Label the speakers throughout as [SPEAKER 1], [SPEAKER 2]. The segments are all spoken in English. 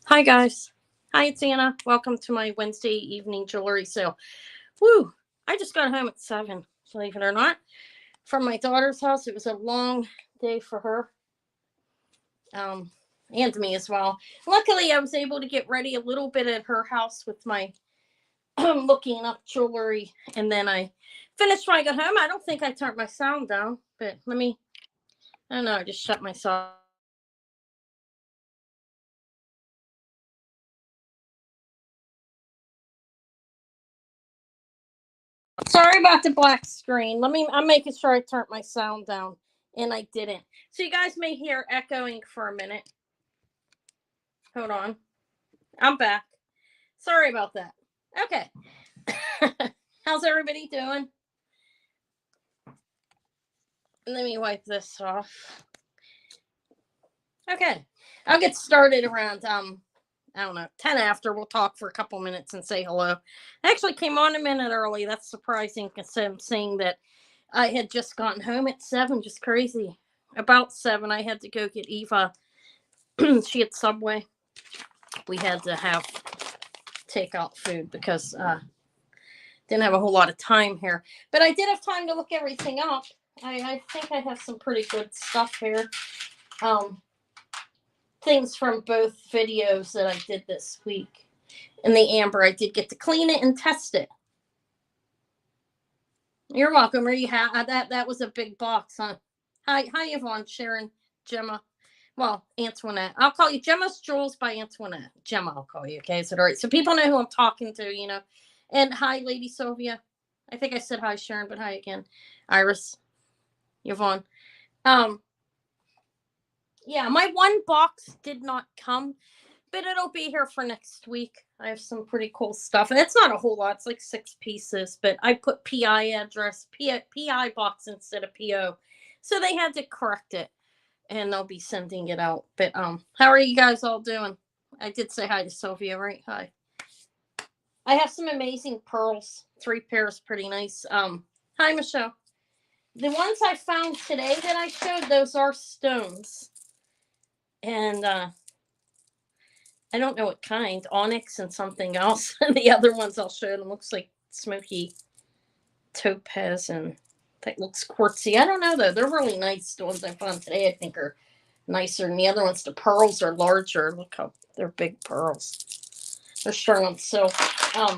[SPEAKER 1] Hi guys. Hi, it's Anna. Welcome to my Wednesday evening jewelry sale. Woo! I just got home at 7, believe it or not, from my daughter's house. It was a long day for her, and me as well. Luckily, I was able to get ready a little bit at her house with my looking up jewelry, and then I finished when I got home. I don't think I turned my sound down, but I don't know, I just shut myself. Sorry about the black screen. I'm making sure I turned my sound down, and I didn't. So you guys may hear echoing for a minute. Hold on. I'm back. Sorry about that. Okay. How's everybody doing? Let me wipe this off. Okay. I'll get started around I don't know, 10 after. We'll talk for a couple minutes and say hello. I actually came on a minute early. That's surprising because I'm saying that I had just gotten home at 7, just crazy. About 7, I had to go get Eva. She had Subway. We had to have takeout food because didn't have a whole lot of time here. But I did have time to look everything up. I think I have some pretty good stuff here. Things from both videos that I did this week. And the amber, I did get to clean it and test it. You're welcome. That was a big box, huh? Hi, Yvonne, Sharon, Gemma. Well, Antoinette. I'll call you Gemma's Jewels by Antoinette. Gemma, I'll call you. Okay, is it all right? So people know who I'm talking to, you know. And hi, Lady Sylvia. I think I said hi, Sharon, but hi again. Iris, Yvonne. Yeah, my one box did not come, but it'll be here for next week. I have some pretty cool stuff, and it's not a whole lot. It's like 6 pieces, but I put PI address, PI box instead of PO, so they had to correct it, and they'll be sending it out. But how are you guys all doing? I did say hi to Sophia, right? Hi. I have some amazing pearls. 3 pairs, pretty nice. Hi, Michelle. The ones I found today that I showed, those are stones, and I don't know what kind. Onyx and something else. The other ones I'll show them looks like smoky topaz, and that looks quartzy. I don't know though. They're really nice. The ones I found today I think are nicer than the other ones. The pearls are larger. Look how they're big pearls. They're strung on silk. So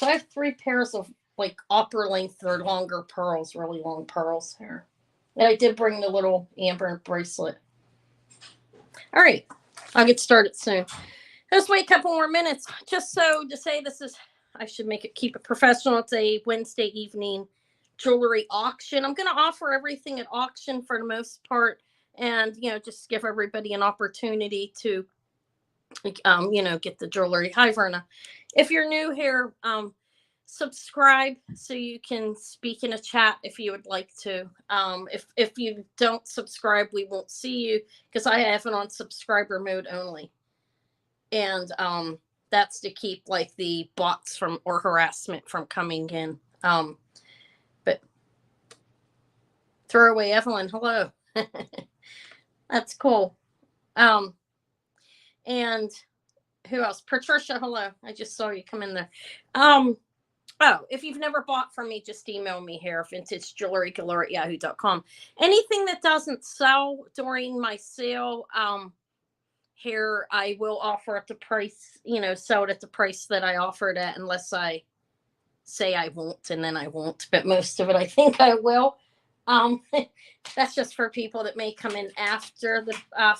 [SPEAKER 1] I have 3 pairs of like upper length or longer pearls, really long pearls here. And I did bring the little amber bracelet. All right, I'll get started soon. Let's wait a couple more minutes. Just so to say, I should keep it professional. It's a Wednesday evening jewelry auction. I'm going to offer everything at auction for the most part, and, just give everybody an opportunity to, get the jewelry. Hi, Verna. If you're new here, subscribe so you can speak in a chat if you would like to. If you don't subscribe, we won't see you because I have it on subscriber mode only. And that's to keep like the bots from or harassment from coming in. But throw away Evelyn, hello. That's cool. And who else? Patricia, hello. I just saw you come in there. If you've never bought from me, just email me here, vintagejewelrygalore@yahoo.com. Anything that doesn't sell during my sale, here I will offer at the price, sell it at the price that I offered at, unless I say I won't, and then I won't. But most of it I think I will. That's just for people that may come in after the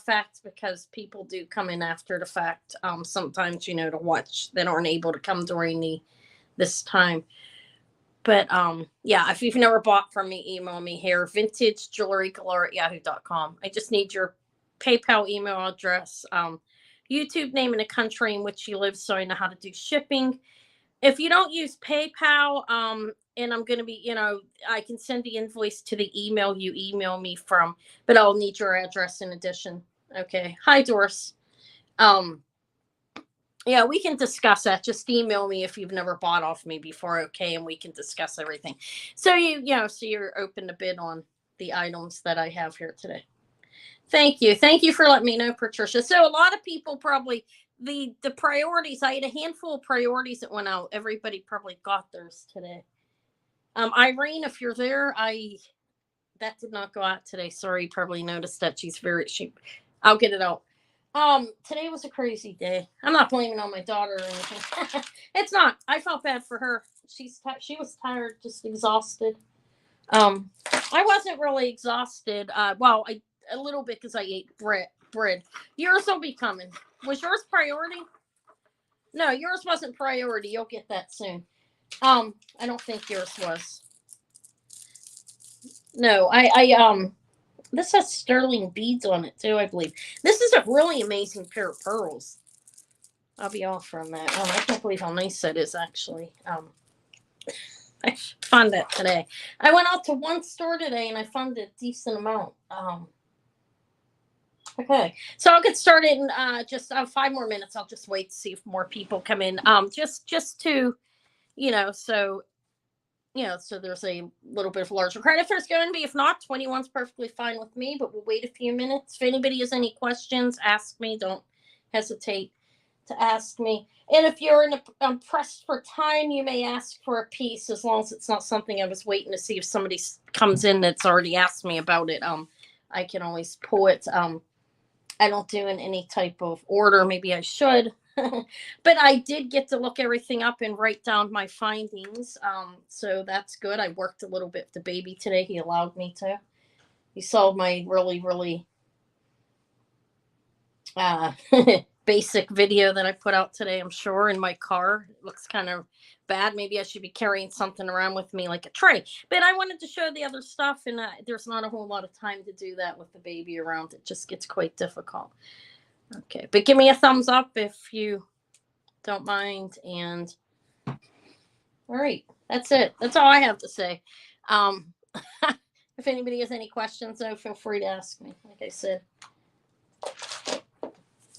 [SPEAKER 1] fact, because people do come in after the fact sometimes, to watch, that aren't able to come during this time. But yeah, if you've never bought from me, email me here, vintagejewelrygalore@yahoo.com. I just need your PayPal email address, YouTube name, and the country in which you live, so I know how to do shipping. If you don't use PayPal, and I'm going to be, I can send the invoice to the email you email me from, but I'll need your address in addition. Okay. Hi, Doris. Yeah, we can discuss that. Just email me if you've never bought off me before, okay, and we can discuss everything. So so you're open to bid on the items that I have here today. Thank you. Thank you for letting me know, Patricia. So a lot of people probably, the priorities, I had a handful of priorities that went out. Everybody probably got theirs today. Irene, if you're there, that did not go out today. Sorry, you probably noticed that. I'll get it out. Today was a crazy day. I'm not blaming on my daughter or anything. It's not. I felt bad for her. She was tired, just exhausted. I wasn't really exhausted. Well, a little bit because I ate bread. Yours will be coming. Was yours priority? No, yours wasn't priority. You'll get that soon. I don't think yours was. No, this has sterling beads on it too, I believe. This is a really amazing pair of pearls. I'll be off from that. I can't believe how nice that is, actually. I found that today. I went out to one store today and I found a decent amount. Okay, so I'll get started in just 5 more minutes. I'll just wait to see if more people come in. Just to, so there's a little bit of larger crowd. If there's going to be, if not, 21's perfectly fine with me, but we'll wait a few minutes. If anybody has any questions, ask me. Don't hesitate to ask me. And if you're pressed for time, you may ask for a piece, as long as it's not something I was waiting to see if somebody comes in that's already asked me about it. I can always pull it. I don't do in any type of order. Maybe I should. But I did get to look everything up and write down my findings. So that's good. I worked a little bit with the baby today. He allowed me to. He saw my really, really basic video that I put out today, I'm sure, in my car. It looks kind of bad. Maybe I should be carrying something around with me like a tray. But I wanted to show the other stuff, and there's not a whole lot of time to do that with the baby around. It just gets quite difficult. Okay, but give me a thumbs up if you don't mind. And all right, that's it. That's all I have to say. If anybody has any questions, though, feel free to ask me. Like I said,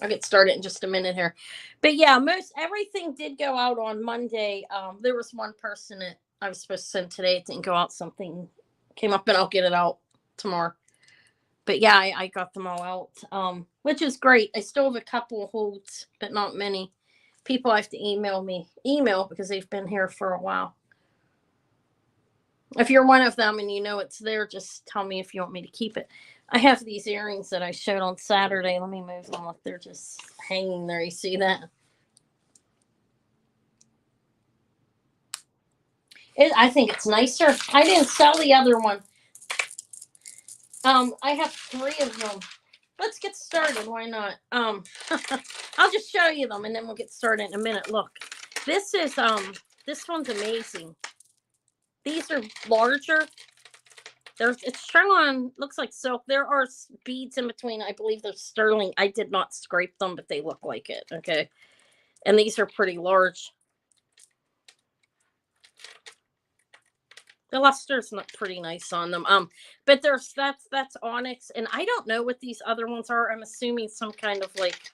[SPEAKER 1] I'll get started in just a minute here. But yeah, everything did go out on Monday. There was one person that I was supposed to send today. It didn't go out. Something came up, and I'll get it out tomorrow. But yeah, I got them all out, which is great. I still have a couple holds, but not many. People have to email because they've been here for a while. If you're one of them and you know it's there, just tell me if you want me to keep it. I have these earrings that I showed on Saturday. Let me move them. Look, they're just hanging there. You see that? I think it's nicer. I didn't sell the other one. I have 3 of them. Let's get started. Why not? I'll just show you them and then we'll get started in a minute. Look, this one's amazing. These are larger. It's strung on, looks like silk. There are beads in between. I believe they're sterling. I did not scrape them, but they look like it. Okay. And these are pretty large. The luster's not pretty nice on them. But that's Onyx, and I don't know what these other ones are. I'm assuming some kind of like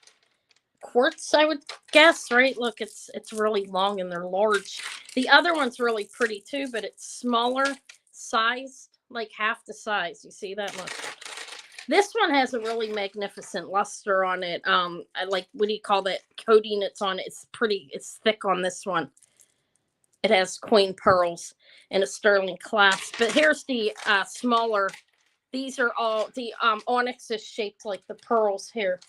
[SPEAKER 1] quartz, I would guess, right? Look, it's really long and they're large. The other one's really pretty too, but it's smaller sized, like half the size. You see that? Look. This one has a really magnificent luster on it. I like, what do you call that coating it's on? It's thick on this one. It has queen pearls and a sterling clasp. But here's the smaller. These are all, the onyx is shaped like the pearls here.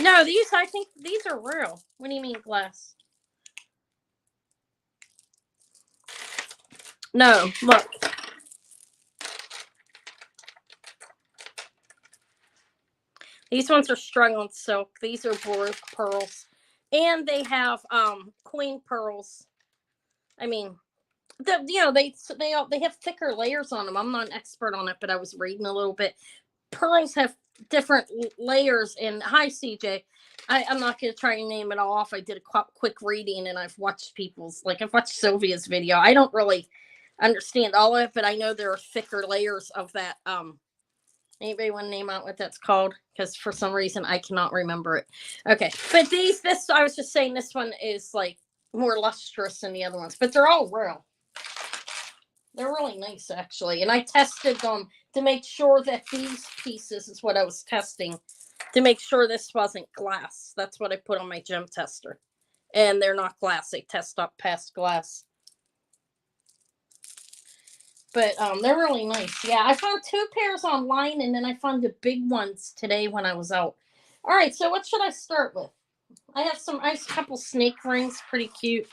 [SPEAKER 1] No, I think these are real. What do you mean glass? No, look. These ones are strung on silk. These are baroque pearls. And they have queen pearls. I mean, they have thicker layers on them. I'm not an expert on it, but I was reading a little bit. Pearls have different layers. And hi, CJ. I'm not going to try and name it all off. I did a quick reading, and I've watched I've watched Sylvia's video. I don't really understand all of it, but I know there are thicker layers of that. Anybody want to name out what that's called? Because for some reason I cannot remember it. Okay, but I was just saying this one is like more lustrous than the other ones, but they're all real. They're really nice, actually. And I tested them to make sure that these pieces is what I was testing, to make sure this wasn't glass. That's what I put on my gem tester. And they're not glass. They test up past glass. But they're really nice. Yeah, I found 2 pairs online, and then I found the big ones today when I was out. All right, so what should I start with? I have a couple snake rings, pretty cute.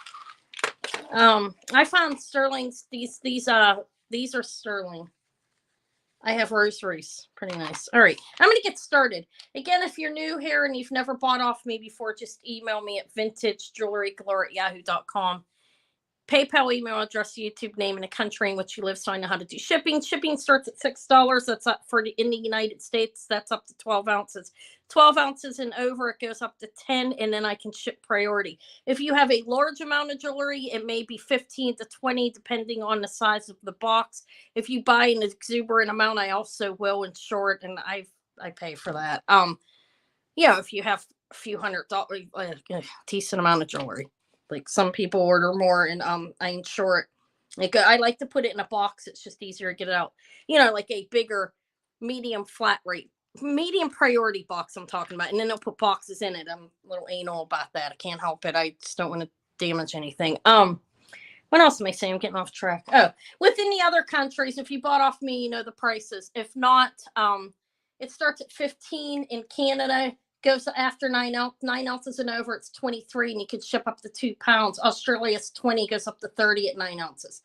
[SPEAKER 1] I found sterlings. These are sterling. I have rosaries, pretty nice. All right, I'm gonna get started. Again, if you're new here and you've never bought off me before, just email me at vintagejewelrygalore@yahoo.com. PayPal email address, YouTube name, and a country in which you live, so I know how to do shipping. Shipping starts at $6. That's up in the United States. That's up to 12 ounces. 12 ounces and over, it goes up to 10, and then I can ship priority. If you have a large amount of jewelry, it may be 15 to 20, depending on the size of the box. If you buy an exuberant amount, I also will insure it, and I pay for that. If you have a few $100, a decent amount of jewelry. Like some people order more, and I insure it. Like I like to put it in a box. It's just easier to get it out. Like a bigger, medium flat rate, medium priority box I'm talking about. And then they'll put boxes in it. I'm a little anal about that. I can't help it. I just don't want to damage anything. What else am I saying? I'm getting off track. Oh, within the other countries, if you bought off me, you know the prices. If not, it starts at 15 in Canada. Goes after 9 ounces and over, it's 23, and you can ship up to 2 pounds. Australia's 20, goes up to 30 at 9 ounces.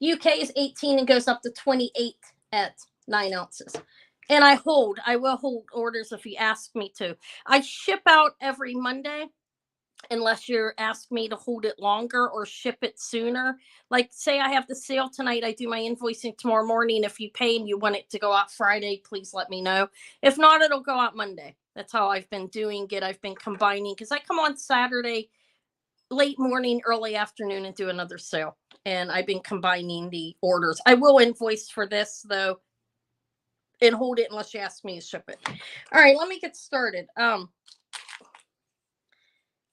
[SPEAKER 1] UK is 18 and goes up to 28 at 9 ounces. And I will hold orders if you ask me to. I ship out every Monday, unless you ask me to hold it longer or ship it sooner. Like, say I have the sale tonight, I do my invoicing tomorrow morning. If you pay and you want it to go out Friday, please let me know. If not, it'll go out Monday. That's how I've been doing it. I've been combining, because I come on Saturday, late morning, early afternoon, and do another sale. And I've been combining the orders. I will invoice for this, though, and hold it unless you ask me to ship it. All right, let me get started. All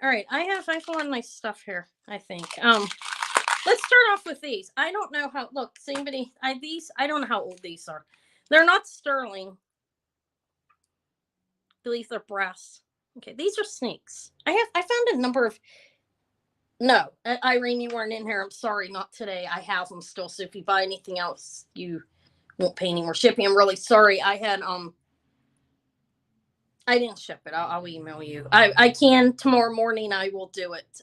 [SPEAKER 1] right, I have a lot of nice stuff here, I think. Let's start off with these. I don't know how, look, somebody, I don't know how old these are. They're not sterling. I believe they're brass. Okay, these are snakes. I found a number of, no, Irene, you weren't in here. I'm sorry, not today. I have them still, so if you buy anything else, you won't pay any more shipping. I'm really sorry. I didn't ship it. I'll email you. I can tomorrow morning. I will do it.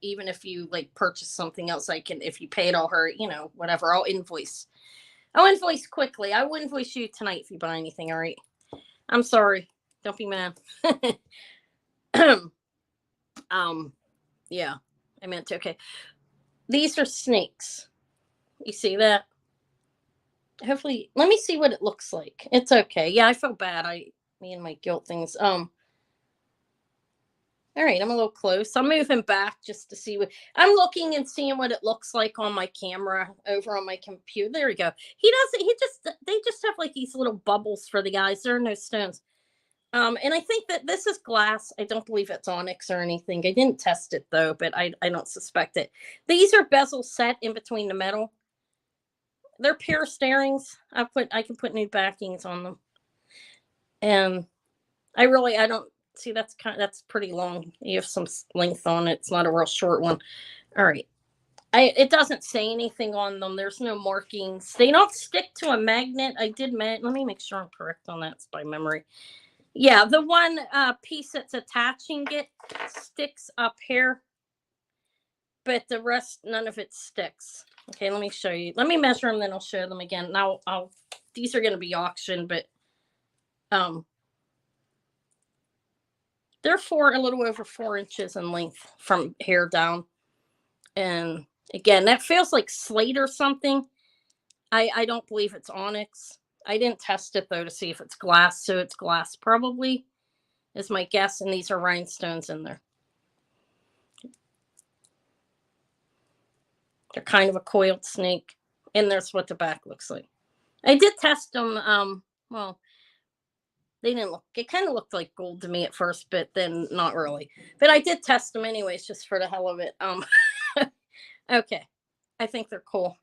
[SPEAKER 1] Even if you like purchase something else, I can. If you pay it all her, whatever. I'll invoice. I'll invoice quickly. I will invoice you tonight if you buy anything. All right. I'm sorry. Don't be mad. Yeah, I meant to. Okay. These are snakes. You see that? Hopefully, let me see what it looks like. It's okay. Yeah, I feel bad. Me and my guilt things. All right, I'm a little close. I'm moving back just to see what I'm looking and seeing what it looks like on my camera over on my computer. There we go. They just have like these little bubbles for the eyes. There are no stones. And I think that this is glass. I don't believe it's onyx or anything. I didn't test it though, but I don't suspect it. These are bezel set in between the metal. They're pierced earrings. I can put new backings on them. And I don't see, that's pretty long. You have some length on it. It's not a real short one. All right. It doesn't say anything on them. There's no markings. They don't stick to a magnet. Let me make sure I'm correct on that. It's by memory. Yeah, the one piece that's attaching it sticks up here, but the rest, none of it sticks. Okay, let me show you. Let me measure them, then I'll show them again. Now, these are going to be auctioned, but they're a little over 4 inches in length from here down. And again, that feels like slate or something. I don't believe it's onyx. I didn't test it though to see if it's glass, so it's glass probably is my guess. And these are rhinestones in there. They're kind of a coiled snake, and there's what the back looks like. I did test them. Well, they didn't look. It kind of looked like gold to me at first, but then not really. But I did test them anyways, just for the hell of it. Okay, I think they're cool.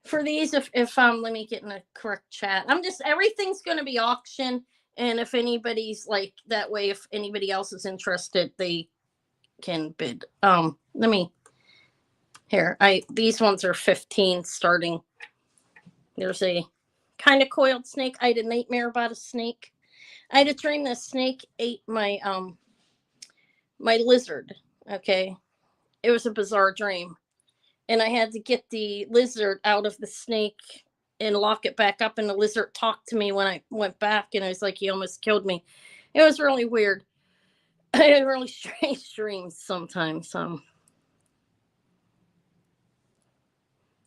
[SPEAKER 1] For these, if let me get in a correct chat. Everything's going to be auction, and if anybody's like that way, if anybody else is interested, they can bid. Let me here. These ones are 15 starting. There's a kind of coiled snake. I had a nightmare about a snake. I had a dream that a snake ate my my lizard. Okay, it was a bizarre dream. And I had to get the lizard out of the snake and lock it back up. And the lizard talked to me when I went back, and I was like, he almost killed me. It was really weird. I had really strange dreams sometimes.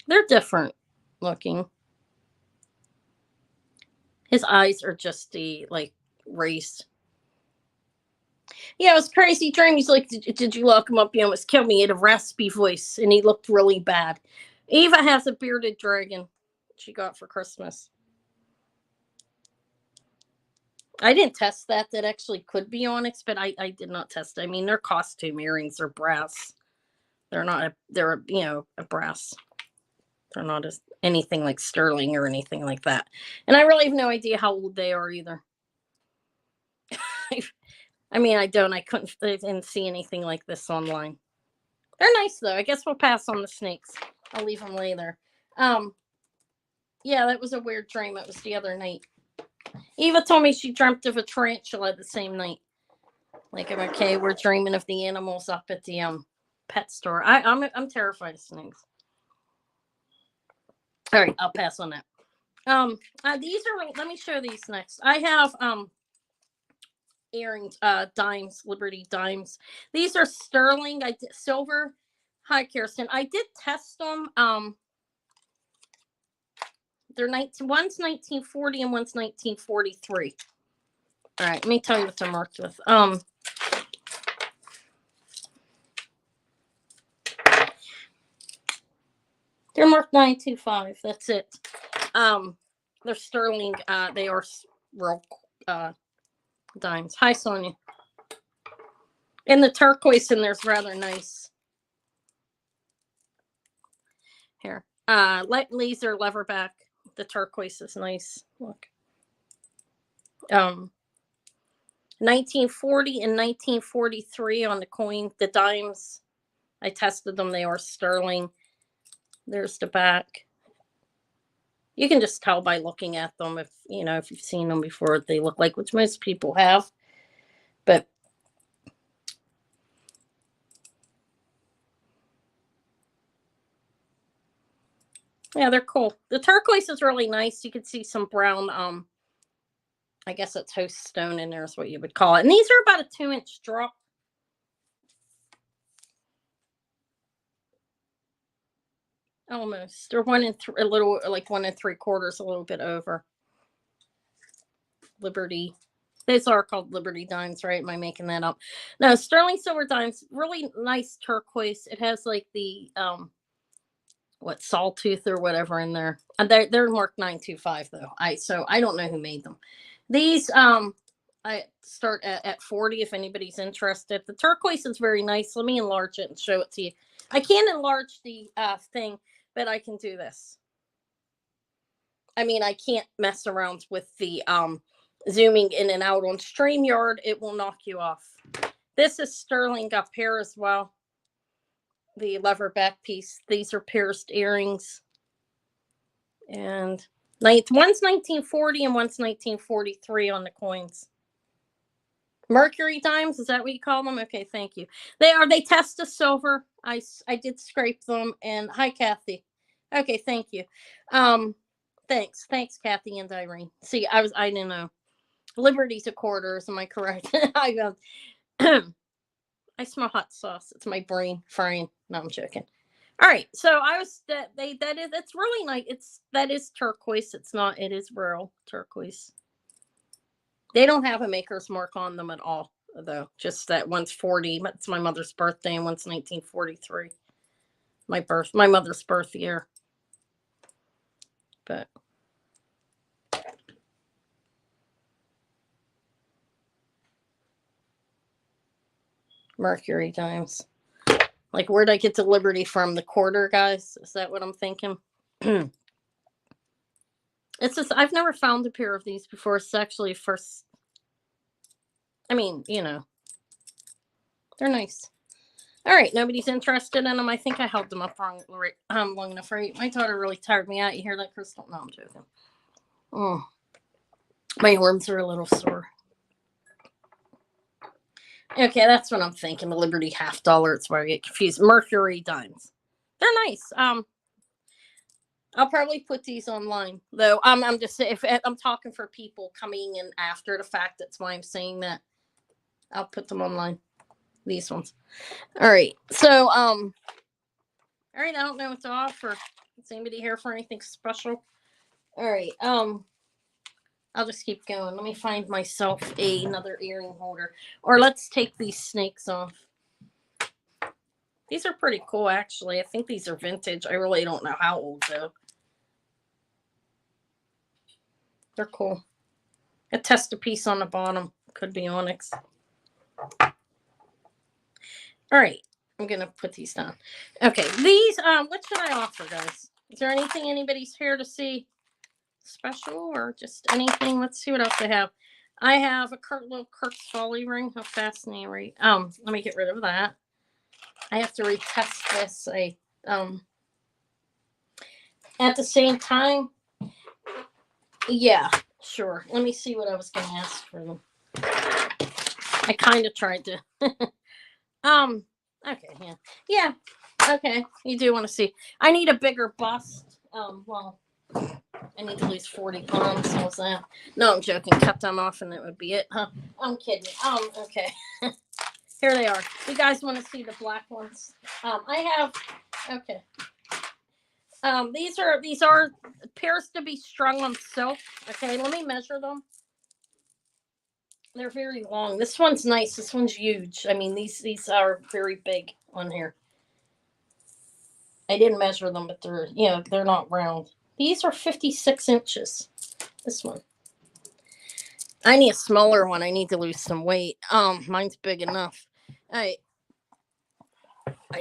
[SPEAKER 1] They're different looking. His eyes are just raised. Yeah, it was crazy dream. He's like, did you lock him up? You almost killed me. He had a raspy voice, and he looked really bad. Eva has a bearded dragon she got for Christmas. I didn't test that. That actually could be onyx, but I did not test it. I mean, they're costume earrings. They're brass. They're not. They're a brass. They're not anything like sterling or anything like that. And I really have no idea how old they are either. I mean, I didn't see anything like this online. They're nice though. I guess we'll pass on the snakes. I'll leave them lay there. Yeah, that was a weird dream. It was the other night. Eva told me she dreamt of a tarantula the same night. Like, okay, we're dreaming of the animals up at the pet store. I'm terrified of snakes. All right, I'll pass on that. These are. Let me show these next. I have earrings, dimes, Liberty dimes. These are sterling. I did silver. Hi, Kirsten. I did test them. They're one's 1940 and one's 1943. All right, let me tell you what they're marked with. They're marked 925. That's it. They're sterling. They are real dimes. Hi, Sonia. And the turquoise in there's rather nice. Here, light laser leverback. The turquoise is nice. Look. 1940 and 1943 on the coin. The dimes, I tested them. They are sterling. There's the back. You can just tell by looking at them if you've seen them before what they look like, which most people have. But yeah, they're cool. The turquoise is really nice. You can see some brown, I guess it's host stone in there is what you would call it. And these are about a 2-inch drop. Almost. Or 1 3, a little like 1 3/4, a little bit over. Liberty. These are called Liberty dimes, right? Am I making that up? No, sterling silver dimes. Really nice turquoise. It has like the sawtooth or whatever in there. And they're marked 925 though. So I don't know who made them. These I start at 40 if anybody's interested. The turquoise is very nice. Let me enlarge it and show it to you. I can't enlarge the thing, but I can do this. I mean, I can't mess around with the zooming in and out on StreamYard. It will knock you off. This is sterling up here as well. The lever back piece. These are pierced earrings. And one's 1940 and one's 1943 on the coins. Mercury dimes, is that what you call them? Okay, thank you. They test a silver. I did scrape them. And hi, Kathy. Okay, thank you. Thanks, Kathy and Irene. See, I didn't know. Liberty's a quarters. Am I correct? I smell hot sauce. It's my brain frying. No, I'm joking. All right, so it's really nice. That is turquoise. It is real turquoise. They don't have a maker's mark on them at all, though. Just that one's 40. It's my mother's birthday, and one's 1943. My mother's birth year. But Mercury dimes. Like, where'd I get the Liberty from? The quarter, guys? Is that what I'm thinking? It's just, I've never found a pair of these before. It's actually first. I mean, you know, they're nice. All right, nobody's interested in them. I think I held them up long enough, right? My daughter really tired me out. You hear that, Crystal? No, I'm joking. Oh, my arms are a little sore. Okay, that's what I'm thinking. The Liberty $50. It's where I get confused. Mercury dimes. They're nice. I'll probably put these online though. I'm just if I'm talking for people coming in after the fact. That's why I'm saying that. I'll put them online. These ones. All right. So all right. I don't know what to offer. Is anybody here for anything special? All right. I'll just keep going. Let me find myself another earring holder, or let's take these snakes off. These are pretty cool, actually. I think these are vintage. I really don't know how old though. They're cool. A tester piece on the bottom. Could be onyx. All right. I'm going to put these down. Okay. These, what should I offer, guys? Is there anything anybody's here to see special or just anything? Let's see what else I have. I have a little Kirks Folly ring. How fascinating, right? Let me get rid of that. I have to retest this. At the same time, yeah, sure. Let me see what I was going to ask for them. I kind of tried to. Okay, yeah. Yeah, okay. You do want to see. I need a bigger bust. Well, I need to lose 40 pounds. How's that? No, I'm joking. Cut them off and that would be it, huh? I'm kidding. Okay. Here they are. You guys want to see the black ones? I have, okay. These are appears to be strung on silk. Okay, let me measure them. They're very long. This one's nice. This one's huge. I mean, these are very big on here. I didn't measure them, but they're not round. These are 56 inches. This one. I need a smaller one. I need to lose some weight. Mine's big enough. I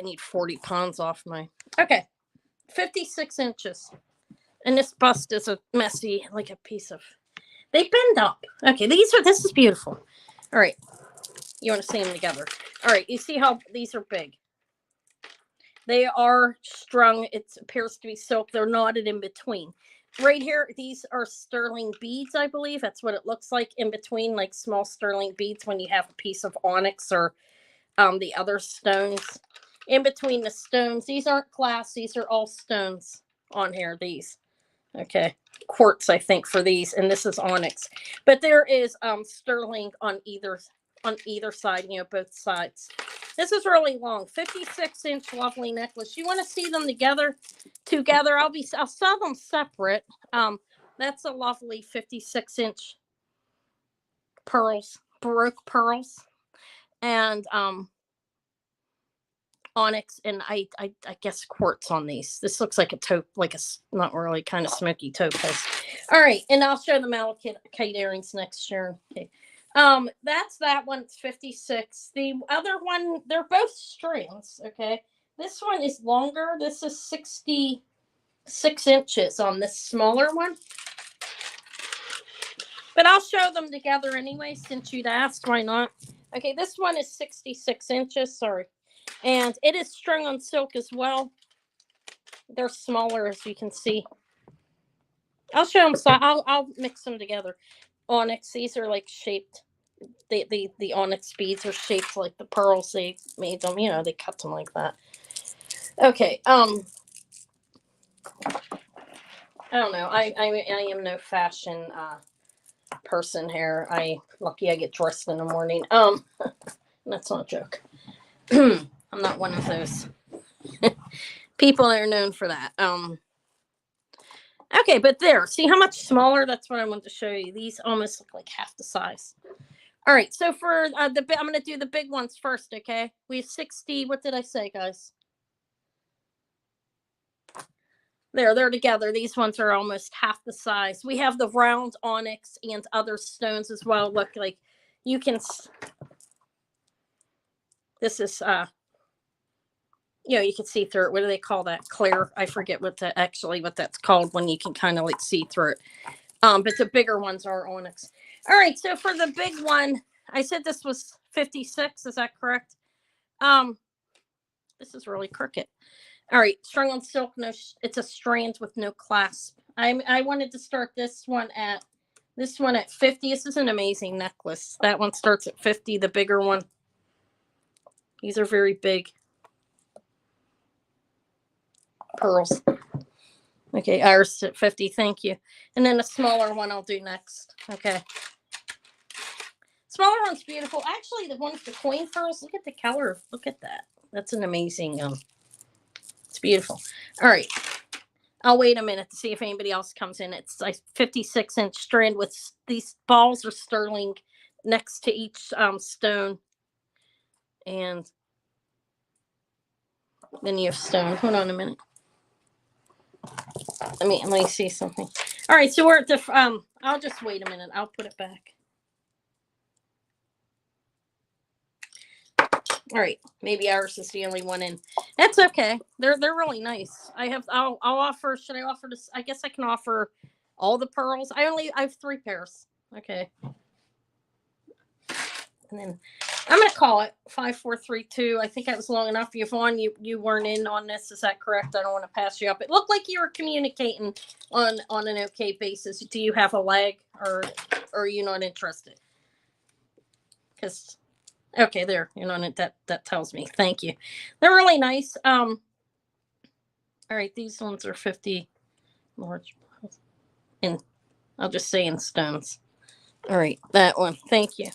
[SPEAKER 1] need 40 pounds off my. Okay, 56 inches. And this bust is a messy, like a piece of. They bend up. Okay, this is beautiful. All right. You want to see them together. All right, you see how these are big. They are strung. It appears to be silk. They're knotted in between. Right here, these are sterling beads, I believe. That's what it looks like in between, like small sterling beads when you have a piece of onyx or the other stones. In between the stones. These aren't glass. These are all stones on here, these. Okay. Quartz, I think, for these. And this is onyx. But there is sterling on either side, both sides. This is really long. 56-inch lovely necklace. You want to see them together? I'll sell them separate. That's a lovely 56-inch pearls, Baroque pearls. And onyx and I guess quartz on these. This looks like a taupe, like a not really kind of smoky topaz. All right, and I'll show the Malachite earrings next, Sharon. Okay. That's that one. It's 56. The other one, they're both strings. Okay, this one is longer. This is 66 inches on this smaller one. But I'll show them together anyway, since you'd asked. Why not? Okay, this one is 66 inches. Sorry. And it is strung on silk as well. They're smaller, as you can see. I'll show them. So I'll mix them together. Onyx. These are like shaped. The onyx beads are shaped like the pearls. They made them. They cut them like that. Okay. I don't know. I am no fashion person here. Lucky I get dressed in the morning. That's not a joke. I'm not one of those people that are known for that. Okay, but there. See how much smaller? That's what I want to show you. These almost look like half the size. All right, so for I'm going to do the big ones first, okay? We have 60. What did I say, guys? They're together. These ones are almost half the size. We have the round onyx and other stones as well. Look, like you can. This is you know, you can see through it. What do they call that? Clear. I forget what that's called when you can kind of like see through it. But the bigger ones are onyx. All right, so for the big one, I said this was 56. Is that correct? This is really crooked. All right, strung on silk. No, it's a strand with no clasp. I wanted to start this one at 50. This is an amazing necklace. That one starts at 50. The bigger one. These are very big pearls. Okay, Iris at 50. Thank you. And then a smaller one I'll do next. Okay. Smaller one's beautiful. Actually, the one with the coin pearls, look at the color. Look at that. That's an amazing, it's beautiful. All right. I'll wait a minute to see if anybody else comes in. It's like 56-inch strand with these balls are sterling next to each stone. And then you have stone. Hold on a minute. Let me see something. All right, so we're at the I'll just wait a minute. I'll put it back. All right, maybe ours is the only one in. That's okay. They're really nice. I'll offer. Should I offer this? I guess I can offer all the pearls. I have 3 pairs. Okay. And then I'm gonna call it 5432. I think that was long enough. Yvonne, you weren't in on this. Is that correct? I don't want to pass you up. It looked like you were communicating on an okay basis. Do you have a lag, or are you not interested? Because okay, there, you know, that tells me. Thank you. They're really nice. All right, these ones are 50 large, and I'll just say in stones. All right, that one. Thank you.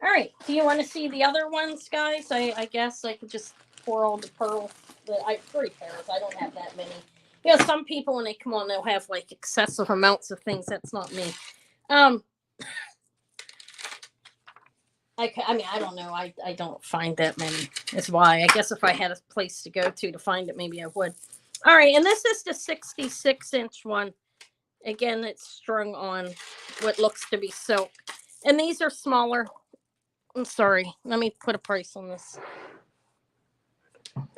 [SPEAKER 1] All right, do you want to see the other ones, guys? I guess I could just pour all the pearls. I have 3 pairs. I don't have that many. You know, some people when they come on, they'll have like excessive amounts of things. That's not me. I mean, I don't know. I don't find that many. That's why. I guess if I had a place to go to find it, maybe I would. All right, and this is the 66-inch one. Again, it's strung on what looks to be silk. And these are smaller. I'm sorry. Let me put a price on this.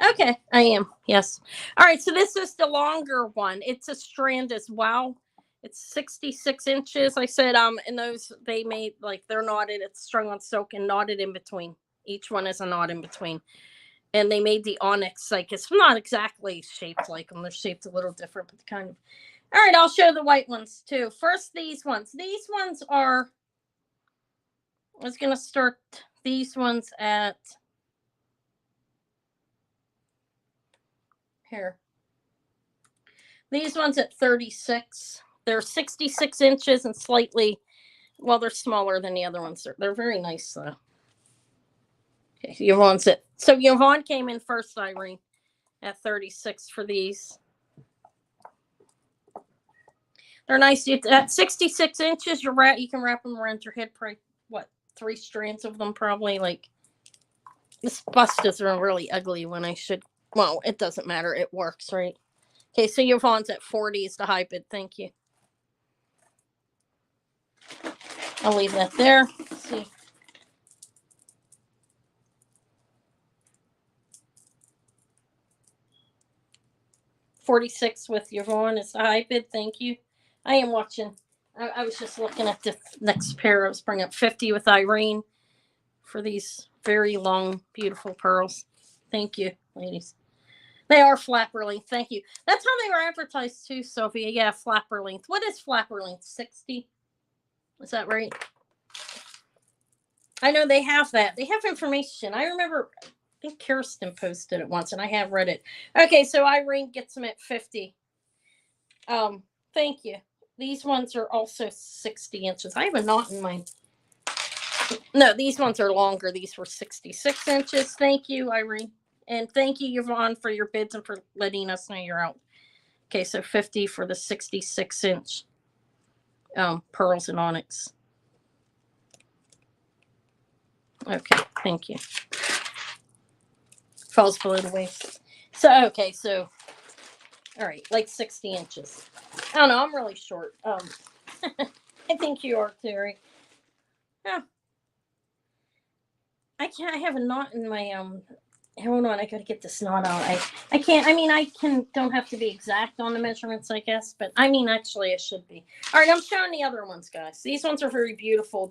[SPEAKER 1] Okay, I am. Yes. All right, so this is the longer one. It's a strand as well. It's 66 inches. I said, and those they made like they're knotted. It's strung on silk and knotted in between. Each one is a knot in between. And they made the onyx like it's not exactly shaped like them. They're shaped a little different, but kind of. All right, I'll show the white ones too. First, these ones. These ones are. I was gonna start these ones at here. These ones at 36. They're 66 inches and slightly, well, they're smaller than the other ones. They're very nice though. Okay, Yvonne's it. So Yvonne came in first, Irene, at 36 for these. They're nice. At 66 inches, you can wrap them around your head. Probably what, 3 strands of them? Probably like this bust is really ugly when I should. Well, it doesn't matter. It works, right? Okay, so Yvonne's at 40 is the high bid. Thank you. I'll leave that there. Let's see. $46 with Yvonne is the high bid. Thank you. I am watching. I was just looking at the next pair. I was bringing up 50 with Irene for these very long, beautiful pearls. Thank you, ladies. They are flapper length. Thank you. That's how they were advertised too, Sophia. Yeah, flapper length. What is flapper length? 60? Is that right? I know they have that. They have information. I remember, I think Kirsten posted it once, and I have read it. Okay, so Irene gets them at 50. Thank you. These ones are also 60 inches. I have a knot in mine. No, these ones are longer. These were 66 inches. Thank you, Irene. And thank you, Yvonne, for your bids and for letting us know you're out. Okay, so 50 for the 66-inch pearls and onyx. Okay, thank you. Falls below the waist. So, okay, so, all right, like 60 inches. I don't know, I'm really short. I think you are, Terry. Yeah. I can't. I have a knot in my Hold on, I gotta get this knot out. I can't. I mean, I can. Don't have to be exact on the measurements, I guess. But I mean, actually, I should be. All right, I'm showing the other ones, guys. These ones are very beautiful.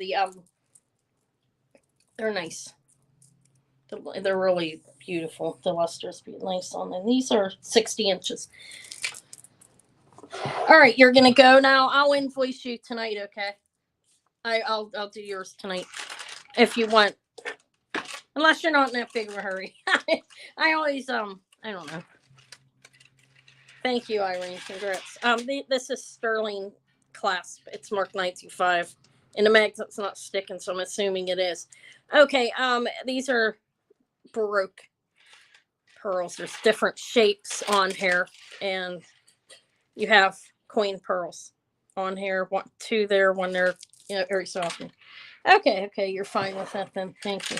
[SPEAKER 1] They're nice. They're really beautiful. The luster's nice on them. These are 60 inches. All right, you're gonna go now. I'll invoice you tonight, okay? I'll do yours tonight if you want, unless you're not in that big of a hurry. I always I don't know. Thank you, Irene. Congrats. This is sterling clasp. It's marked 925. In the magnet's not sticking, so I'm assuming it is. Okay. These are Baroque pearls. There's different shapes on here, and you have coin pearls on here. Two there, one there. You know, very soft. Okay, you're fine with that then. Thank you.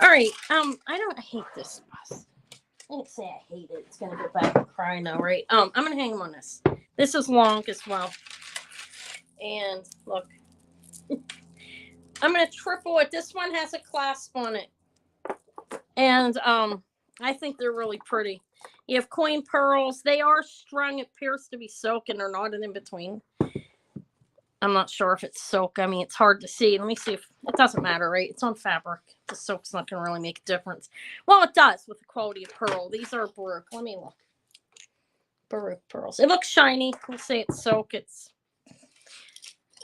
[SPEAKER 1] All right. I hate this bus. I didn't say I hate it. It's gonna go back and cry now, right? I'm gonna hang them on this. This is long as well. And look, I'm gonna triple it. This one has a clasp on it, and I think they're really pretty. You have coin pearls. They are strung. It appears to be silk, and they're not in between. I'm not sure if it's silk. I mean, it's hard to see. Let me see if it doesn't matter, right? It's on fabric. The silk's not going to really make a difference. Well, it does with the quality of pearl. These are Baroque. Let me look. Baroque pearls. It looks shiny. We'll say it's silk. It's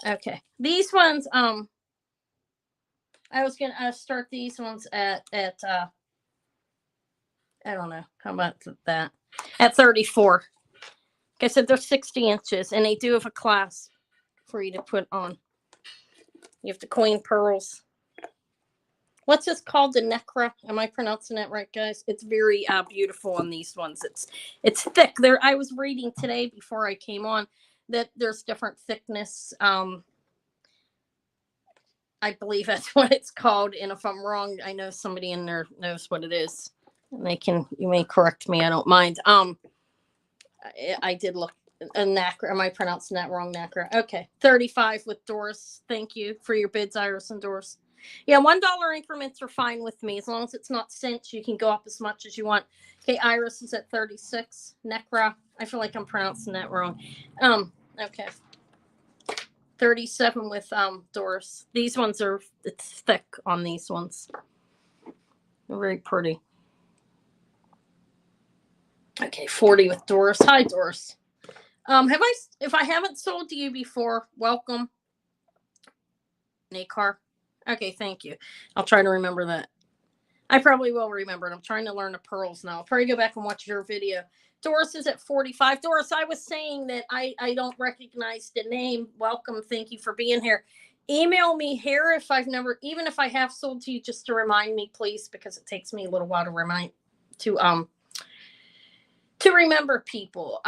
[SPEAKER 1] okay. These ones, I was going to start these ones at I don't know. How about that? At 34. Like I said, they're 60 inches, and they do have a clasp for you to put on. You have the coin pearls. What's this called? The necra? Am I pronouncing that right, guys? It's very beautiful on these ones. It's thick. I was reading today before I came on that there's different thickness. I believe that's what it's called. And if I'm wrong, I know somebody in there knows what it is. And you may correct me. I don't mind. I did look. A nacra. Am I pronouncing that wrong? Nacra. Okay. 35 with Doris. Thank you for your bids, Iris and Doris. Yeah, $1 increments are fine with me. As long as it's not cents, you can go up as much as you want. Okay, Iris is at 36. Necra. I feel like I'm pronouncing that wrong. Okay. 37 with Doris. These ones it's thick on these ones. They're very pretty. Okay, 40 with Doris. Hi, Doris. If I haven't sold to you before, welcome. Nacar. Okay, thank you. I'll try to remember that. I probably will remember it. I'm trying to learn the pearls now. I'll probably go back and watch your video. Doris is at 45. Doris, I was saying that I don't recognize the name. Welcome. Thank you for being here. Email me here even if I have sold to you, just to remind me, please, because it takes me a little while to remember people.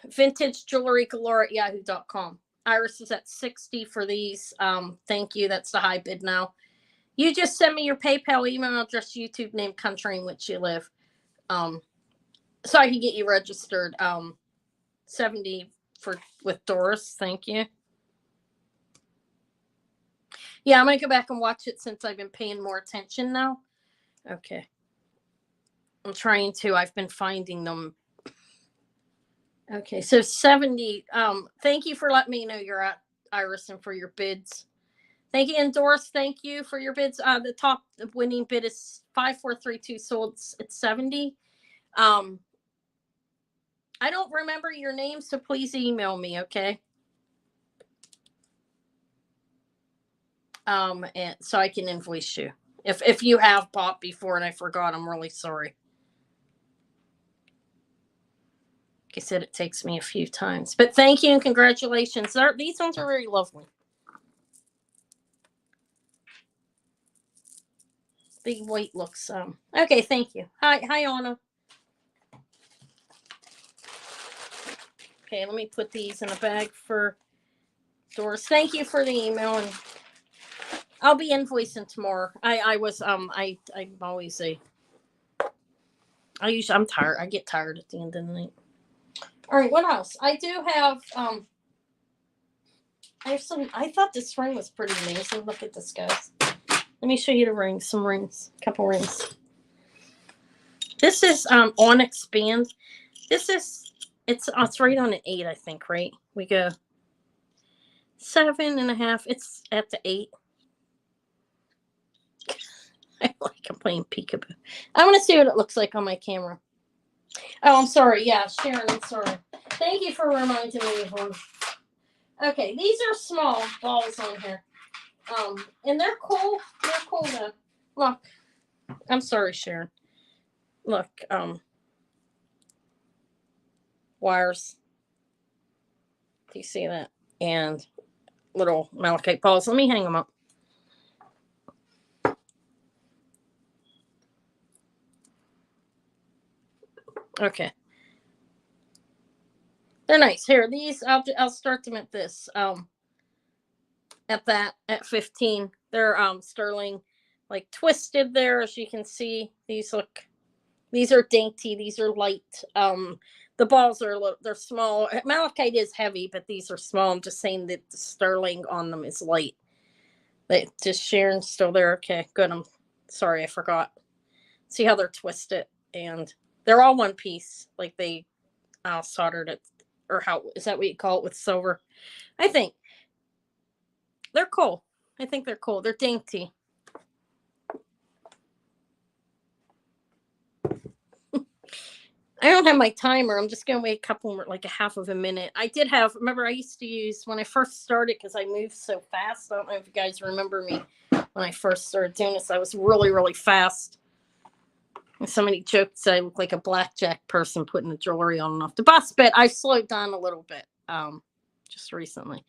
[SPEAKER 1] Vintagejewelrygalore at yahoo.com. Iris is at 60 for these. Thank you. That's the high bid now. You just send me your PayPal email address, YouTube name, country in which you live. So I can get you registered. 70 with Doris. Thank you. Yeah, I'm gonna go back and watch it since I've been paying more attention now. Okay. I'm trying to. I've been finding them. Okay, so 70. Thank you for letting me know you're at, Iris, and for your bids. Thank you, and Doris, thank you for your bids. The top winning bid is 5432, so it's 70. I don't remember your name, so please email me, okay? And so I can invoice you. If you have bought before and I forgot, I'm really sorry. I said it takes me a few times, but thank you and congratulations. These ones are very lovely. Big white looks. Okay, thank you. Hi, Anna. Okay, let me put these in a bag for Doris. Thank you for the email, and I'll be invoicing tomorrow. I'm always I'm tired. I get tired at the end of the night. All right, what else? I do have I have some. I thought this ring was pretty amazing. Look at this, guys. Let Let me show you the rings, some rings, a couple rings. This is Onyx band. This is, it's right on an 8, I think, right? We go 7.5. It's at the 8. I like I'm playing peekaboo. I want to see what it looks like on my camera. Oh, I'm sorry. Yeah, Sharon, I'm sorry. Thank you for reminding me of one. Okay, these are small balls on here. And they're cool. They're cool though. Look. I'm sorry, Sharon. Look, wires. Do you see that? And little malachite balls. Let me hang them up. Okay. They're nice. Here, these I'll start them at this. At 15. They're sterling, like twisted there, as you can see. These are dainty, these are light. The balls are they're small. Malachite is heavy, but these are small. I'm just saying that the sterling on them is light. Just Sharon's still there. Okay, good. I'm sorry, I forgot. See how they're twisted, and they're all one piece, like they soldered it, or how is that what you call it with silver? I think they're cool. I think they're cool. They're dainty. I don't have my timer. I'm just going to wait a couple more, like a half of a minute. I did have, remember I used to use, when I first started, because I moved so fast. I don't know if you guys remember me when I first started doing this. I was really, really fast. And somebody joked I look like a blackjack person putting the jewelry on and off the bus, but I slowed down a little bit just recently.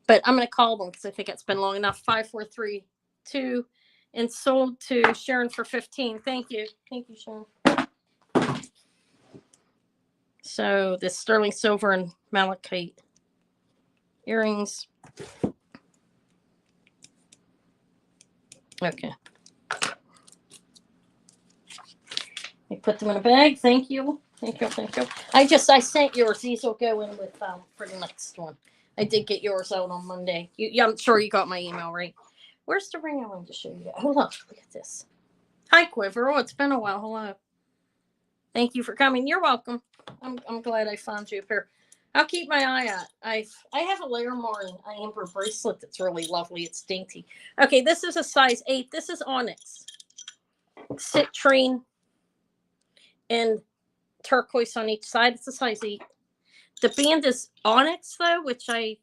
[SPEAKER 1] But I'm going to call them because I think it's been long enough. 5432 and sold to Sharon for 15. Thank you. Thank you, Sharon. So this sterling silver and malachite earrings. Okay. You put them in a bag. Thank you. Thank you. Thank you. I sent yours. These will go in with for the next one. I did get yours out on Monday. I'm sure you got my email, right? Where's the ring I wanted to show you? Hold on. Look at this. Hi, Quiver. Oh, it's been a while. Hello. Thank you for coming. You're welcome. I'm glad I found you up here. I'll keep my eye out. I have a Larimar and amber bracelet that's really lovely. It's dainty. Okay, this is a size 8. This is Onyx. Citrine and turquoise on each side. It's a size 8. The band is Onyx though, which I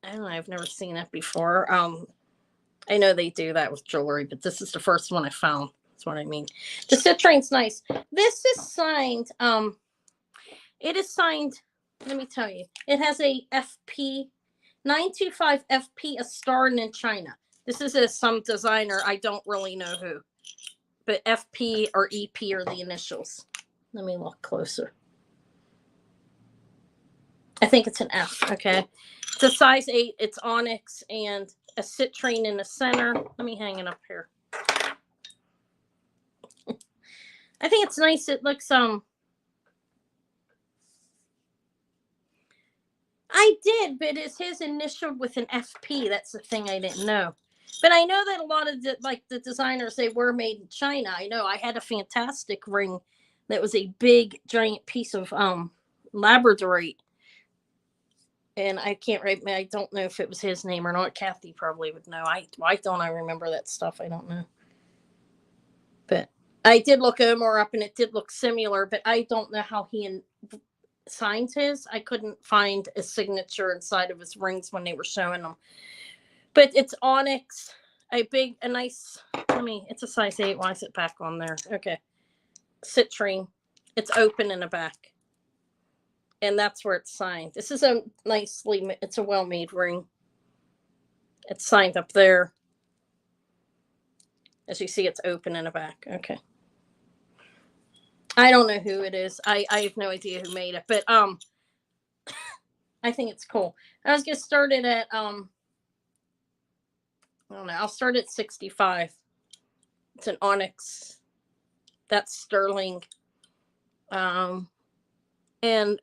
[SPEAKER 1] don't know. I've never seen it before. I know they do that with jewelry, but this is the first one I found. That's what I mean. The citrine's nice. This is signed. It is signed. Let me tell you. It has a FP 925 FP, a star in China. This is some designer. I don't really know who, but FP or EP are the initials. Let me look closer. I think it's an F. Okay. It's a size 8. It's Onyx and a citrine in the center. Let me hang it up here. I think it's nice. It looks I did, but it's his initial with an FP. That's the thing I didn't know. But I know that a lot of the designers, they were made in China. I know I had a fantastic ring that was a big giant piece of Labradorite. And I don't know if it was his name or not. Kathy probably would know. Why don't I remember that stuff? I don't know. But I did look Omar up and it did look similar, but I don't know how he signed his. I couldn't find a signature inside of his rings when they were showing them. But it's Onyx, it's a size 8. Why is it back on there? Okay. Citrine. It's open in the back. And that's where it's signed. This is it's a well-made ring. It's signed up there. As you see, it's open in the back. Okay. I don't know who it is. I have no idea who made it, but I think it's cool. I was going to start it at I don't know. I'll start at 65. It's an Onyx. That's sterling. And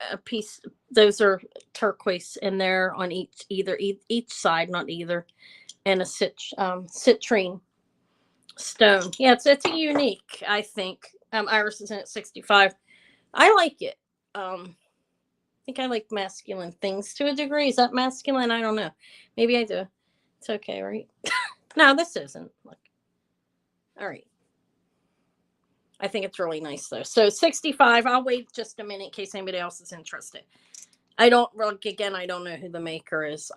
[SPEAKER 1] a piece. Those are turquoise in there on each side, not either, and a citrine. stone. Yeah, it's a unique, I think. Iris is in at 65. I like it. I think I like masculine things to a degree. Is that masculine? I don't know. Maybe I do. It's okay, right? No, this isn't. Look. All right. I think it's really nice though. So 65. I'll wait just a minute in case anybody else is interested. I don't again, I don't know who the maker is.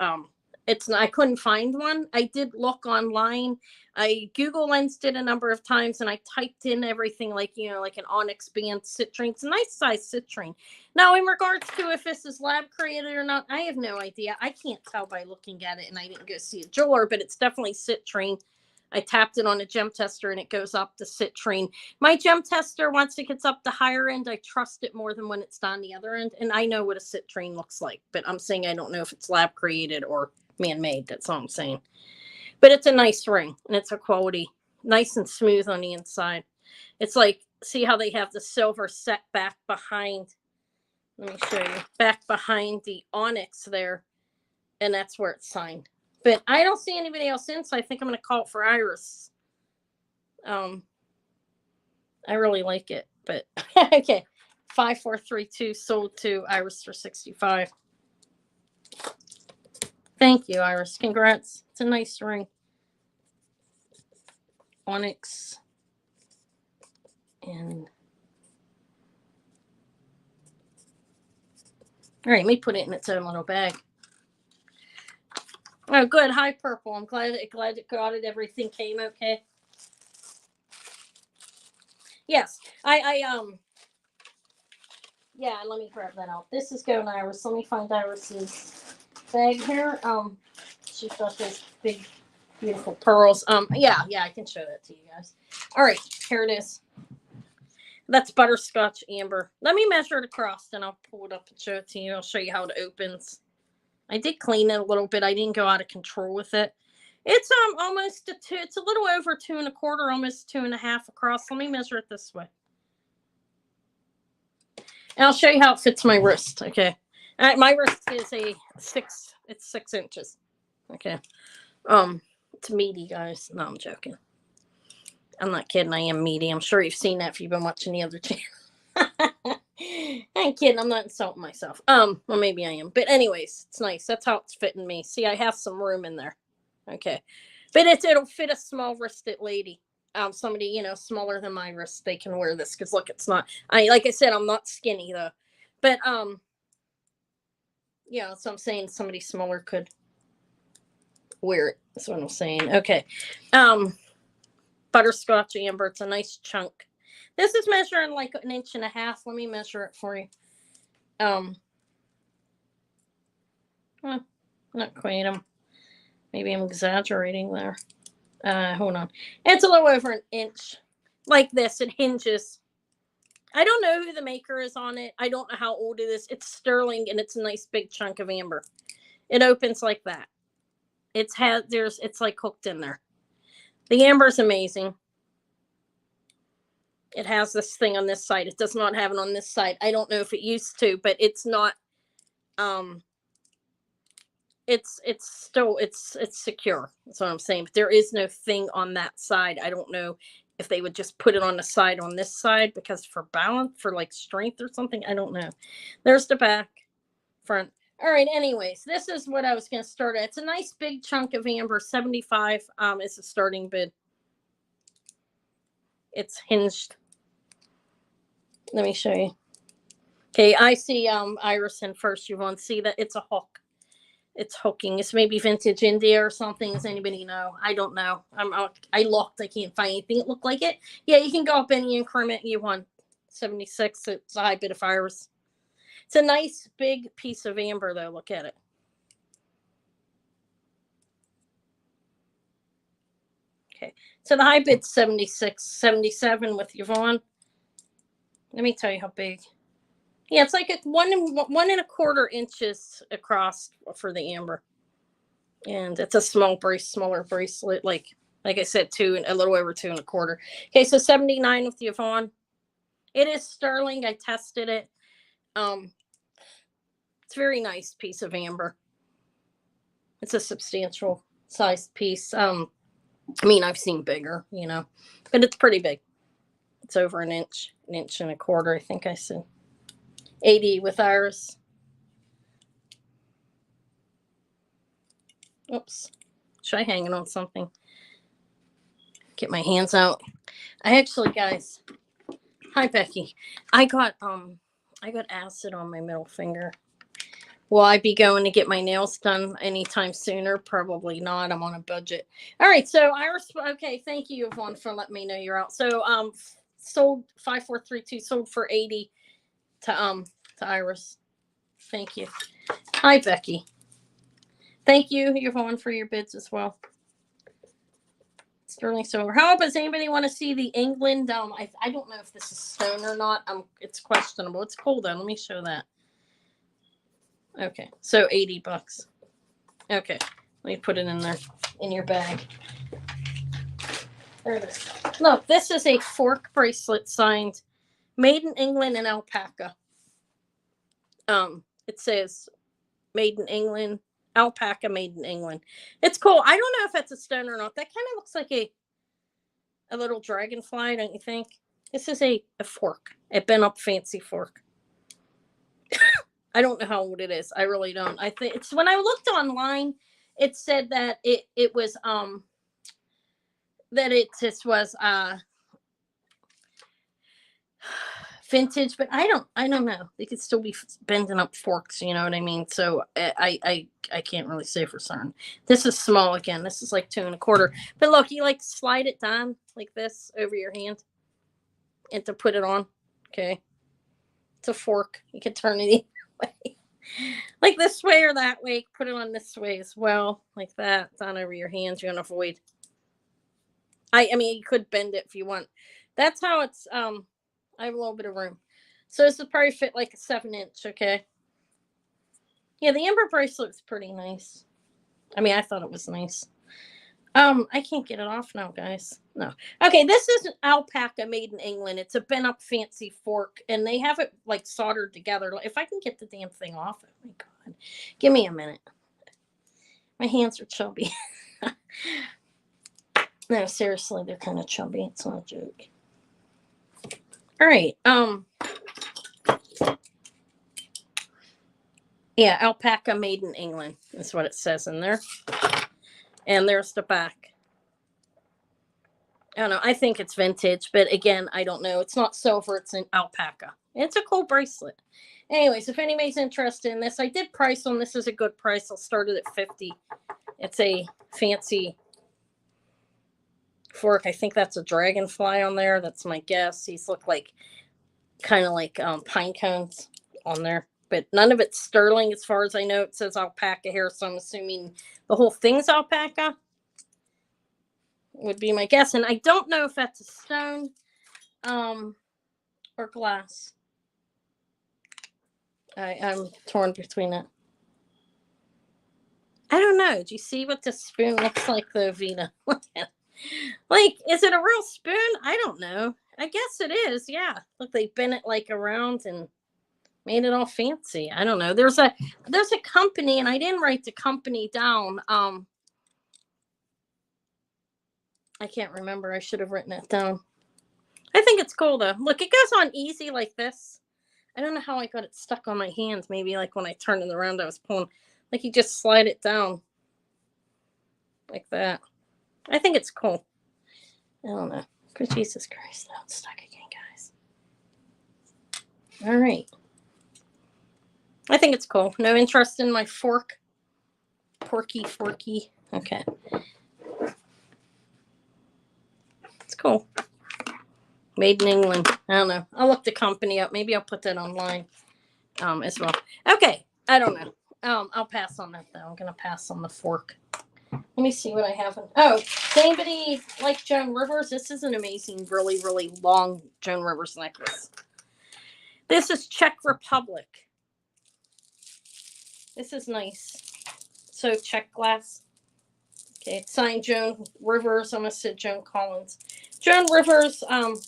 [SPEAKER 1] It's I couldn't find one. I did look online. I Google lensed it a number of times and I typed in everything like, like an onyx band citrine. It's a nice size citrine. Now, in regards to if this is lab created or not, I have no idea. I can't tell by looking at it, and I didn't go see a jeweler, but it's definitely citrine. I tapped it on a gem tester and it goes up to citrine. My gem tester, once it gets up the higher end, I trust it more than when it's on the other end. And I know what a citrine looks like, but I'm saying I don't know if it's lab created or man-made. That's all I'm saying. But it's a nice ring and it's a quality, nice and smooth on the inside. It's like, see how they have the silver set back behind. Let me show you. Back behind the onyx there. And that's where it's signed. But I don't see anybody else in, so I think I'm going to call it for Iris. I really like it, but okay. 5432 sold to Iris for 65. Thank you, Iris. Congrats. It's a nice ring. Onyx. And all right, let me put it in its own little bag. Oh, good. Hi, Purple. I'm glad it got it. Everything came okay. Yes, yeah, let me grab that out. This is going Iris. Let me find Iris's bag here. She's got those big, beautiful pearls. Yeah, I can show that to you guys. All right, here it is. That's butterscotch amber. Let me measure it across, and I'll pull it up and show it to you. I'll show you how it opens. I did clean it a little bit. I didn't go out of control with it. It's almost a 2. It's a little over 2 1/4, almost 2 1/2 across. Let me measure it this way. And I'll show you how it fits my wrist. Okay. My wrist is a 6. It's 6 inches. Okay. It's meaty, guys. No, I'm joking. I'm not kidding. I am meaty. I'm sure you've seen that if you've been watching the other channel. I ain't kidding. I'm not insulting myself. Well, maybe I am. But anyways, it's nice. That's how it's fitting me. See, I have some room in there. Okay. But it'll fit a small wristed lady. Somebody, smaller than my wrist, they can wear this. Because look, it's not, like I said, I'm not skinny though. But, yeah, so I'm saying somebody smaller could wear it. That's what I'm saying. Okay. Butterscotch amber. It's a nice chunk. This is measuring like 1.5 inches. Let me measure it for you. Not quite. Maybe I'm exaggerating there. Hold on. It's a little over 1 inch. Like this, it hinges. I don't know who the maker is on it. I don't know how old it is. It's sterling and it's a nice big chunk of amber. It opens like that. It's like hooked in there. The amber is amazing. It has this thing on this side. It does not have it on this side. I don't know if it used to, but it's not. It's secure. That's what I'm saying. But there is no thing on that side. I don't know if they would just put it on the side on this side because for balance, for like strength or something. I don't know. There's the back, front. All right. Anyways, this is what I was going to start at. It's a nice big chunk of amber. 75 is the starting bid. It's hinged. Let me show you. Okay, I see Iris in first. You want to see that it's a hook. It's hooking. It's maybe vintage India or something. Does anybody know? I don't know. I looked. I can't find anything that looked like it. Yeah, you can go up any increment you want. 76. It's a high bid of Iris. It's a nice big piece of amber though. Look at it. Okay, so the high bid's 76, 77 with Yvonne. Let me tell you how big. Yeah, it's like 1.25 inches across for the amber, and it's a smaller bracelet. Like I said, a little over 2 1/4. Okay, so 79 with Yvonne. It is sterling. I tested it. It's a very nice piece of amber. It's a substantial sized piece. I mean, I've seen bigger, you know, but it's pretty big. It's over an inch and a quarter, I think I said. 80 with iris. Oops. Should I hang it on something? Get my hands out. I actually, guys. Hi, Becky. I got acid on my middle finger. Will I be going to get my nails done anytime sooner? Probably not. I'm on a budget. All right. So Iris. Okay. Thank you, Yvonne, for letting me know you're out. So sold 5432. Sold for 80 to Iris. Thank you. Hi, Becky. Thank you, Yvonne, for your bids as well. Sterling silver. How about, does anybody want to see the England? I don't know if this is stone or not. It's questionable. It's cool though. Let me show that. Okay, so $80. Okay, let me put it in there in your bag. There it is. Look, this is a fork bracelet signed, made in England and alpaca. It says made in England, alpaca made in England. It's cool. I don't know if that's a stone or not. That kind of looks like a little dragonfly, don't you think? This is a fork, a bent up fancy fork. I don't know how old it is. I really don't. I think it's, when I looked online, it said that it was that it just was vintage, but I don't know. They could still be bending up forks, you know what I mean? So I can't really say for certain. This is small again. This is like 2 1/4. But look, you like slide it down like this over your hand and to put it on. Okay. It's a fork. You can turn it either way. Like this way or that way. Put it on this way as well. Like that. Down over your hands. You're gonna avoid. I mean, you could bend it if you want. That's how it's I have a little bit of room. So this would probably fit like a 7-inch, okay? Yeah, the amber bracelet's pretty nice. I mean, I thought it was nice. I can't get it off now, guys. No. Okay, this is an alpaca made in England. It's a bent up fancy fork, and they have it like soldered together. If I can get the damn thing off, oh my god. Give me a minute. My hands are chubby. No, seriously, they're kind of chubby. It's not a joke. All right. Yeah, alpaca made in England is what it says in there. And there's the back. I don't know. I think it's vintage, but again, I don't know. It's not silver. It's an alpaca. It's a cool bracelet. Anyways, if anybody's interested in this, I did price on this. Is a good price. I'll start it at 50. It's a fancy fork. I think that's a dragonfly on there. That's my guess. These look like kind of like pine cones on there, but none of it's sterling as far as I know. It says alpaca here, so I'm assuming the whole thing's alpaca would be my guess. And I don't know if that's a stone or glass. I'm torn between it. I don't know. Do you see what the spoon looks like though, Vita? Like, is it a real spoon? I don't know. I guess it is. Yeah. Look, they bent it like around and made it all fancy. I don't know. There's a company, and I didn't write the company down. I can't remember. I should have written it down. I think it's cool though. Look, it goes on easy like this. I don't know how I got it stuck on my hands. Maybe like when I turned it around, I was pulling. Like you just slide it down like that. I think it's cool. I don't know. Good Jesus Christ, now it's stuck again, guys. All right. I think it's cool. No interest in my fork. Porky forky. Okay. It's cool. Made in England. I don't know. I'll look the company up. Maybe I'll put that online as well. Okay. I don't know. I'll pass on that though. I'm gonna pass on the fork. Let me see what I have. Oh, does anybody like Joan Rivers? This is an amazing, really, really long Joan Rivers necklace. This is Czech Republic. This is nice. So Czech glass. Okay, it's signed Joan Rivers. I almost said Joan Collins. Joan Rivers,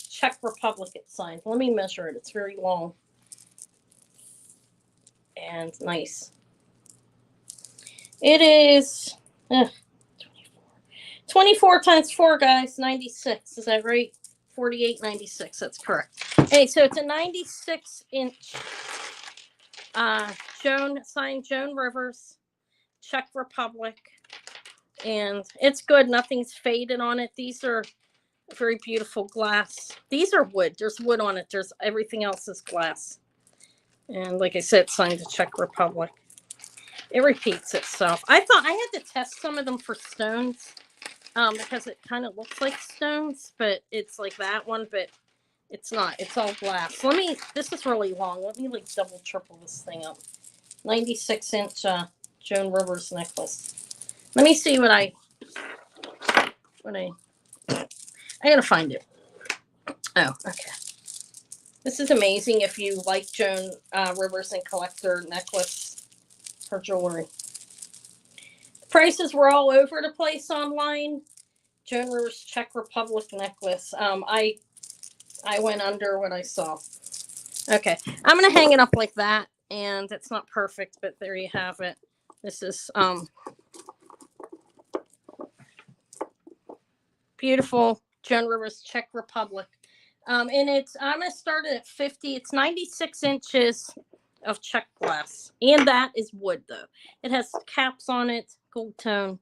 [SPEAKER 1] Czech Republic. It's signed. Let me measure it. It's very long and nice. It is 24. 24 times 4, guys, 96. Is that right? 48.96. That's correct. Hey, so it's a 96-inch signed Joan Rivers, Czech Republic. And it's good. Nothing's faded on it. These are very beautiful glass. These are wood. There's wood on it. There's everything else is glass. And like I said, signed the Czech Republic. It repeats itself. I thought I had to test some of them for stones. Because it kind of looks like stones, but it's like that one, but it's not. It's all glass. This is really long. Let me like double, triple this thing up. 96-inch Joan Rivers necklace. Let me see I gotta find it. Oh, okay. This is amazing if you like Joan Rivers and collect her necklace, her jewelry. Prices were all over the place online. Joan Rivers Czech Republic necklace. I went under what I saw. Okay, I'm gonna hang it up like that, and it's not perfect, but there you have it. This is beautiful Joan Rivers Czech Republic. And I'm gonna start it at 50. It's 96 inches of Czech glass, and that is wood though. It has caps on it. Gold tone.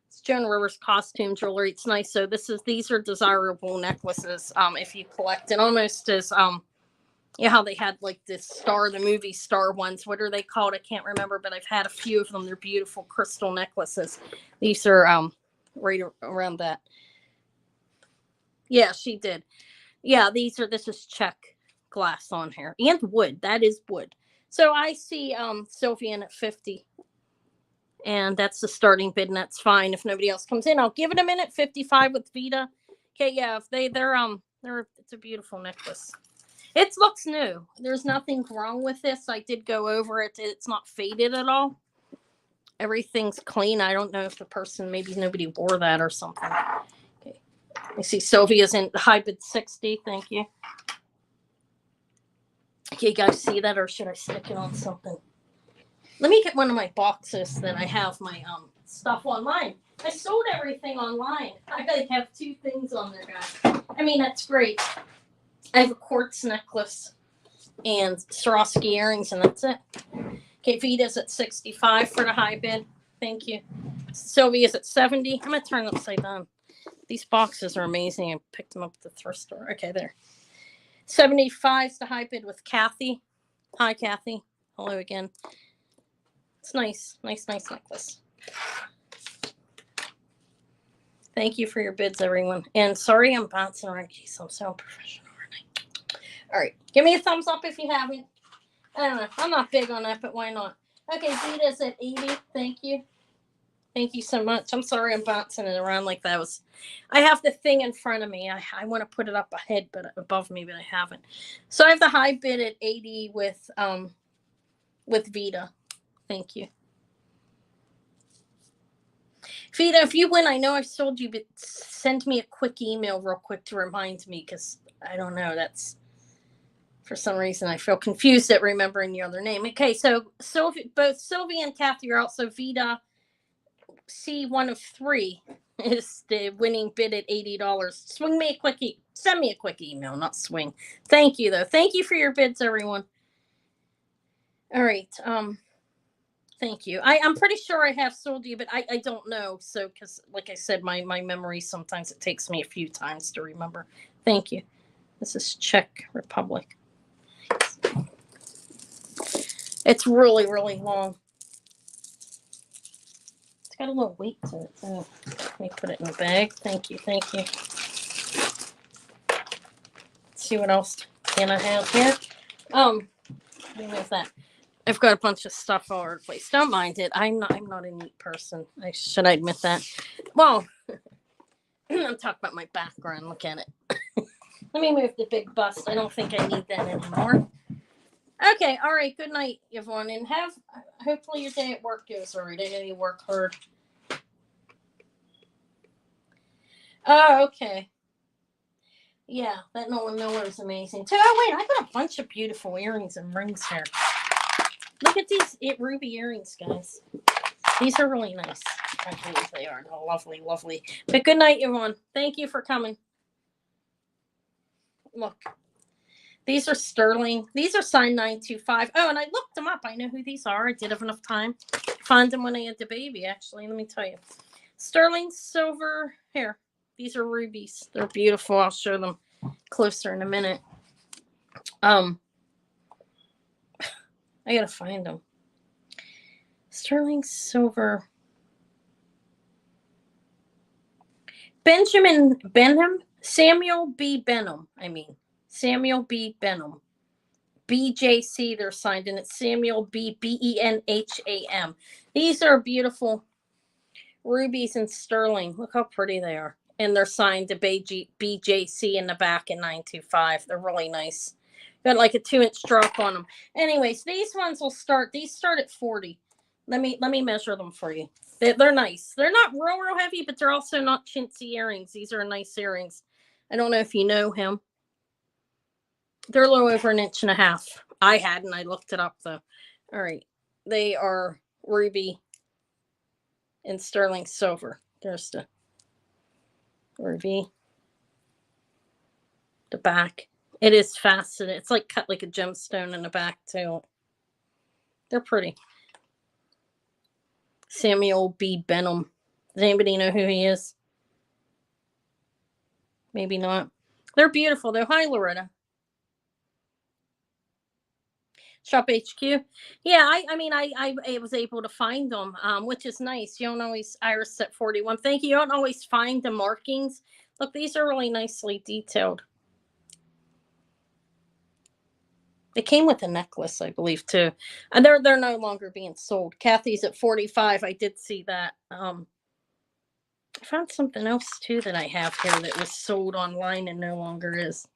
[SPEAKER 1] It's Joan Rivers costume jewelry. It's nice. So these are desirable necklaces. If you collect it, almost as how they had like this the movie star ones. What are they called? I can't remember, but I've had a few of them. They're beautiful crystal necklaces. These are right around that. Yeah, she did. Yeah, this is Czech glass on here and wood. That is wood. So I see Sylvian at 50. And that's the starting bid, and that's fine. If nobody else comes in, I'll give it a minute. 55 with Vita. Okay, yeah, if it's a beautiful necklace. It looks new. There's nothing wrong with this. I did go over it. It's not faded at all. Everything's clean. I don't know if maybe nobody wore that or something. Okay. I see Sylvia's in high bid 60. Thank you. Okay, you guys see that, or should I stick it on something? Let me get one of my boxes that I have my stuff online. I sold everything online. I have 2 things on there, guys. I mean, that's great. I have a quartz necklace and Swarovski earrings, and that's it. Okay, Vita's at 65 for the high bid. Thank you. Sylvia's at 70. I'm going to turn it upside down. These boxes are amazing. I picked them up at the thrift store. Okay, there. 75 is the high bid with Kathy. Hi, Kathy. Hello again. It's nice. Nice necklace. Thank you for your bids, everyone. And sorry I'm bouncing around. Geez, I'm so unprofessional right now. All right. Give me a thumbs up if you haven't. I don't know. I'm not big on that, but why not? Okay, Vita's at 80. Thank you. Thank you so much. I'm sorry I'm bouncing it around like that. I have the thing in front of me. I want to put it up ahead, but above me, but I haven't. So I have the high bid at 80 with Vita. Thank you. Vita, if you win, I know I've sold you, but send me a quick email real quick to remind me, because I don't know. That's, for some reason, I feel confused at remembering your other name. Okay, so both Sylvia and Kathy are out. So Vita, C1 of 3 is the winning bid at $80. Send me a quick email, not swing. Thank you, though. Thank you for your bids, everyone. All right. Thank you. I'm pretty sure I have sold you, but I don't know. So, because like I said, my memory, sometimes it takes me a few times to remember. Thank you. This is Czech Republic. It's really, really long. It's got a little weight to it. Oh, let me put it in the bag. Thank you. Thank you. Let's see what else can I have here. Let me move that. I've got a bunch of stuff all over the place. Don't mind it. I'm not a neat person. Should I admit that? Well, I'm talking about my background. Look at it. Let me move the big bust. I don't think I need that anymore. Okay. All right. Good night, Yvonne. And hopefully your day at work goes all right. I know you work hard. Oh, okay. Yeah, that no one is amazing too. Oh, wait. I got a bunch of beautiful earrings and rings here. Look at these ruby earrings, guys. These are really nice. I believe they are. Oh, lovely, lovely. But good night, everyone. Thank you for coming. Look, these are sterling. These are signed 925. Oh, and I looked them up. I know who these are. I did have enough time to find them when I had the baby, actually. Let me tell you. Sterling silver. Here. These are rubies. They're beautiful. I'll show them closer in a minute. I gotta find them. Sterling silver. Benjamin Benham. Samuel B. Benham. Samuel B. Benham. BJC, they're signed, and it's Samuel B. Benham. These are beautiful rubies in sterling. Look how pretty they are. And they're signed to BJC in the back in 925. They're really nice. Got like a 2-inch drop on them. Anyways, these ones will start. These start at 40. Let me measure them for you. They're nice. They're not real heavy, but they're also not chintzy earrings. These are nice earrings. I don't know if you know him. They're a little over 1.5 inches. I hadn't. I looked it up, though. All right. They are ruby and sterling silver. There's the ruby. The back. It is faceted. It's like cut like a gemstone in the back, too. They're pretty. Samuel B. Benham. Does anybody know who he is? Maybe not. They're beautiful, though. Hi, Loretta. Shop HQ. Yeah, I was able to find them, which is nice. You don't always, Iris set 41. Thank you. You don't always find the markings. Look, these are really nicely detailed. They came with a necklace, I believe, too. And they're no longer being sold. Kathy's at 45. I did see that. I found something else, too, that I have here that was sold online and no longer is.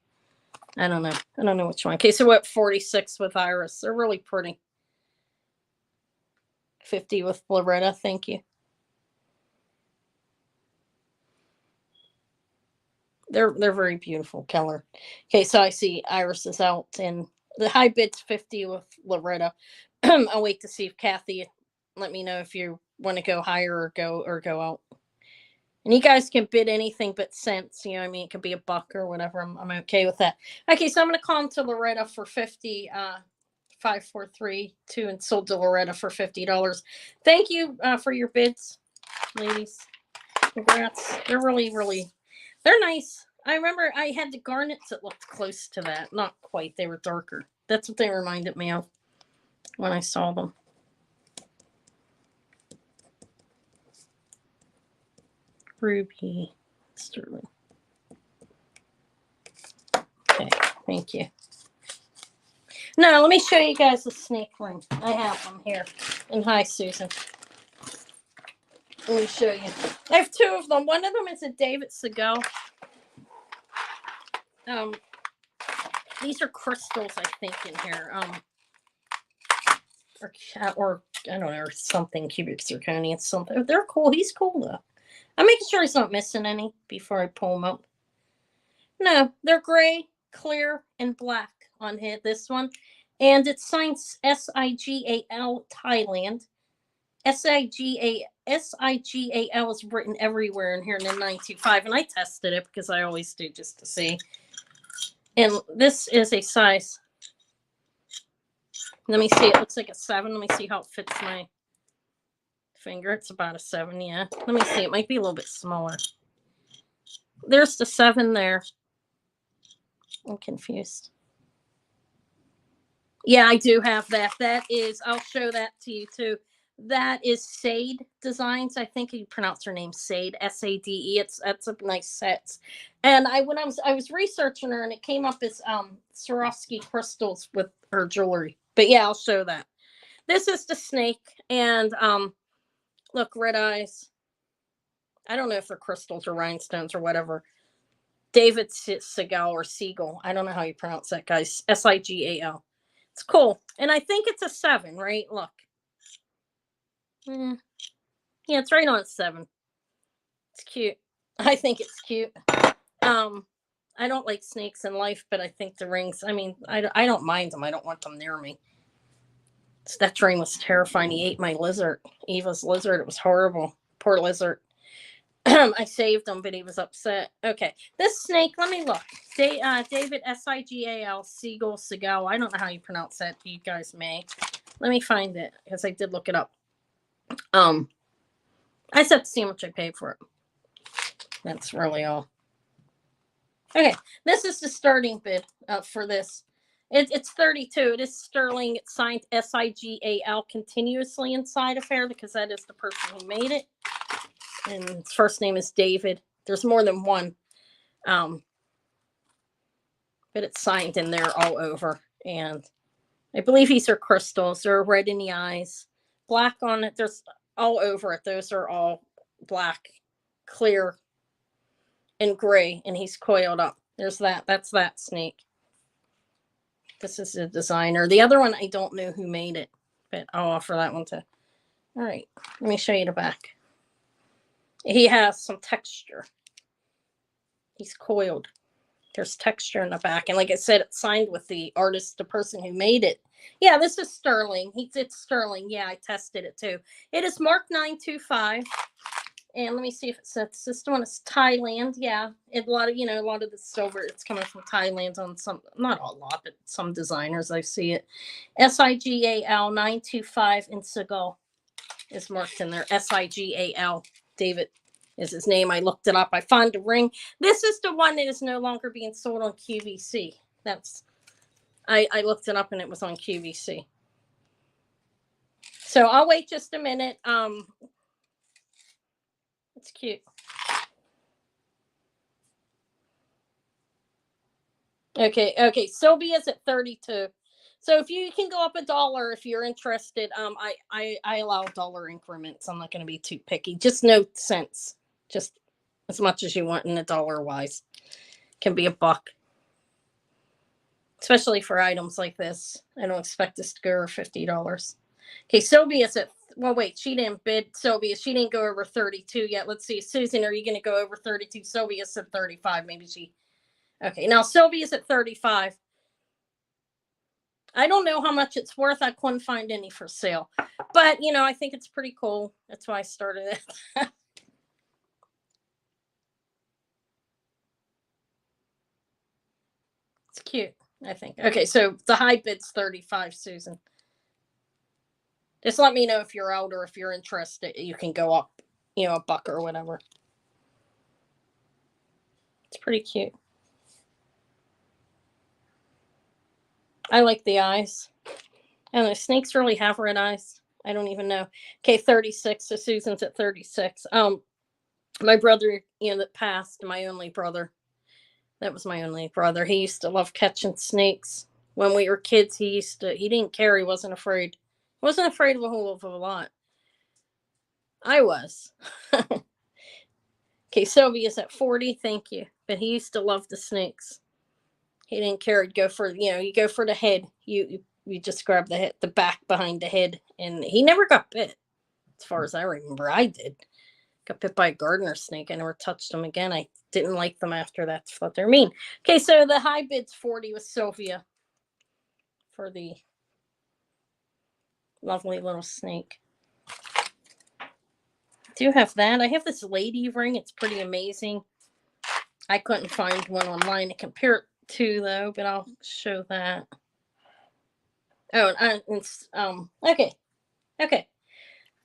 [SPEAKER 1] I don't know. I don't know which one. Okay, so we're at 46 with Iris. They're really pretty. 50 with Loretta. Thank you. They're very beautiful color. Okay, so I see Iris is out, and the high bid's 50 with Loretta. I'll wait to see if Kathy let me know if you want to go higher or go out. And you guys can bid anything but cents. You know what I mean? It could be $1 or whatever. I'm okay with that. Okay, so I'm going to call them to Loretta for 50, 5432, and sold to Loretta for $50. Thank you for your bids, ladies. Congrats. They're really, they're nice. I remember I had the garnets that looked close to that. Not quite. They were darker. That's what they reminded me of when I saw them. Ruby sterling. Okay, thank you. No, let me show you guys the snake ring. I have them here. And hi, Susan. Let me show you. I have 2 of them. One of them is a David Segal. These are crystals, I think, in here. Or I don't know, or something, cubic zirconia, something. They're cool. He's cool, though. I'm making sure he's not missing any before I pull them up. No, they're gray, clear, and black on this one. And it's signed SIGAL Thailand. SIGAL is written everywhere in here in the 925. And I tested it because I always do just to see. And this is a size. Let me see. It looks like a 7. Let me see how it fits my finger. It's about a 7, yeah. Let me see. It might be a little bit smaller. There's the 7 there. I'm confused. Yeah, I do have that. That is, I'll show that to you too. That is Sade Designs. I think you pronounce her name Sade, S-A-D-E. That's a nice set. And I was researching her, and it came up as Swarovski crystals with her jewelry. But yeah, I'll show that. This is the snake, and look, red eyes. I don't know if they're crystals or rhinestones or whatever. David Segal or Siegel. I don't know how you pronounce that, guys. S-I-G-A-L. It's cool. And I think it's a 7, right? Look. Yeah, it's right on 7. It's cute. I think it's cute. I don't like snakes in life, but I think the rings, I mean, I don't mind them. I don't want them near me. That ring was terrifying. He ate my lizard, Eva's lizard. It was horrible. Poor lizard. I saved him, but he was upset. Okay, this snake, let me look. David, Sigal, Seagull. I don't know how you pronounce that. You guys may. Let me find it, because I did look it up. I just have to see how much I paid for it. That's really all. Okay, this is the starting bid for this. It's 32. It is sterling. It's signed Sigal continuously inside of here, because that is the person who made it. And his first name is David. There's more than one. But it's signed in there all over. And I believe these are crystals. They're red in the eyes. Black on it. There's all over it. Those are all black, clear, and gray. And he's coiled up. There's that. That's that snake. This is the designer. The other one, I don't know who made it. But I'll offer that one to. All right. Let me show you the back. He has some texture. He's coiled. There's texture in the back. And like I said, it's signed with the artist, the person who made it. Yeah, this is sterling. It's sterling. Yeah, I tested it too. It is Mark 925. And let me see if it says this one is Thailand. Yeah. A lot of the silver, it's coming from Thailand on some, not a lot, but some designers I see it. Sigal 925 in Seagull is marked in there. Sigal. David is his name. I looked it up. I found a ring. This is the one that is no longer being sold on QVC. I looked it up and it was on QVC. So I'll wait just a minute. It's cute. Okay. Sylvia's at 32. So if you can go up $1 if you're interested, I allow dollar increments. I'm not going to be too picky. Just no cents. Just as much as you want in a dollar wise. Can be $1. Especially for items like this. I don't expect this to go over $50. Okay, Sylvia's at, well, wait, she didn't bid. Sylvia, she didn't go over 32 yet. Let's see. Susan, are you going to go over 32? Sylvia's at 35. Maybe she. Okay, now Sylvia's at 35. I don't know how much it's worth. I couldn't find any for sale. But, I think it's pretty cool. That's why I started it. It's cute, I think. Okay, so the high bid's 35, Susan. Just let me know if you're out or if you're interested. You can go up, $1 or whatever. It's pretty cute. I like the eyes. And the snakes really have red eyes. I don't even know. Okay, 36. So Susan's at 36. My brother, that passed, my only brother. That was my only brother. He used to love catching snakes. When we were kids, he didn't care. He wasn't afraid. He wasn't afraid of a whole of a lot. I was. Okay, Sylvia's at 40. Thank you. But he used to love the snakes. He didn't care. He'd go for, you go for the head. You just grab the head, the back behind the head. And he never got bit. As far as I remember, I did. Got bit by a gardener snake. I never touched them again. I didn't like them after that. I thought they're mean. Okay, so the high bid's 40 with Sylvia for the lovely little snake. I do have that. I have this lady ring. It's pretty amazing. I couldn't find one online to compare it to, though, but I'll show that. Oh, okay.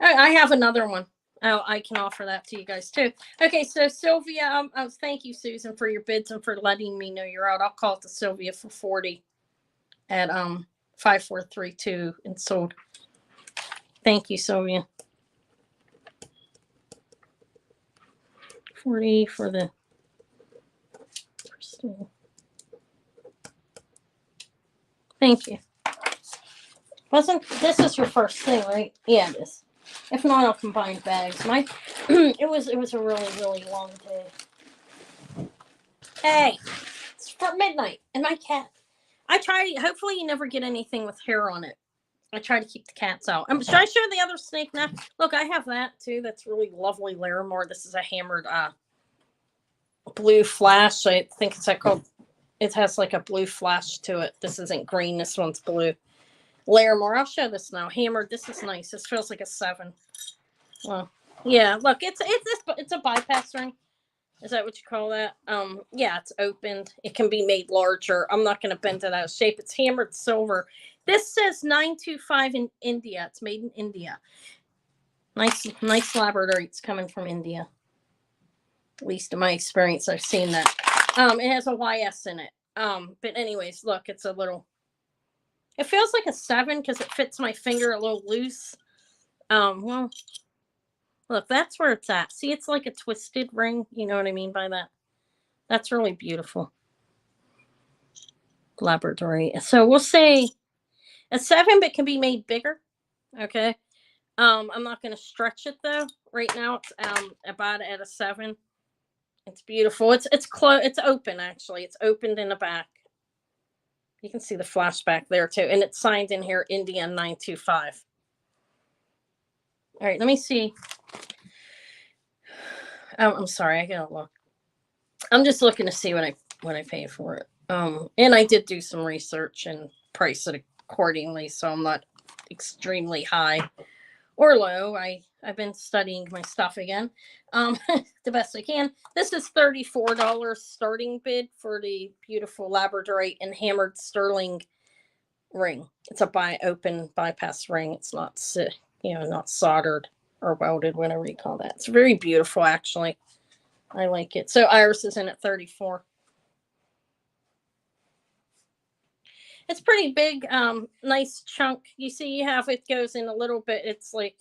[SPEAKER 1] I have another one. Oh, I can offer that to you guys too. Okay, so Sylvia, thank you, Susan, for your bids and for letting me know you're out. I'll call it to Sylvia for 40 at 5432 and sold. Thank you, Sylvia. 40 for the first one. Thank you. This is your first thing, right? Yeah, it is. If not, I'll combine bags. It was a really, really long day. Hey, it's for midnight, and my cat. Hopefully you never get anything with hair on it. I try to keep the cats out. Should I show the other snake now? Look, I have that too. That's really lovely Larimar. This is a hammered blue flash. I think it's called. It has like a blue flash to it. This isn't green. This one's blue. Larimar. I'll show this now. Hammered. This is nice. This feels like a 7. Well, Yeah, look, it's a bypass ring. Is that what you call that? Yeah, it's opened. It can be made larger. I'm not going to bend it out of shape. It's hammered silver. This says 925 in India. It's made in India. Nice Labradorites coming from India. At least in my experience, I've seen that. It has a YS in it. But anyways, look, it's a little. It feels like a 7 because it fits my finger a little loose. Well, look, that's where it's at. See, it's like a twisted ring. You know what I mean by that? That's really beautiful. Labradorite. So we'll say a 7, but can be made bigger. Okay. I'm not going to stretch it though. Right now it's about at a 7. It's beautiful. It's It's open actually. It's opened in the back. You can see the flashback there too, and it's signed in here India 925. All right, let me see. Oh, I'm sorry, I gotta look. I'm just looking to see what I pay for it. And I did do some research and price it accordingly, so I'm not extremely high or low. I've been studying my stuff again, the best I can. This is $34 starting bid for the beautiful Labradorite and hammered sterling ring. It's a open bypass ring. It's not not soldered or welded, whatever you call that. It's very beautiful, actually. I like it. So Iris is in at 34. It's pretty big, nice chunk. You see, it goes in a little bit. It's like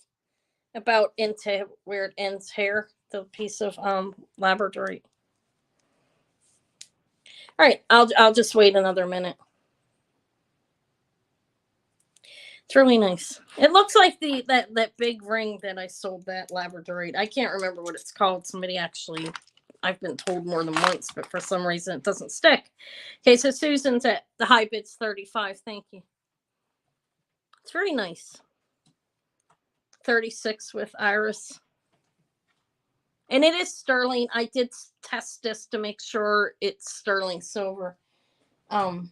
[SPEAKER 1] about into where it ends here, the piece of Labradorite. All right, I'll just wait another minute. It's really nice. It looks like that big ring that I sold, that Labradorite. I can't remember what it's called. Somebody actually, I've been told more than once, but for some reason it doesn't stick. Okay, so Susan's at the high bid's 35. Thank you. It's very nice. 36 with Iris. And it is sterling. I did test this to make sure it's sterling silver. The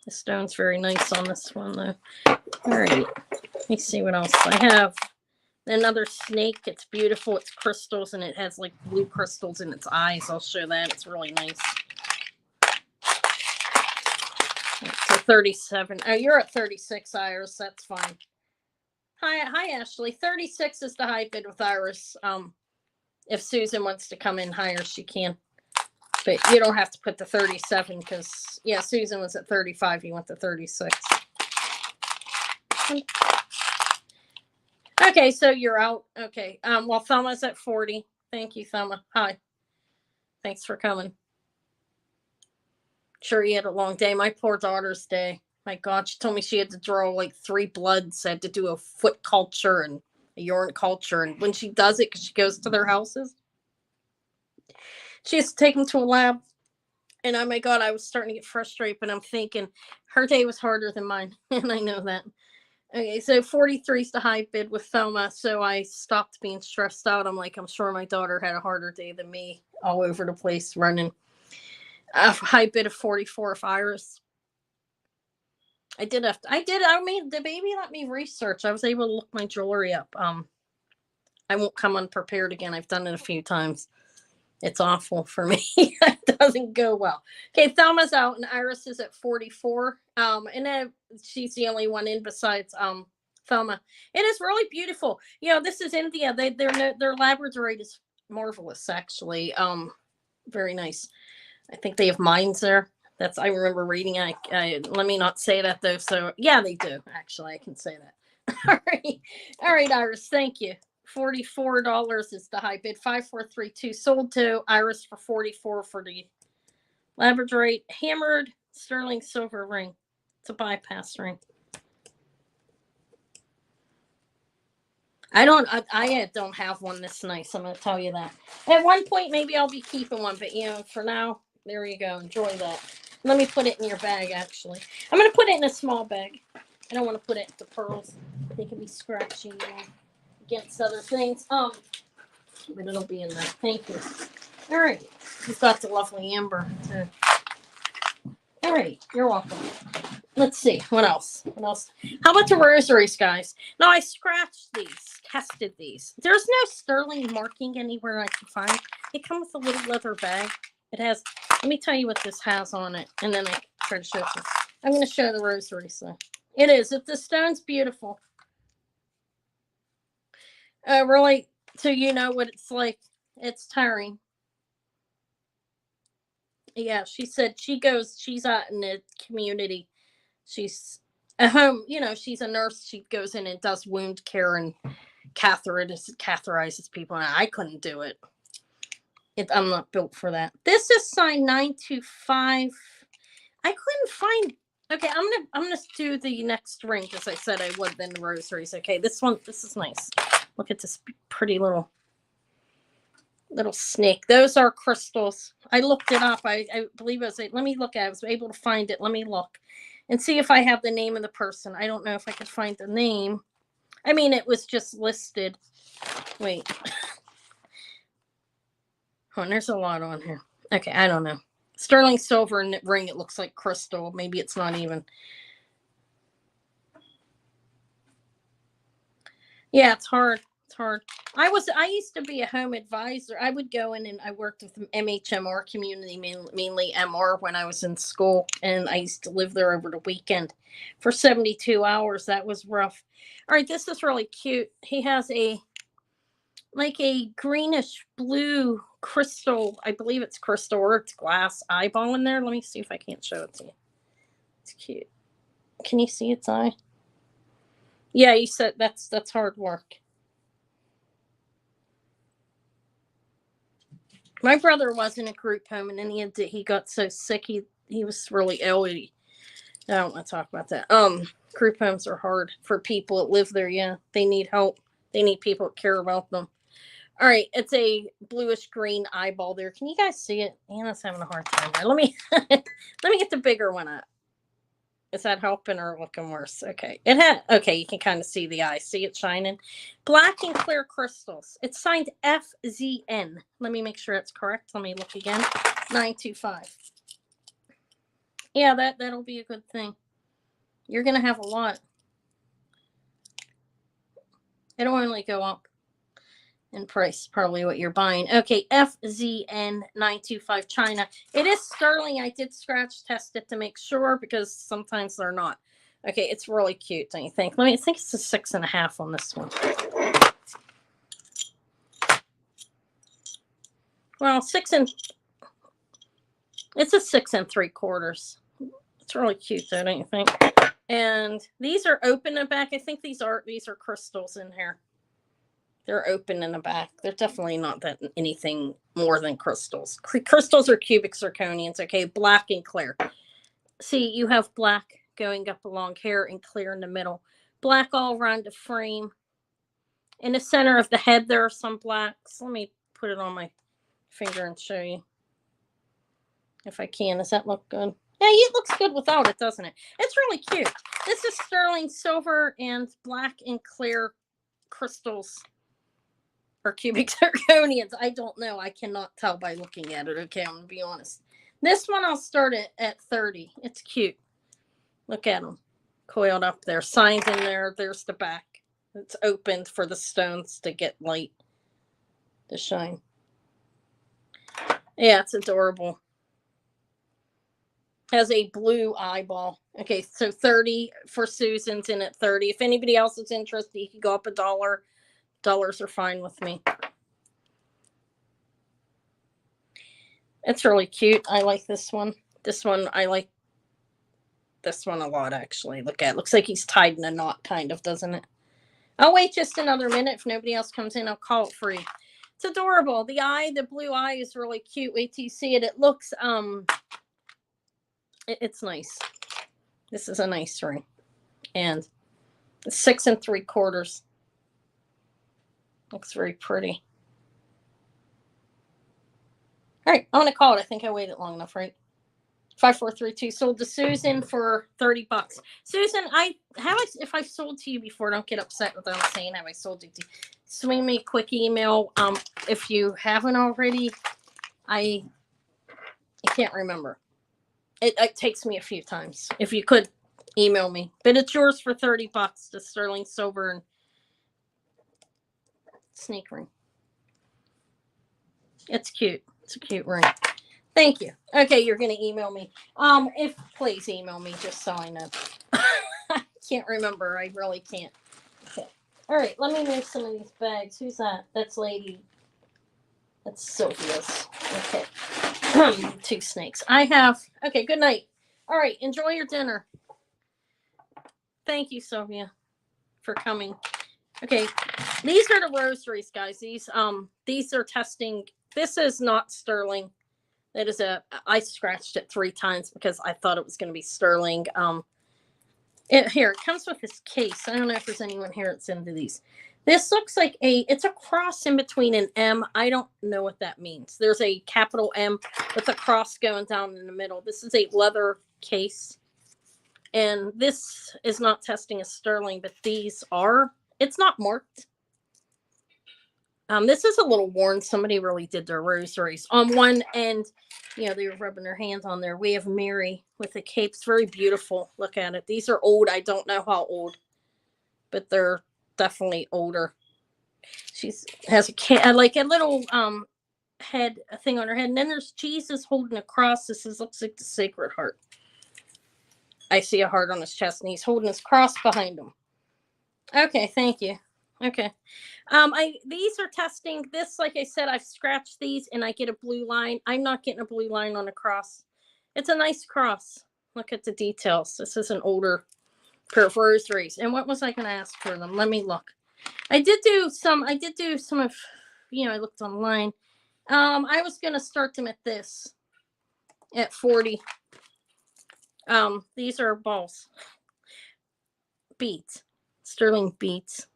[SPEAKER 1] stone's very nice on this one, though. All right. Let me see what else I have. Another snake. It's beautiful. It's crystals, and it has like blue crystals in its eyes. I'll show that. It's really nice. So 37. Oh, you're at 36, Iris. That's fine. Hi, Ashley. 36 is the high bid with Iris. If Susan wants to come in higher, she can. But you don't have to put the 37 because, yeah, Susan was at 35. You went to 36. Okay, so you're out. Okay. Well, Thelma's at 40. Thank you, Thelma. Hi. Thanks for coming. Sure, you had a long day. My poor daughter's day. My God, she told me she had to draw like 3 bloods, had to do a foot culture and a urine culture. And when she does it, because she goes to their houses, she has to take them to a lab. And oh my God, I was starting to get frustrated, but I'm thinking her day was harder than mine. And I know that. Okay, so 43 is the high bid with Thelma. So I stopped being stressed out. I'm like, I'm sure my daughter had a harder day than me, all over the place running. A high bid of 44 of Iris. I mean, the baby let me research. I was able to look my jewelry up. I won't come unprepared again. I've done it a few times. It's awful for me. It doesn't go well. Okay, Thelma's out and Iris is at 44. And then she's the only one in besides Thelma. It is really beautiful. This is India. Their Labradorite is marvelous, actually. Very nice. I think they have mines there. I remember reading. Let me not say that though. So yeah, they do. Actually, I can say that. All right, Iris. Thank you. $44 is the high bid. 5432 sold to Iris for 44 for the Labradorite hammered sterling silver ring. It's a bypass ring. I don't have one this nice. I'm going to tell you that. At one point, maybe I'll be keeping one, but for now, there you go. Enjoy that. Let me put it in your bag, actually. I'm going to put it in a small bag. I don't want to put it into pearls. They can be scratchy against other things. But it'll be in there. Thank you. All right. You've got the lovely amber, too. All right. You're welcome. Let's see. What else? What else? How about the rosaries, guys? No, I scratched these, tested these. There's no sterling marking anywhere I can find. It comes with a little leather bag. It has, let me tell you what this has on it, and then I try to show you. I'm going to show the rosaries, though. It is. The stone's beautiful. Really, so you know what it's like. It's tiring. Yeah, she said she's out in the community. She's at home, you know, she's a nurse. She goes in and does wound care and catheterizes people. And I couldn't do it. I'm not built for that. This is signed 925. I couldn't find. Okay, I'm gonna do the next ring because I said I would. Then the rosaries. Okay, this is nice. Look at this pretty little snake. Those are crystals. I looked it up. I believe let me look at it. I was able to find it. Let me look and see if I have the name of the person. I don't know if I could find the name. I mean, it was just listed. Wait. Oh, and there's a lot on here. Okay, I don't know. Sterling silver and ring. It looks like crystal. Maybe it's not even. Yeah, it's hard. It's hard. I used to be a home advisor. I would go in and I worked with the MHMR community, mainly MR when I was in school. And I used to live there over the weekend for 72 hours. That was rough. All right, this is really cute. He has like a greenish blue crystal. I believe it's crystal or it's glass eyeball in there. Let me see if I can't show it to you. It's cute. Can you see its eye? Yeah, you said that's hard work. My brother was in a group home, and then he got so sick he was really ill. I don't want to talk about that. Group homes are hard for people that live there. Yeah, they need help. They need people that care about them. All right, it's a bluish green eyeball there. Can you guys see it? Anna's having a hard time there. Let me get the bigger one up. Is that helping or looking worse? Okay. Okay, you can kind of see the eye. See it shining? Black and clear crystals. It's signed FZN. Let me make sure it's correct. Let me look again. 925. Yeah, that'll be a good thing. You're going to have a lot. It'll only go up in price, probably what you're buying. Okay, FZN 925 China. It is sterling. I did scratch test it to make sure because sometimes they're not. Okay, it's really cute, don't you think? I think it's a 6.5 on this one. Well, it's a 6 3/4. It's really cute, though, don't you think? And these are open in the back. I think these are crystals in here. They're open in the back. They're definitely not that anything more than crystals. Crystals are cubic zirconians. Okay, black and clear. See, you have black going up along here and clear in the middle. Black all around the frame. In the center of the head, there are some blacks. Let me put it on my finger and show you if I can. Does that look good? Yeah, it looks good without it, doesn't it? It's really cute. This is sterling silver and black and clear crystals. Or cubic zirconians. I don't know. I cannot tell by looking at it. Okay, I'm going to be honest. This one I'll start at 30. It's cute. Look at them. Coiled up there. Signs in there. There's the back. It's opened for the stones to get light to shine. Yeah, it's adorable. Has a blue eyeball. Okay, so 30 for Susan's in at 30. If anybody else is interested, you can go up $1. Dollars are fine with me. It's really cute. I like this one. I like this one a lot, actually. Look at it. Looks like he's tied in a knot, kind of, doesn't it? I'll wait just another minute. If nobody else comes in, I'll call it free. It's adorable. The blue eye is really cute. Wait till you see it. It looks, it's nice. This is a nice ring. And 6 3/4. Looks very pretty. All right, I'm going to call it. I think I waited long enough, right? 5432 sold to Susan for $30. Susan, if I've sold to you before, don't get upset with what I'm saying. Have I sold you to you? Swing me a quick email. If you haven't already, I can't remember. It takes me a few times. If you could email me. But it's yours for $30, the sterling silver and snake ring. It's cute. It's a cute ring. Thank you. Okay, you're gonna email me. Please email me just so I know. I can't remember. I really can't. Okay. All right, let me move some of these bags. Who's that? That's Lady. That's Sylvia's. Okay. 2 snakes. I have. Okay, good night. All right, enjoy your dinner. Thank you, Sylvia, for coming. Okay, these are the rosaries, guys. These are testing. This is not sterling. That is I scratched it 3 times because I thought it was going to be sterling. Here, it comes with this case. I don't know if there's anyone here that's into these. This looks like it's a cross in between an M. I don't know what that means. There's a capital M with a cross going down in the middle. This is a leather case. And this is not testing as sterling, but these are. It's not marked. This is a little worn. Somebody really did their rosaries. On one end, they were rubbing their hands on there. We have Mary with the capes. Very beautiful. Look at it. These are old. I don't know how old, but they're definitely older. She has a little head, a thing on her head. And then there's Jesus holding a cross. This looks like the Sacred Heart. I see a heart on his chest, and he's holding his cross behind him. Okay, thank you. Okay. These are testing this. Like I said, I've scratched these and I get a blue line. I'm not getting a blue line on a cross. It's a nice cross. Look at the details. This is an older pair of rosaries. And what was I going to ask for them? Let me look. I did do some of, I looked online. I was going to start them at this at 40. These are balls. Beads. Sterling beads.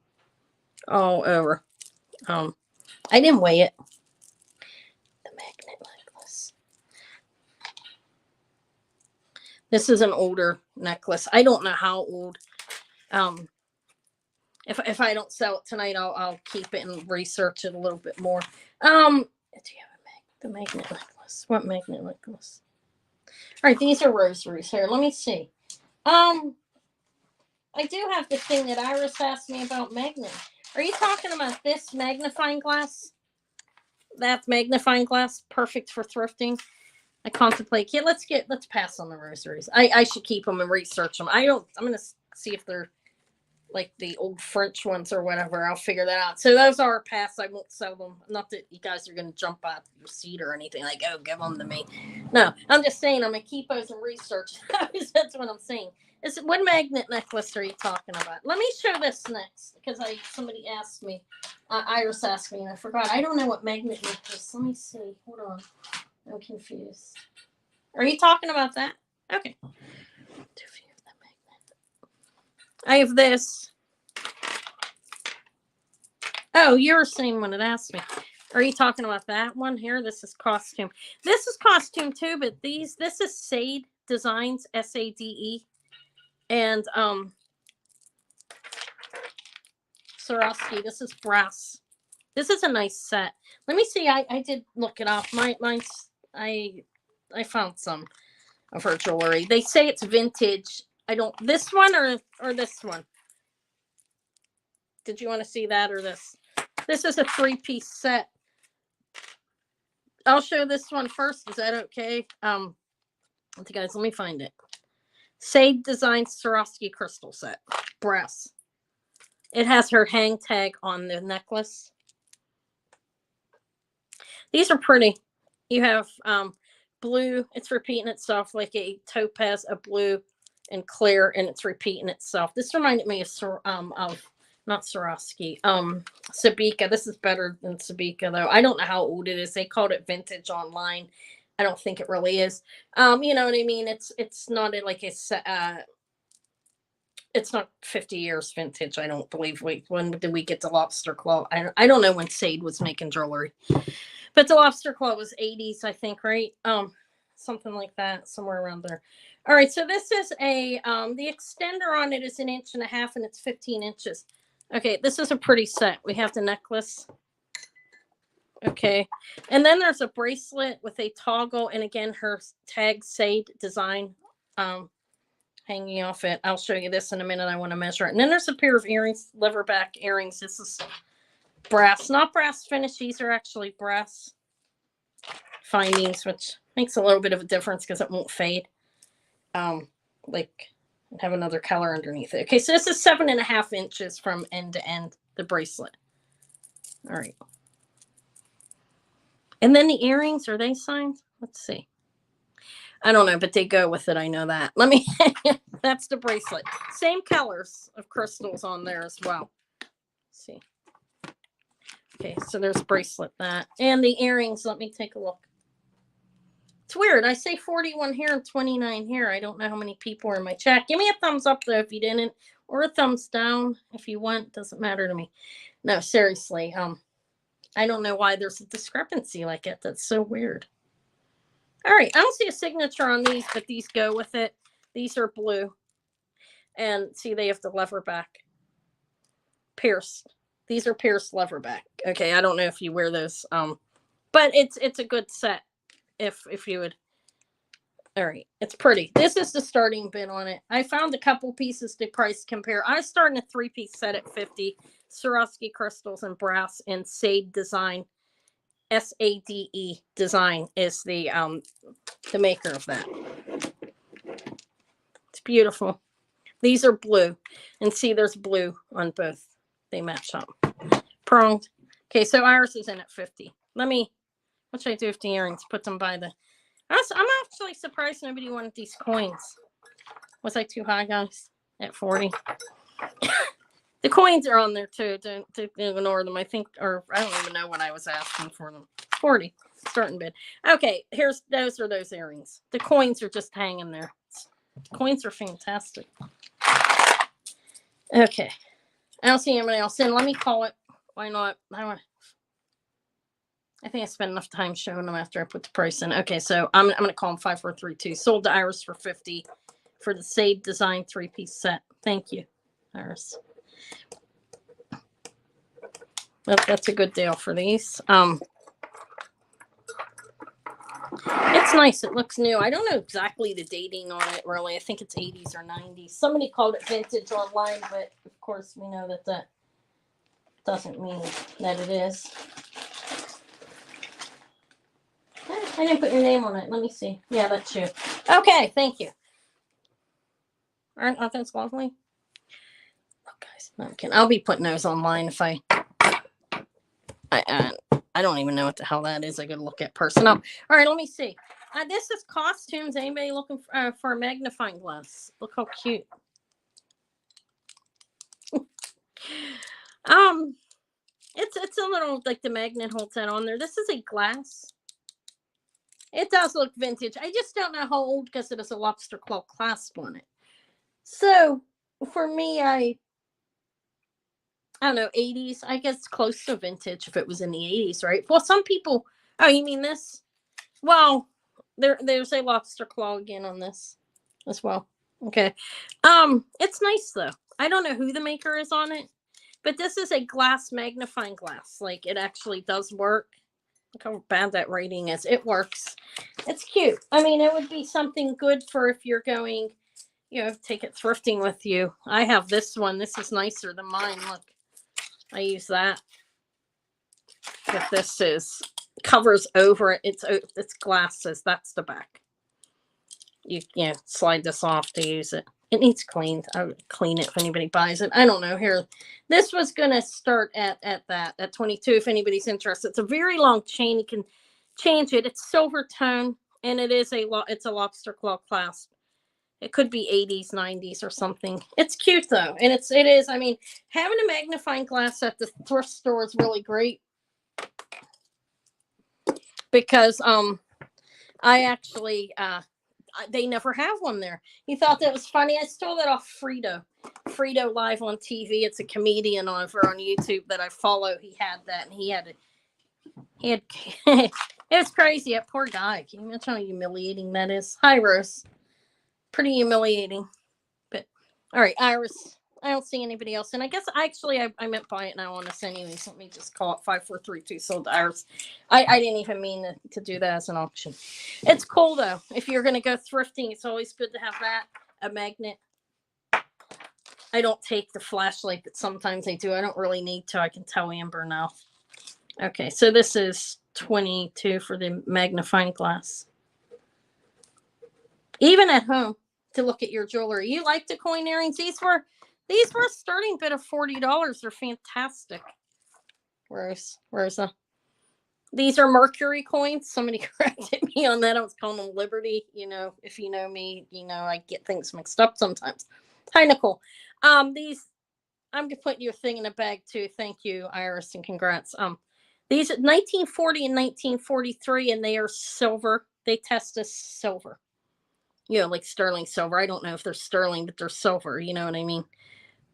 [SPEAKER 1] All over. I didn't weigh it. The magnet necklace. This is an older necklace. I don't know how old. If I don't sell it tonight, I'll keep it and research it a little bit more. Do you have the magnet necklace? What magnet necklace? All right, these are rosaries here. Let me see. I do have the thing that Iris asked me about magnet. Are you talking about this magnifying glass? That magnifying glass, perfect for thrifting. I contemplate. Yeah, let's pass on the rosaries. I should keep them and research them. I'm gonna see if they're like the old French ones or whatever. I'll figure that out. So those are pass. I won't sell them. Not that you guys are gonna jump out your seat or anything like, oh, give them to me. No, I'm just saying I'm gonna keep those and research. That's what I'm saying. What magnet necklace are you talking about? Let me show this next because somebody asked me. Iris asked me and I forgot. I don't know what magnet necklace. Let me see. Hold on. I'm confused. Are you talking about that? Okay. I have this. Oh, you're the same one that asked me. Are you talking about that one here? This is costume. This is costume too, but this is Sade Designs, Sade. And Swarovski. This is brass. This is a nice set. Let me see. I did look it up. Mine's I found some of her jewelry. They say it's vintage. This one or this one. Did you want to see that or this? This is a 3-piece set. I'll show this one first. Is that okay? Guys, let me find it. Sade Designs Swarovski crystal set. Brass. It has her hang tag on the necklace. These are pretty. You have blue. It's repeating itself like a topaz, a blue, and clear, and it's repeating itself. This reminded me of not Swarovski, Sabika. This is better than Sabika, though. I don't know how old it is. They called it vintage online. I don't think it really is. You know what I mean? It's not like it's not 50 years vintage. I don't believe. When did we get the lobster claw? I don't know when Sade was making jewelry, but the lobster claw was 80s, I think, right? Something like that, somewhere around there. All right, so this is the extender on it is 1.5 inches, and it's 15 inches. Okay, this is a pretty set. We have the necklace. Okay, and then there's a bracelet with a toggle, and again, her tag Sade design. hanging off it. I'll show you this in a minute. I want to measure it. And then there's a pair of earrings, leatherback earrings. This is brass, not brass finish. These are actually brass findings, which makes a little bit of a difference because it won't fade. Like have another color underneath it. Okay, so this is 7.5 inches from end to end, the bracelet. All right. And then the earrings, are they signed? Let's see. I don't know, but they go with it. I know that. Let me, that's the bracelet. Same colors of crystals on there as well. Let's see. Okay, so there's bracelet, that. And the earrings, let me take a look. It's weird. I say 41 here and 29 here. I don't know how many people are in my chat. Give me a thumbs up, though, if you didn't. Or a thumbs down if you want. Doesn't matter to me. No, seriously. I don't know why there's a discrepancy like it. That's so weird. All right. I don't see a signature on these, but these go with it. These are blue. And see, they have the leatherback. Pierced. These are pierced leatherback. Okay, I don't know if you wear those. But it's a good set if you would. All right, it's pretty. This is the starting bid on it. I found a couple pieces to price compare. I was starting a 3-piece set at 50. Swarovski crystals and brass and Sade design. Sade design is the maker of that. It's beautiful. These are blue, and see, there's blue on both. They match up. Pronged. Okay, so ours is in at 50. Let me. What should I do with the earrings? Put them by the. I'm actually surprised nobody wanted these coins. Was I too high, guys? At 40. The coins are on there too. Don't ignore them. I think, or I don't even know what I was asking for them. 40 starting bid. Okay, those are those earrings. The coins are just hanging there. The coins are fantastic. Okay, I don't see anybody else in. Let me call it. Why not? I think I spent enough time showing them after I put the price in. Okay, so I'm gonna call them 5432. Sold to Iris for 50 for the Sade design 3-piece set. Thank you, Iris. That's a good deal for these. It's nice. It looks new. I don't know exactly the dating on it, really. I think it's 80s or 90s. Somebody called it vintage online, but of course we know that doesn't mean that it is. I didn't put your name on it. Let me see. Yeah, that's you. Okay, thank you. Aren't those lovely? Oh, guys, no, I'm kidding. I'll be putting those online if I don't even know what the hell that is. I gotta look at personal. All right, let me see. This is costumes. Anybody looking for a magnifying glass? Look how cute. It's a little like the magnet holds that on there. This is a glass. It does look vintage. I just don't know how old because it has a lobster claw clasp on it. So for me, I don't know, 80s. I guess close to vintage if it was in the 80s, right? Well, some people. Oh, you mean this? Well, there's a lobster claw again on this as well. Okay. It's nice though. I don't know who the maker is on it, but this is a glass magnifying glass. Like it actually does work. Look how bad that rating is. It works. It's cute. I mean, it would be something good for if you're going, take it thrifting with you. I have this one. This is nicer than mine. Look, I use that. But this covers over it. It's glasses. That's the back. You slide this off to use it. It needs cleaned. I would clean it if anybody buys it. I don't know. Here, this was going to start at 22 if anybody's interested. It's a very long chain. You can change it. It's silver tone, and it's a lobster claw clasp. It could be 80s, 90s or something. It's cute though, and it is. I mean, having a magnifying glass at the thrift store is really great because I actually they never have one there. He thought that was funny. I stole that off Frito live on TV. It's a comedian over on YouTube that I follow. He had that, and he had it was crazy. That poor guy. Can you imagine how humiliating that is? Hi, Rose. Pretty humiliating. But all right, Iris. I don't see anybody else. And I guess I meant buy it now on this anyways. Let me just call it 5432 sold to Iris. I didn't even mean to do that as an auction. It's cool though. If you're going to go thrifting, it's always good to have that. a magnet. I don't take the flashlight, but sometimes I do. I don't really need to. I can tell Amber now. Okay, so this is 22 for the magnifying glass. Even at home to look at your jewelry. You like the coin earrings? These were a starting bid of $40. They're fantastic. Where's these are Mercury coins. Somebody corrected me on that. I was calling them Liberty. You know, if you know me, you know I get things mixed up sometimes. Hi, Nicole. These, I'm gonna put your thing in a bag too. Thank you, Iris, and congrats. These are 1940 and 1943, and they are silver. They test as silver. You know, like sterling silver. I don't know if they're sterling, but they're silver. You know what I mean?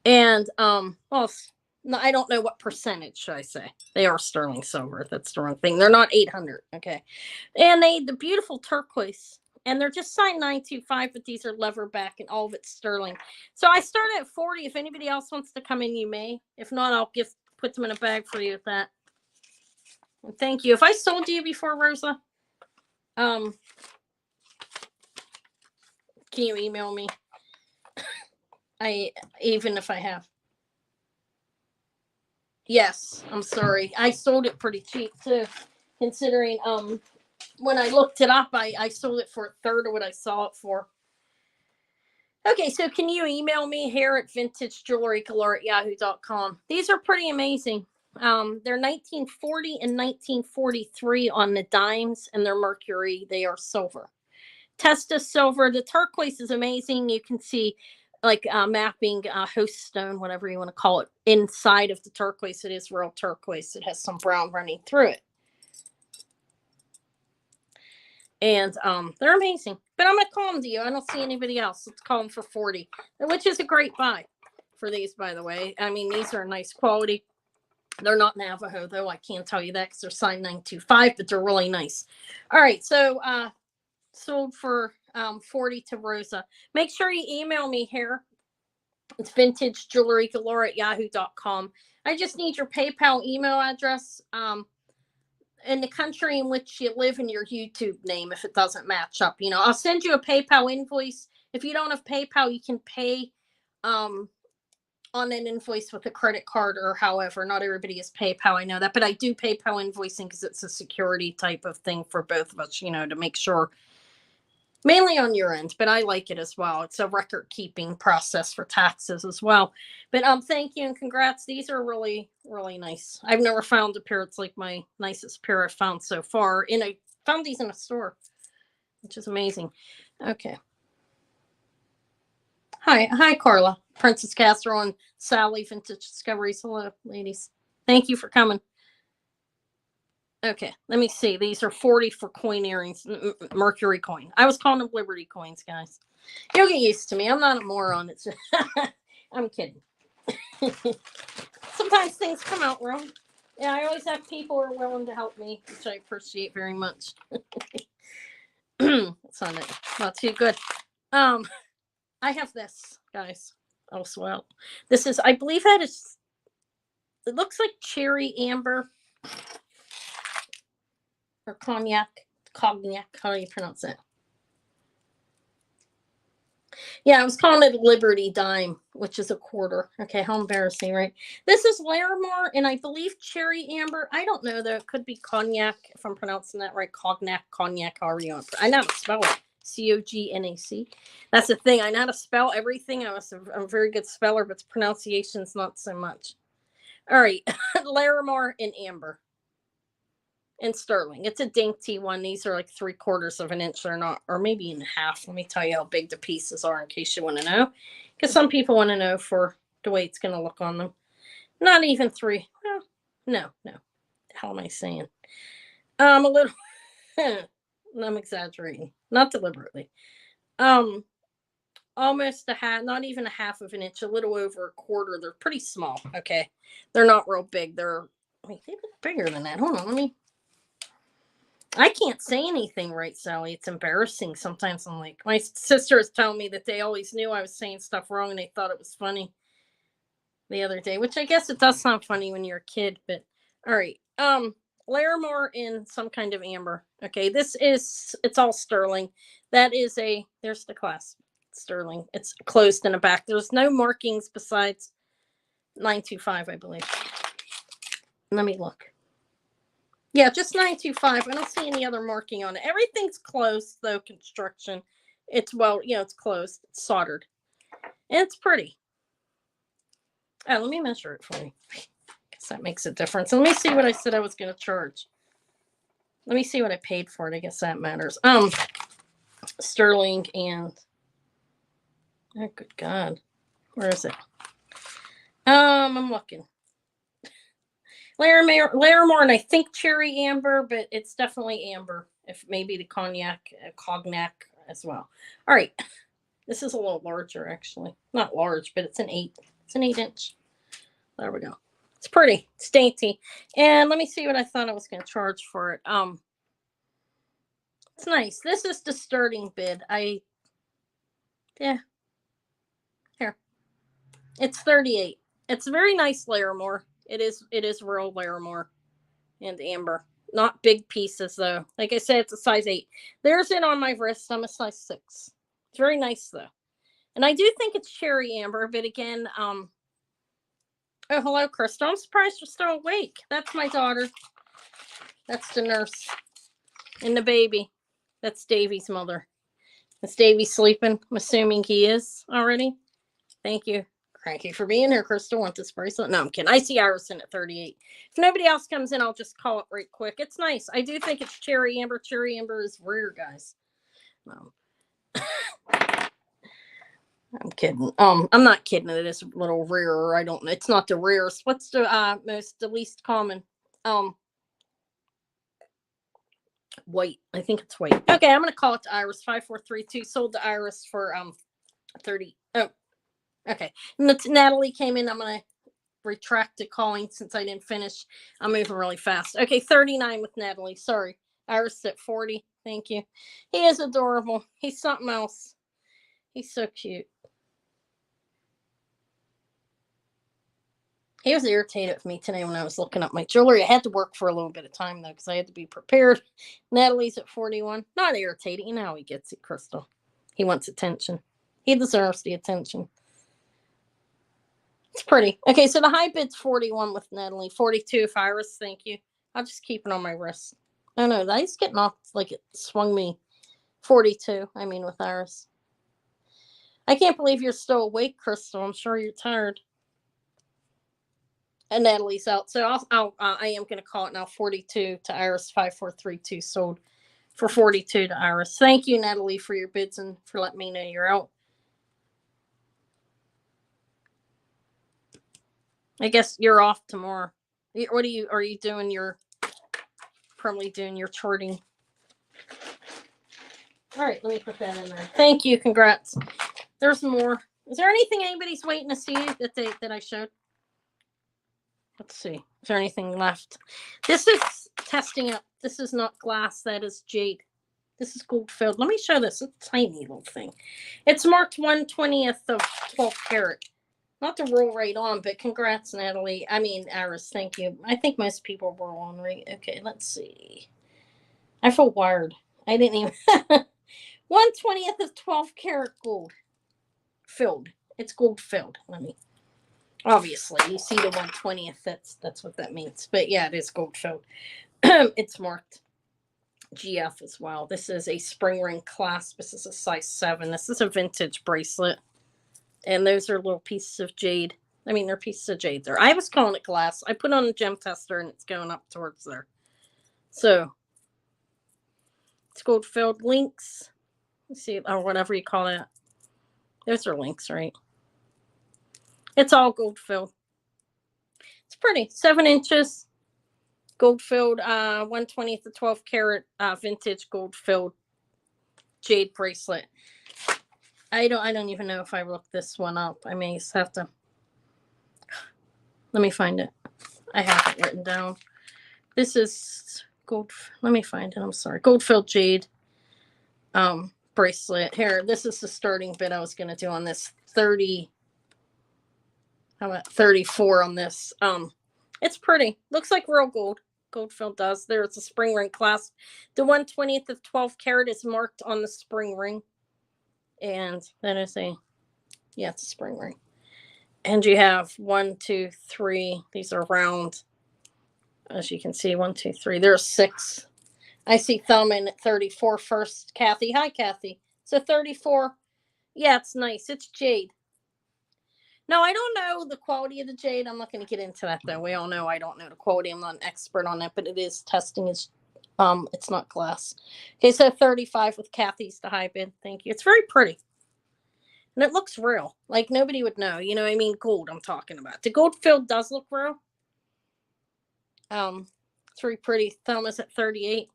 [SPEAKER 1] And well, no, I don't know what percentage should I say. They are sterling silver. That's the wrong thing. They're not 800. Okay, and the beautiful turquoise. And they're just signed 925, but these are lever back and all of it's sterling. So I started at 40. If anybody else wants to come in, you may. If not, I'll put them in a bag for you with that. And thank you. If I sold to you before, Rosa, can you email me? Even if I have. Yes, I'm sorry. I sold it pretty cheap too, considering when I looked it up, I sold it for a third of what I saw it for. Okay, so can you email me here at vintagejewelrygalore@yahoo.com? These are pretty amazing. They're 1940 and 1943 on the dimes, and they're Mercury. They are silver. Testa silver. The turquoise is amazing. You can see like mapping host stone, whatever you want to call it, inside of the turquoise. It is real turquoise. It has some brown running through it. And they're amazing. But I'm going to call them to you. I don't see anybody else. Let's call them for 40, which is a great buy for these, by the way. I mean, these are nice quality. They're not Navajo, though. I can't tell you that because they're signed 925, but they're really nice. All right, so sold for 40 to Rosa. Make sure you email me here. It's vintagejewelrygalore@yahoo.com. I just need your PayPal email address. In the country in which you live and your YouTube name if it doesn't match up. You know, I'll send you a PayPal invoice. If you don't have PayPal, you can pay on an invoice with a credit card or however. Not everybody has PayPal, I know that, but I do PayPal invoicing because it's a security type of thing for both of us, you know, to make sure, mainly on your end, but I like it as well. It's a record keeping process for taxes as well. But thank you and congrats. These are really, really nice. I've never found a pair. It's like my nicest pair I've found so far. I found these in a store, which is amazing. Okay. Hi, Carla, Princess Casserole, and Sally, Vintage Discoveries. Hello, ladies. Thank you for coming. Okay, let me see. These are 40 for coin earrings, Mercury coin. I was calling them Liberty coins, guys. You'll get used to me. I'm not a moron. It's I'm kidding. Sometimes things come out wrong. Yeah, I always have people who are willing to help me, which I appreciate very much. It's not too good. I have this, guys. Oh, swell. This is, I believe that is, it looks like cherry amber. Or cognac, how do you pronounce it? Yeah, I was calling it a Liberty dime, which is a quarter. Okay, how embarrassing, right? This is Larimar, and I believe cherry amber. I don't know, though. It could be cognac, if I'm pronouncing that right. Cognac, however you want to. I know how to spell it. Cognac. That's the thing. I know how to spell everything. I'm a very good speller, but pronunciation's not so much. All right, Larimar and amber. And sterling. It's a dainty one. These are like 3/4 of an inch. They're not, or maybe in half. Let me tell you how big the pieces are in case you want to know. Because some people want to know for the way it's going to look on them. Not even 3. Well, no. How am I saying? A little, I'm exaggerating. Not deliberately. Almost a half, not even a half of an inch, a little over 1/4. They're pretty small. Okay. They're not real big. They look bigger than that. Hold on, I can't say anything right, Sally. It's embarrassing. Sometimes I'm like, my sister is telling me that they always knew I was saying stuff wrong and they thought it was funny the other day, which I guess it does sound funny when you're a kid, but all right. Larimar in some kind of amber. Okay, it's all sterling. That is there's the clasp. sterling. It's closed in the back. There's no markings besides 925, I believe. Let me look. Yeah, just 925. I don't see any other marking on it. Everything's closed, though, construction. It's, well, it's closed. It's soldered. And it's pretty. Oh, let me measure it for you. Guess that makes a difference. And let me see what I said I was going to charge. Let me see what I paid for it. I guess that matters. Sterling and... Oh, good God. Where is it? I'm looking. Larimar, and I think cherry amber, but it's definitely amber. If maybe the cognac as well. All right. This is a little larger, actually. Not large, but it's an 8. It's an 8-inch. There we go. It's pretty. It's dainty. And let me see what I thought I was going to charge for it. It's nice. This is the starting bid. Yeah. Here. It's $38. It's a very nice Larimar. It is real Larimar and amber. Not big pieces, though. Like I said, it's a size 8. There's it on my wrist. I'm a size 6. It's very nice, though. And I do think it's cherry amber, but again, oh, hello, Crystal. I'm surprised you're still awake. That's my daughter. That's the nurse. And the baby. That's Davy's mother. Is Davy sleeping? I'm assuming he is already. Thank you. Thank you for being here, Crystal. Want this bracelet? No, I'm kidding. I see Iris in at 38. If nobody else comes in, I'll just call it right quick. It's nice. I do think it's cherry amber. Cherry amber is rare, guys. No. I'm kidding. I'm not kidding. It is a little rarer. I don't know. It's not the rarest. What's the least common? White. I think it's white. Okay, I'm gonna call it to Iris. 5432. Sold to Iris for 30. Oh, okay. Natalie came in. I'm gonna retract the calling since I didn't finish. I'm moving really fast. Okay, 39 with Natalie. Sorry. Iris at 40. Thank you. He is adorable. He's something else. He's so cute. He was irritated with me today when I was looking up my jewelry. I had to work for a little bit of time, though, because I had to be prepared. Natalie's at 41. Not irritated. You know how he gets it, Crystal. He wants attention. He deserves the attention. It's pretty. Okay, so the high bid's 41 with Natalie. 42 if Iris. Thank you. I'll just keep it on my wrist. Oh, no. That's getting off like it swung me. 42, I mean, with Iris. I can't believe you're still awake, Crystal. I'm sure you're tired. And Natalie's out. So I am going to call it now 42 to Iris. 5432 sold for 42 to Iris. Thank you, Natalie, for your bids and for letting me know you're out. I guess you're off tomorrow. What are you doing? You're probably doing your charting. All right, let me put that in there. Thank you. Congrats. There's more. Is there anything anybody's waiting to see that I showed? Let's see. Is there anything left? This is testing up. This is not glass. That is jade. This is gold filled. Let me show this. It's a tiny little thing. It's marked 1/20th of 12 karat. Not to roll right on, but congrats, Natalie. I mean, Iris, thank you. I think most people roll on, right? Okay, let's see. I feel wired. I didn't even... 1/20th of 12 karat gold. Filled. It's gold filled. Obviously, you see the 1/20th. That's what that means. But yeah, it is gold filled. It's marked GF as well. This is a spring ring clasp. This is a size 7. This is a vintage bracelet. And those are little pieces of jade. I mean, they're pieces of jade there. I was calling it glass. I put on a gem tester and it's going up towards there. So, it's gold filled links. Let's see, or whatever you call it. Those are links, right? It's all gold filled. It's pretty. 7 inches. Gold filled. 1/20th of 12 karat vintage gold filled jade bracelet. I don't even know if I looked this one up. I may just have to. Let me find it. I have it written down. This is gold. Let me find it. I'm sorry. Gold filled jade bracelet. Here, this is the starting bid I was going to do on this. 30. How about 34 on this? It's pretty. Looks like real gold. Gold filled does. There, it's a spring ring clasp. The 1/20th of 12 karat is marked on the spring ring. And that is it's a spring ring. And you have 1, 2, 3. These are round. As you can see, 1, 2, 3. There's 6. I see thumb in at 34 first. Kathy. Hi, Kathy. So 34. Yeah, it's nice. It's jade. No, I don't know the quality of the jade. I'm not going to get into that, though. We all know I don't know the quality. I'm not an expert on that, but it is testing. It's not glass. Okay, so 35 with Kathy's the high bid. Thank you. It's very pretty. And it looks real. Like nobody would know. You know what I mean? Gold I'm talking about. The gold filled does look real. It's very pretty. Thumb is at 38.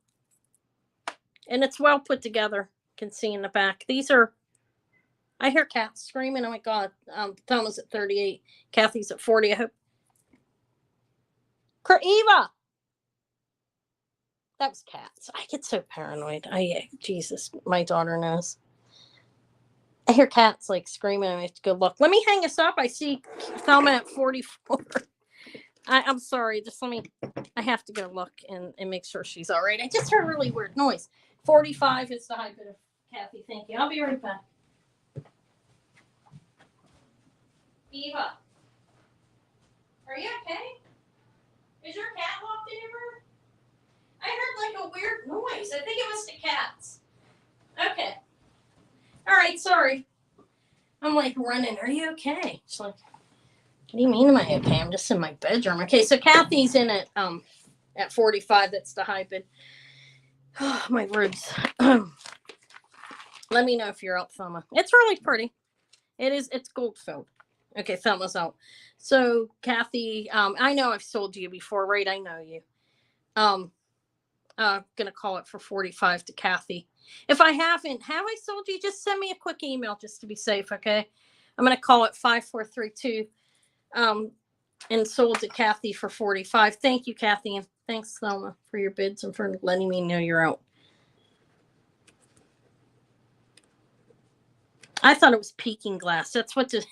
[SPEAKER 1] And it's well put together. You can see in the back. These are, I hear cats screaming. Oh my God. Thumb is at 38. Kathy's at 40. I hope. Eva! That was cats. I get so paranoid. Jesus, my daughter knows. I hear cats like screaming. I have to go look. Let me hang us up. I see Thelma at 44. I'm sorry. Just I have to go look and make sure she's all right. I just heard a really weird noise. 45 is the high bid of Kathy. Thank you. I'll be right back. Eva, are you okay? Is your cat locked in your room? I heard like a weird noise. I think it was the cats. Okay. All right, sorry. I'm like running. Are you okay? She's like, what do you mean am I okay? I'm just in my bedroom. Okay, so Kathy's in at 45. That's the high bid. Oh, my ribs. Let me know if you're out, Thelma. It's really pretty. It's gold filled. Okay, Thelma's out. So Kathy, I know I've sold you before, right? I know you. Gonna call it for 45 to Kathy. If I haven't, have I sold you? Just send me a quick email just to be safe, okay? I'm gonna call it 5432. And sold to Kathy for 45. Thank you, Kathy, and thanks, Thelma, for your bids and for letting me know you're out. I thought it was peeking glass. That's what the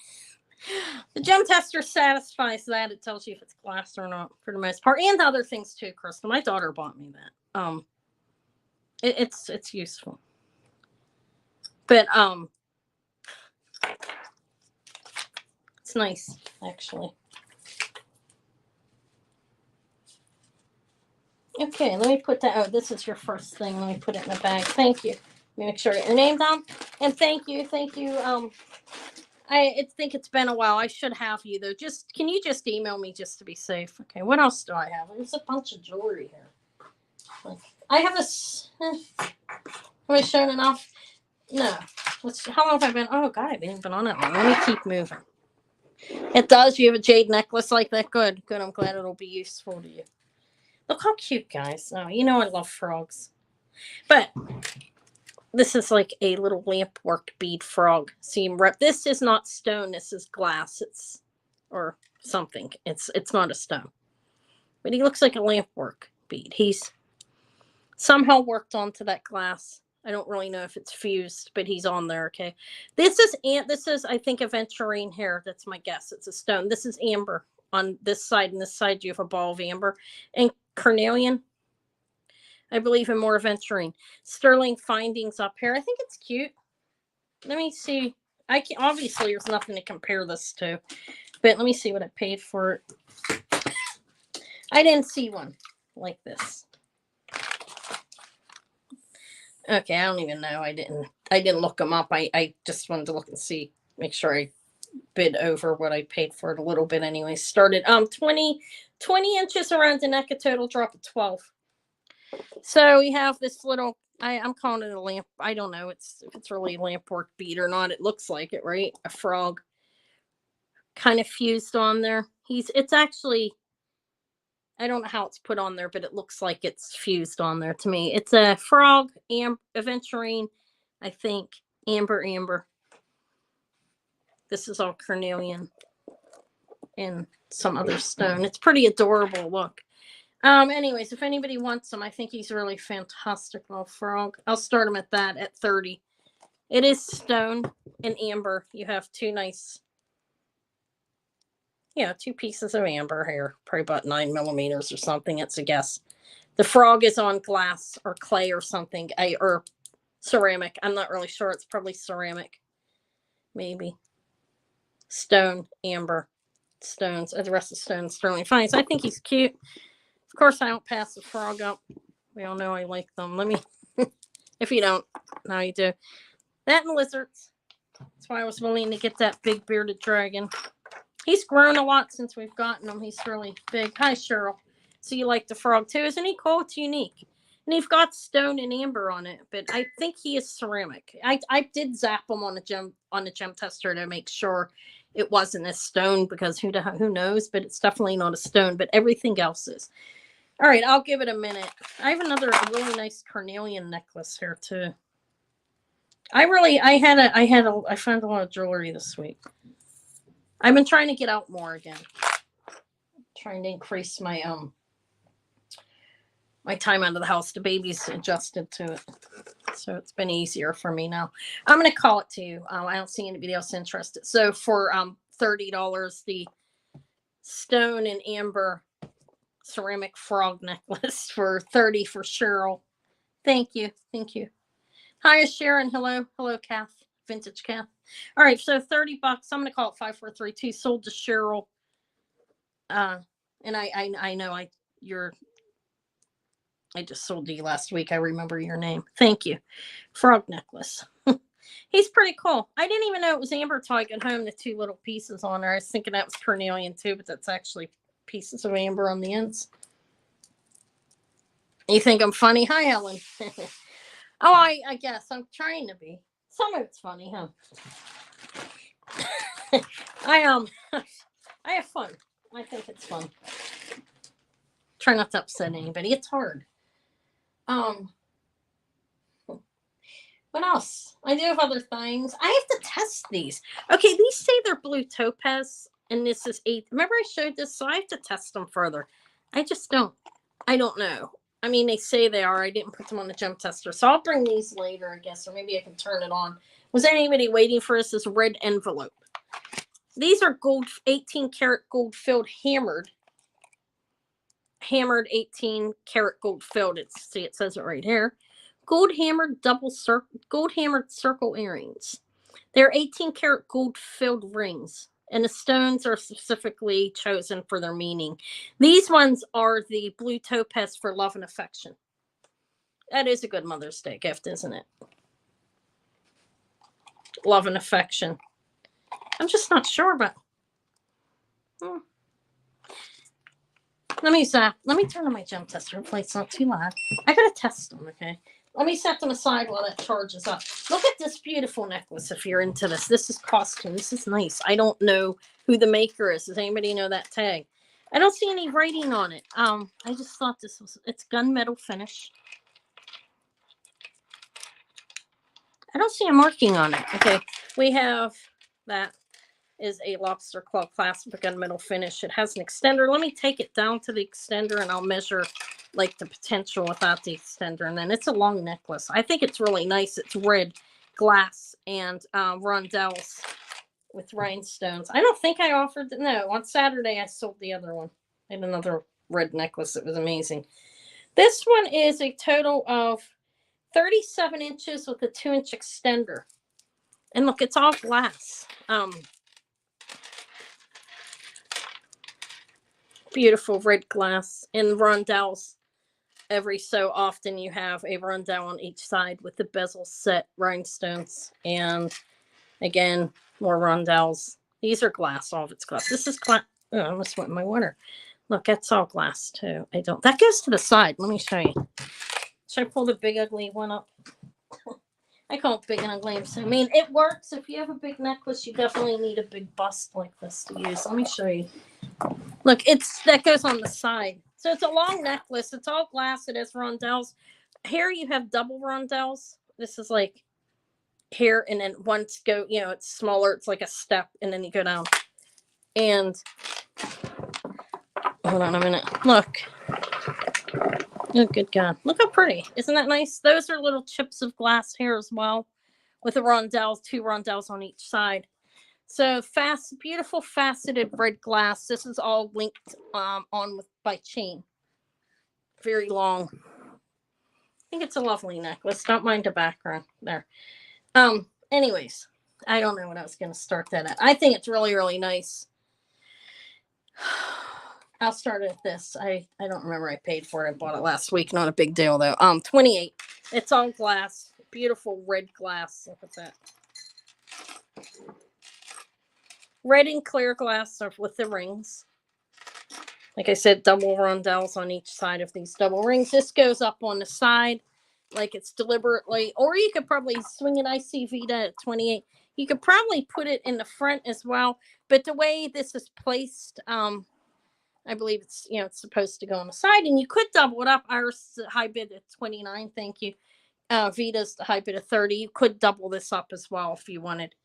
[SPEAKER 1] gem tester satisfies that. It tells you if it's glass or not for the most part, and other things too, Crystal. My daughter bought me that. It's useful. But it's nice, actually. Okay, let me put that. Oh, this is your first thing. Let me put it in the bag. Thank you. Let me make sure I get your name down. And thank you. I think it's been a while. I should have you though. Can you just email me just to be safe? Okay. What else do I have? There's a bunch of jewelry here. I have this. Have I shown enough? No. How long have I been? Oh God, I haven't been on it long. Let me keep moving. It does. You have a jade necklace like that. Good. Good. I'm glad it'll be useful to you. Look how cute, guys. Oh, you know I love frogs. But this is like a little lamp work bead frog. See, this is not stone. This is glass. Or something. It's not a stone. But he looks like a lamp work bead. He's somehow worked onto that glass. I don't really know if it's fused, but he's on there. Okay. This is I think aventurine here. That's my guess. It's a stone. This is amber on this side, and this side you have a ball of amber. And Carnelian, I believe, in more aventurine. Sterling findings up here. I think it's cute. Let me see. Obviously there's nothing to compare this to, but let me see what I paid for it. I didn't see one like this. Okay, I don't even know. I didn't look them up. I just wanted to look and see, make sure I bid over what I paid for it a little bit anyway. Started 20 inches around the neck, a total drop of 12. So we have this little, I'm calling it a lamp. I don't know if it's really a lamp work bead or not. It looks like it, right? A frog kind of fused on there. It's actually, I don't know how it's put on there, but it looks like it's fused on there to me. It's a frog, aventurine, I think, amber. This is all Carnelian and some other stone. It's pretty adorable. Look. Anyways, if anybody wants him, I think he's really fantastic little frog. I'll start him at that at 30. It is stone and amber. You have two pieces of amber here, probably about 9 millimeters or something. It's a guess. The frog is on glass or clay or something, or Ceramic. I'm not really sure. It's probably ceramic. Maybe. Stone, amber, stones. The rest of stones, sterling fine. So I think he's cute. Of course, I don't pass the frog up. We all know I like them. Let me, if you don't, now you do. That and lizards. That's why I was willing to get that big bearded dragon. He's grown a lot since we've gotten him. He's really big. Hi, Cheryl. So you like the frog too? Isn't he cool? It's unique. And you've got stone and amber on it, but I think he is ceramic. I did zap him on the gem tester to make sure it wasn't a stone, because who knows? But it's definitely not a stone. But everything else is. All right, I'll give it a minute. I have another really nice carnelian necklace here too. I found a lot of jewelry this week. I've been trying to get out more again. Trying to increase my my time out of the house. The baby's adjusted to it, so it's been easier for me now. I'm going to call it to you. I don't see anybody else interested. So for $30, the stone and amber ceramic frog necklace for $30 for Cheryl. Thank you. Hi, Sharon. Hello, Kath. Vintage Kath. All right, so $30. I'm going to call it 5432. Sold to Cheryl. And I know I just sold to you last week. I remember your name. Thank you. Frog necklace. He's pretty cool. I didn't even know it was amber until I got home. The two little pieces on there. I was thinking that was carnelian too, but that's actually pieces of amber on the ends. You think I'm funny? Hi, Ellen. Oh, I guess I'm trying to be. Some of it's funny, huh? I have fun. I think it's fun. Try not to upset anybody. It's hard. What else? I do have other things. I have to test these. Okay, these say they're blue topaz, and this is 8. Remember I showed this, so I have to test them further. I don't know. I mean, they say they are. I didn't put them on the gem tester, so I'll bring these later, I guess, or maybe I can turn it on. Was anybody waiting for us? This red envelope. These are gold, 18 karat gold filled hammered 18 karat gold filled. It says it right here. Gold hammered circle earrings. They're 18 karat gold filled rings, and the stones are specifically chosen for their meaning. These ones are the blue topaz for love and affection. That is a good Mother's Day gift, isn't it? Love and affection. I'm just not sure, but let me turn on my gem tester. Hopefully it's not too loud. I gotta test them, okay? Let me set them aside while that charges up. Look at this beautiful necklace if you're into this. This is costume. This is nice. I don't know who the maker is. Does anybody know that tag? I don't see any writing on it. I just thought it's gunmetal finish. I don't see a marking on it. Okay, we have that is a lobster claw clasp with gunmetal finish. It has an extender. Let me take it down to the extender and I'll measure like the potential without the extender. And then it's a long necklace. I think it's really nice. It's red glass and rondelles with rhinestones. I don't think I offered no, on Saturday I sold the other one. I had another red necklace that was amazing. This one is a total of 37 inches with a 2-inch extender. And look, it's all glass. Beautiful red glass and rondelles. Every so often you have a rondelle on each side with the bezel set rhinestones. And again, more rondelles. These are glass. All of it's glass. This is glass. Oh, I almost went in my water. Look, that's all glass too. That goes to the side. Let me show you. Should I pull the big ugly one up? I call it big and ugly. So, I mean, it works. If you have a big necklace, you definitely need a big bust like this to use. Let me show you. Look, that goes on the side. So it's a long necklace. It's all glass. It has rondelles. Here you have double rondelles. This is like here, and then once it's smaller. It's like a step, and then you go down. And hold on a minute. Look. Oh, good God. Look how pretty. Isn't that nice? Those are little chips of glass here as well with the rondelles, 2 rondelles on each side. So beautiful faceted red glass. This is all linked by chain. Very long. think it's a lovely necklace. Don't mind the background there. Anyways, I don't know what I was going to start that at. I think it's really, really nice. I'll start at this. I don't remember I paid for it. I bought it last week. Not a big deal though. 28. It's all glass. Beautiful red glass. Look at that. Red and clear glass with the rings. Like I said, double rondelles on each side of these double rings. This goes up on the side like it's deliberately, or you could probably swing it. I see Vita at 28. You could probably put it in the front as well. But the way this is placed, I believe it's, it's supposed to go on the side, and you could double it up. Iris high bid at 29. Thank you. Vita's the high bid of 30. You could double this up as well if you wanted.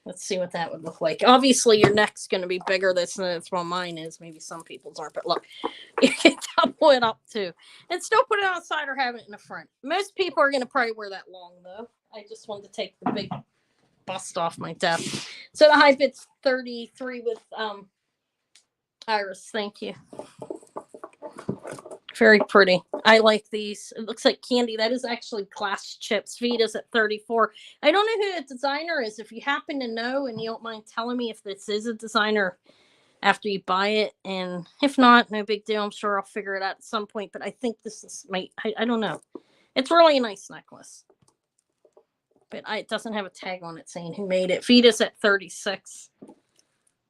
[SPEAKER 1] Let's see what that would look like. Obviously, your neck's going to be bigger than that's what mine is. Maybe some people's aren't, but look, you can double it up too, and still put it on the side or have it in the front. Most people are going to probably wear that long though. I just wanted to take the big bust off my desk. So the high bid's 33 with Iris. Thank you. Very pretty. I like these. It looks like candy. That is actually glass chips. Vita's at 34. I don't know who the designer is. If you happen to know and you don't mind telling me if this is a designer after you buy it. And if not, no big deal. I'm sure I'll figure it out at some point. But I think this is I don't know. It's really a nice necklace. But it doesn't have a tag on it saying who made it. Vita's at 36.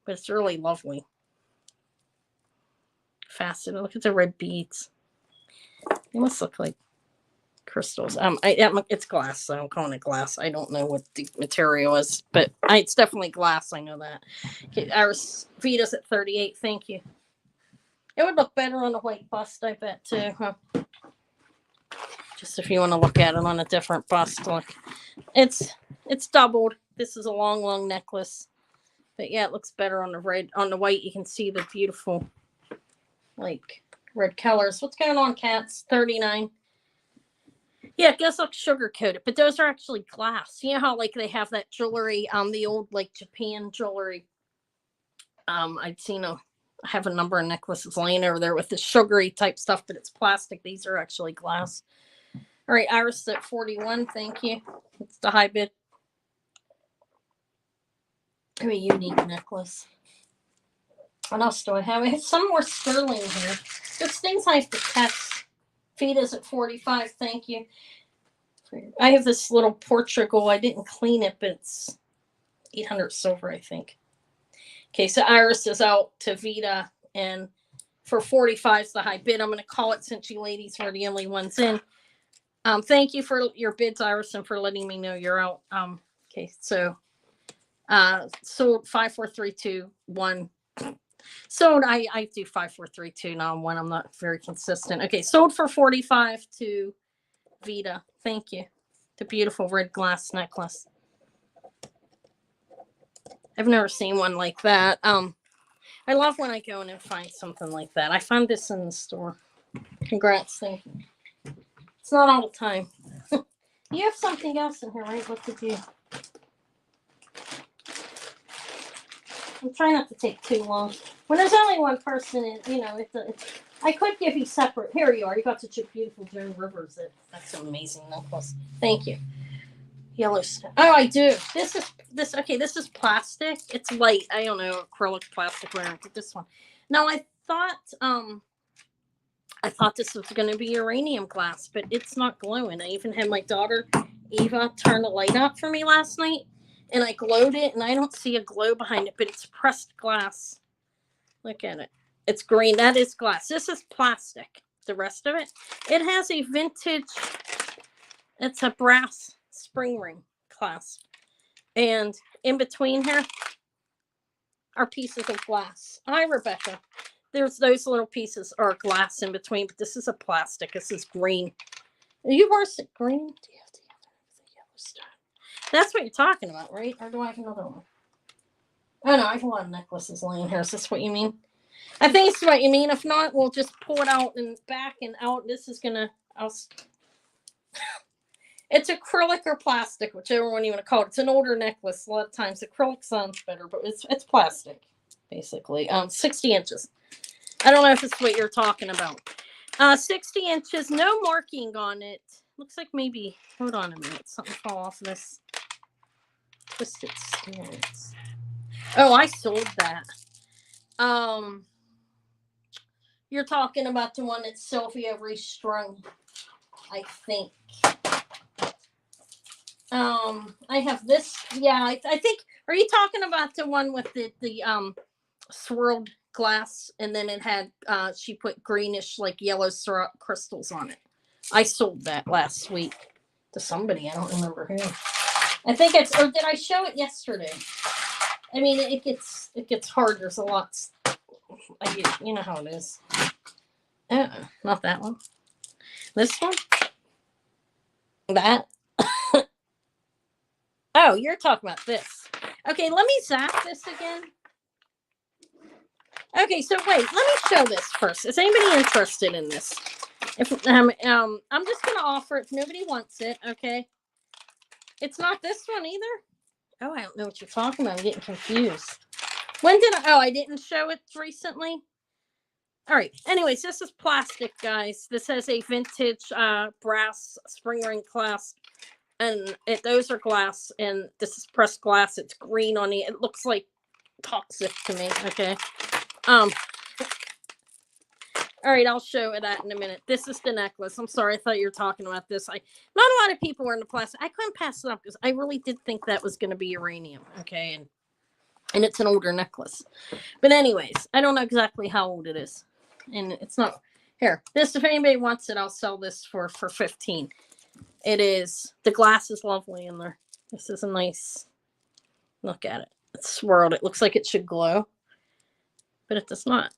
[SPEAKER 1] But it's really lovely. Faceted. Look at the red beads. They must look like crystals. It's glass, so I'm calling it glass. I don't know what the material is, but it's definitely glass. I know that. Okay, Iris Vita's at 38. Thank you. It would look better on a white bust, I bet too. Huh? Just if you want to look at it on a different bust, look. It's doubled. This is a long necklace, but yeah, it looks better on the red. On the white, you can see the beautiful, like, red colors. What's going on, cats? 39. Yeah, it does look sugar coated, but those are actually glass. You know how like they have that jewelry, the old like Japan jewelry. I'd seen I have a number of necklaces laying over there with the sugary type stuff, but it's plastic. These are actually glass. All right, Iris at 41. Thank you. It's the high bid. A unique necklace. What else do I have? I have some more sterling here. There's things I have to test. Vita's at 45. Thank you. I have this little Portugal. I didn't clean it, but it's 800 silver, I think. Okay, so Iris is out to Vita, and for 45 is the high bid. I'm going to call it since you ladies were the only ones in. Thank you for your bids, Iris, and for letting me know you're out. Okay, so sold 5, 4, 3, 2, 1. Sold, I do 5, 4, 3, 2 now. One, I'm not very consistent. Okay, sold for 45 to Vita. Thank you. The beautiful red glass necklace. I've never seen one like that. I love when I go in and find something like that. I found this in the store. Congrats, thank you. It's not all the time. You have something else in here, right? What did you? I'm trying not to take too long. When there's only one person, I could give you separate. Here you are. You got such a beautiful Joan Rivers. That's an amazing necklace. Thank you. Yellowstone. Oh, I do. This is plastic. It's light. I don't know, acrylic plastic. Where I get this one. Now I thought this was going to be uranium glass, but it's not glowing. I even had my daughter Eva turn the light up for me last night. And I glowed it, and I don't see a glow behind it, but it's pressed glass. Look at it. It's green. That is glass. This is plastic. The rest of it. It has a vintage, it's a brass spring ring clasp. And in between here are pieces of glass. Hi, Rebecca. There's those little pieces are glass in between, but this is a plastic. This is green. You were green? Do you have the yellow stuff? That's what you're talking about, right? Or do I have another one? Oh, no, I have a lot of necklaces laying here. Is this what you mean? I think it's what you mean. If not, we'll just pull it out and back and out. This is going to... It's acrylic or plastic, whichever one you want to call it. It's an older necklace. A lot of times acrylic sounds better, but it's plastic, basically. 60 inches. I don't know if it's what you're talking about. 60 inches, no marking on it. Looks like maybe, hold on a minute, something fall off this. Twisted stones. Oh, I sold that. You're talking about the one that Sylvia restrung, I think. I have this. Yeah, I think. Are you talking about the one with the swirled glass, and then it had she put greenish like yellow syrup crystals on it? I sold that last week to somebody. I don't remember who. I think it's, or did I show it yesterday? I mean, it gets hard. There's a lot. You know how it is. Not that one. This one. That. Oh, you're talking about this. Okay, let me zap this again. Okay, so wait, let me show this first. Is anybody interested in this? If I'm just gonna offer it if nobody wants it, okay? It's not this one either. Oh, I don't know what you're talking about. I'm getting confused. When did I didn't show it recently? All right. Anyways, this is plastic, guys. This has a vintage brass spring ring clasp. And those are glass, and this is pressed glass. It's green on it. It looks like toxic to me. Okay. All right, I'll show it that in a minute. This is the necklace. I'm sorry, I thought you were talking about this. Not a lot of people were in the plastic. I couldn't pass it up because I really did think that was going to be uranium. Okay, and it's an older necklace. But anyways, I don't know exactly how old it is, and it's not here. This, if anybody wants it, I'll sell this for 15. It is, the glass is lovely in there. This is a nice, look at it. It's swirled. It looks like it should glow, but it does not.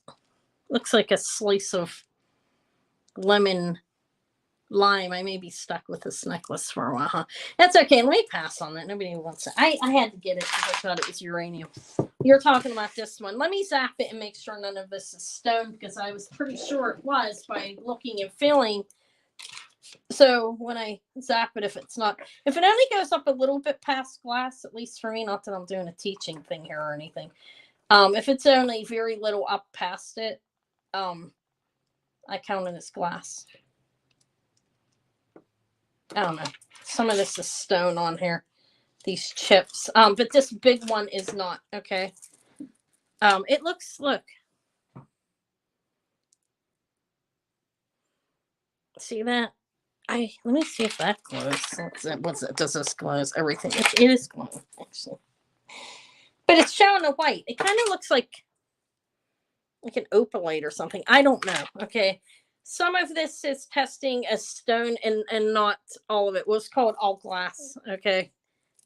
[SPEAKER 1] Looks like a slice of lemon lime. I may be stuck with this necklace for a while, huh? That's okay. Let me pass on that. Nobody wants it. I had to get it because I thought it was uranium. You're talking about this one. Let me zap it and make sure none of this is stone, because I was pretty sure it was by looking and feeling. So when I zap it, if it only goes up a little bit past glass, at least for me, not that I'm doing a teaching thing here or anything. If it's only very little up past it, I count it as glass. I don't know. Some of this is stone on here. These chips. But this big one is not, okay. It looks, look. See that? Let me see if that glows. What's it? Does this glows? Everything. It is glowing, actually. But it's showing a white. It kind of looks like an opalite or something. I don't know. Okay. Some of this is testing as stone and not all of it. Well, it's called all glass. Okay.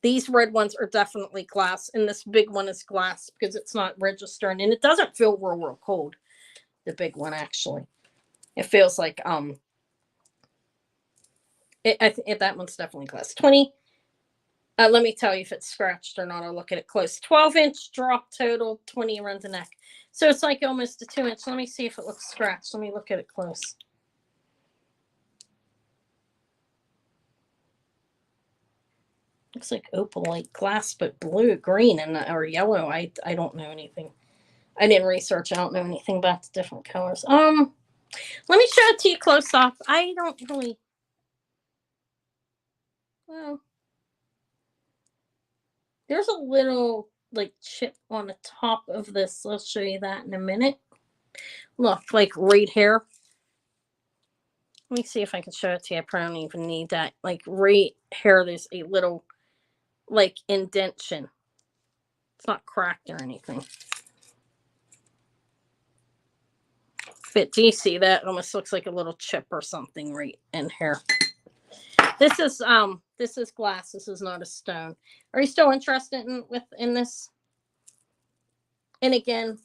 [SPEAKER 1] These red ones are definitely glass, and this big one is glass because it's not registering, and it doesn't feel real cold. The big one, actually. It feels like that one's definitely glass. 20. Let me tell you if it's scratched or not. I'll look at it close. 12-inch drop total, 20 around the neck. So it's like almost a 2-inch. Let me see if it looks scratched. Let me look at it close. Looks like opalite glass, but blue, green, or yellow. I don't know anything. I didn't research. I don't know anything about the different colors. Let me show it to you close up. I don't really. Well, there's a little like chip on the top of this. I'll show you that in a minute. Look, like right here. Let me see if I can show it to you. I probably don't even need that. Like right here, there's a little like indentation. It's not cracked or anything. But do you see that? It almost looks like a little chip or something right in here. This is glass. This is not a stone. Are you still interested in this? And again,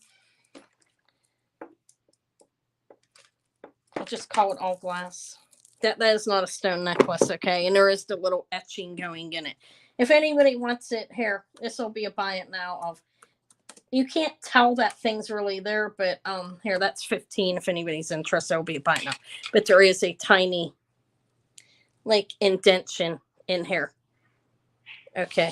[SPEAKER 1] I'll just call it all glass. That is not a stone necklace, okay? And there is the little etching going in it. If anybody wants it, here, this will be a buy it now of. You can't tell that thing's really there, but here, that's 15. If anybody's interested, it'll be a buy it now. But there is a tiny like indentation in here. Okay.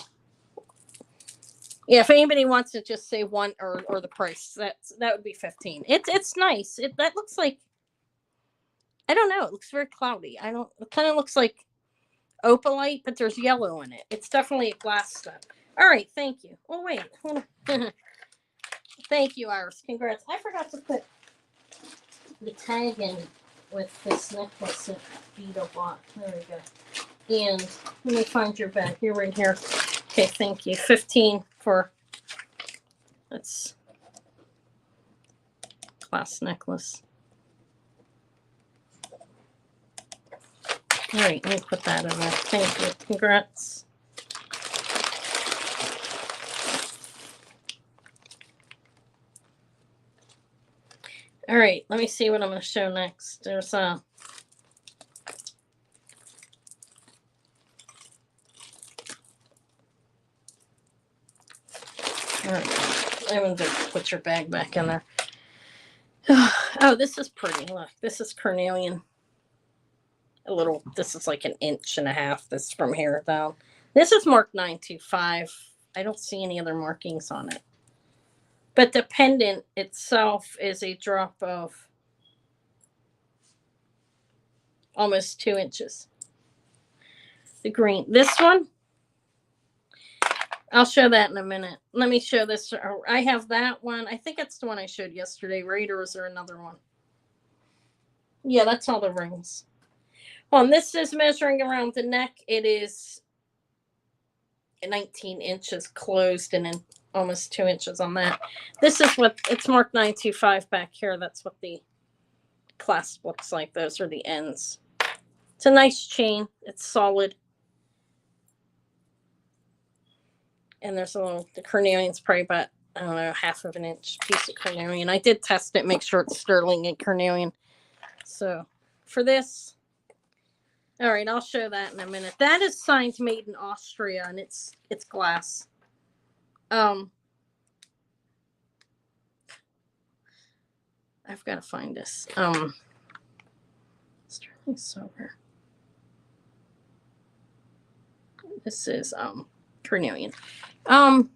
[SPEAKER 1] Yeah, if anybody wants to just say one or the price, that would be 15. It's nice. That looks like I don't know. It looks very cloudy. I don't. It kind of looks like opalite, but there's yellow in it. It's definitely a glass stuff. All right, thank you. Oh wait, hold on. Thank you, Iris. Congrats. I forgot to put the tag in with this necklace that Vito bought. There we go. And let me find your bag. You're right here. Okay, thank you. 15 for that's glass necklace. All right, let me put that in there. Thank you. Congrats. All right, let me see what I'm going to show next. There's a all right, I'm going to put your bag back in there. Oh, this is pretty. Look, this is Carnelian. A little, this is like 1.5 inches. This from here down. This is marked 925. I don't see any other markings on it. But the pendant itself is a drop of almost 2 inches. The green. This one, I'll show that in a minute. Let me show this. I have that one. I think it's the one I showed yesterday, right? Or is there another one? Yeah, that's all the rings. On this is measuring around the neck. It is 19 inches closed and then almost 2 inches on that. This is what it's marked 925 back here. That's what the clasp looks like. Those are the ends. It's a nice chain. It's solid. And there's a little, the Carnelian's probably about, I don't know, 1/2 inch piece of Carnelian. I did test it, make sure it's sterling and Carnelian. So for this, all right, I'll show that in a minute. That is signed made in Austria, and it's glass. I've got to find this. Sterling silver. This is Carnelian. I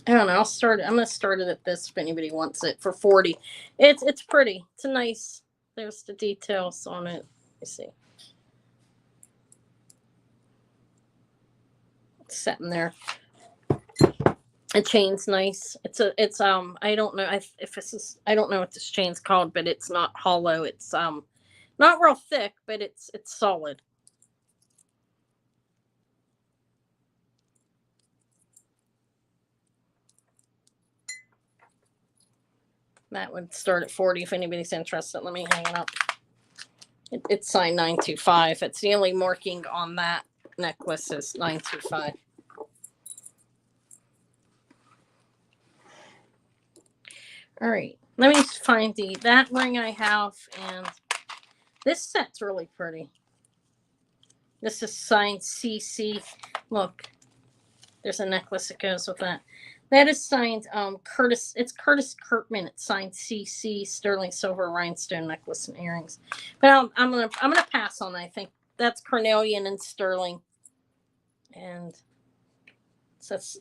[SPEAKER 1] don't know. I'm gonna start it at this if anybody wants it for 40. It's pretty. It's a nice. There's the details on it. Let me see. It's sitting there. The chain's nice. It's I don't know if this is, I don't know what this chain's called, but it's not hollow. It's not real thick, but it's solid. That would start at 40 if anybody's interested. Let me hang it up. It's signed 925. It's the only marking on that necklace is 925. All right. Let me find that ring I have, and this set's really pretty. This is signed CC. Look, there's a necklace that goes with that. That is signed Curtis. It's Curtis Kerman. It's signed CC sterling silver rhinestone necklace and earrings. But I'm gonna pass on that. I think that's Carnelian and sterling. And so that's,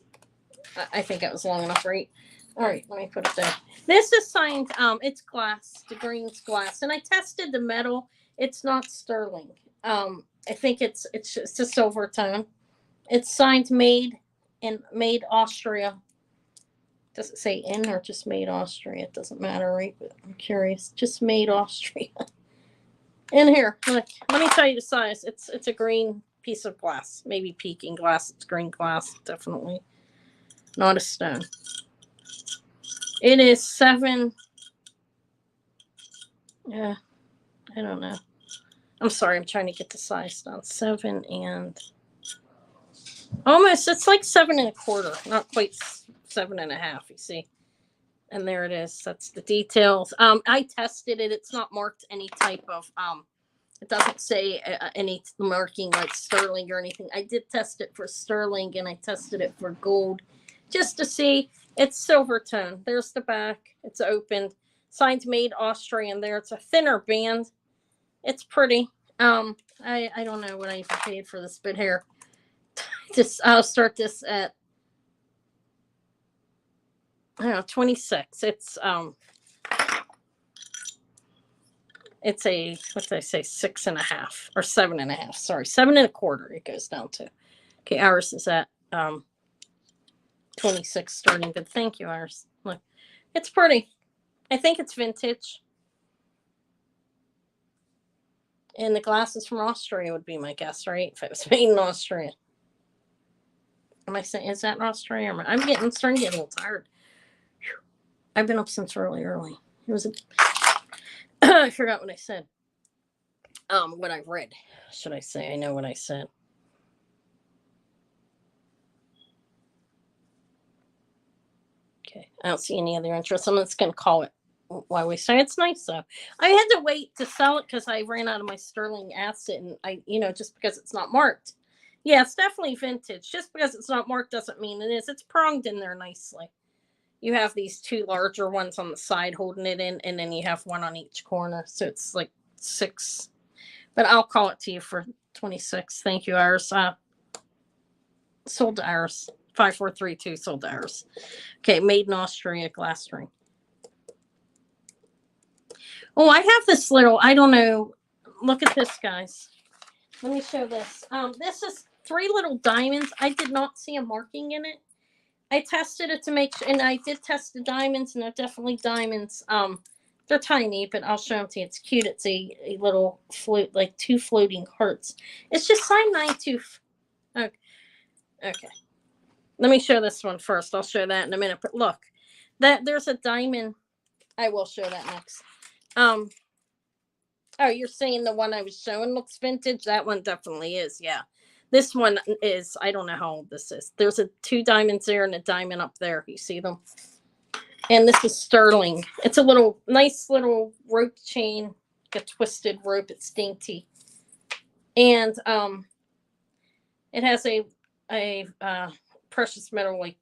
[SPEAKER 1] I think it was long enough, right? All right, let me put it there. This is signed. It's glass. The green's glass, and I tested the metal. It's not sterling. I think it's just a silver tone. It's signed made Austria. Does it say in or just made Austria? It doesn't matter, right? But I'm curious. Just made Austria. In here, look. Let me tell you the size. It's a green piece of glass, maybe peaking glass. It's green glass, definitely not a stone. It is 7. Yeah, I don't know. I'm sorry. I'm trying to get the size down. 7 and almost. It's like 7 1/4. Not quite 7 1/2. You see, and there it is. That's the details. I tested it. It's not marked any type of It doesn't say any marking like sterling or anything. I did test it for sterling and I tested it for gold just to see. It's silver tone. There's the back. It's opened. Signed made Austrian there. It's a thinner band. It's pretty. I don't know what I even paid for this, but here. I'll start this at, I don't know, 26. It's It's a, what did I say, 6.5 or 7.5? Sorry, 7.25. It goes down to. Okay, ours is at 26 starting bid. Thank you, Iris. Look, it's pretty. I think it's vintage. And the glass is from Austria would be my guess, right? If it was made in Austria. Am I saying, is that in Austria? I'm starting to get a little tired. Whew. I've been up since really early. It was I forgot what I said. What I read, should I say? I know what I said. Okay, I don't see any other interest. I'm just gonna call it why we say it's nice though. I had to wait to sell it because I ran out of my sterling acid, and I, just because it's not marked. Yeah, it's definitely vintage. Just because it's not marked doesn't mean it is. It's pronged in there nicely. You have these two larger ones on the side holding it in, and then you have one on each corner. So it's like 6. But I'll call it to you for 26. Thank you, Iris. Sold to Iris. 5432 sold to Iris. Okay, made in Austria glass ring. Oh, I have this little, I don't know. Look at this, guys. Let me show this. This is 3 little diamonds. I did not see a marking in it. I tested it to make sure, and I did test the diamonds, and they're definitely diamonds. They're tiny, but I'll show them to you. It's cute. It's a little float, like 2 floating hearts. It's just signed 92. Okay. Okay. Let me show this one first. I'll show that in a minute. But look, there's a diamond. I will show that next. Oh, you're saying the one I was showing looks vintage? That one definitely is, yeah. This one is, I don't know how old this is. There's 2 diamonds there and a diamond up there. You see them? And this is sterling. It's a nice little rope chain, like a twisted rope. It's dainty. And it has a precious metal, like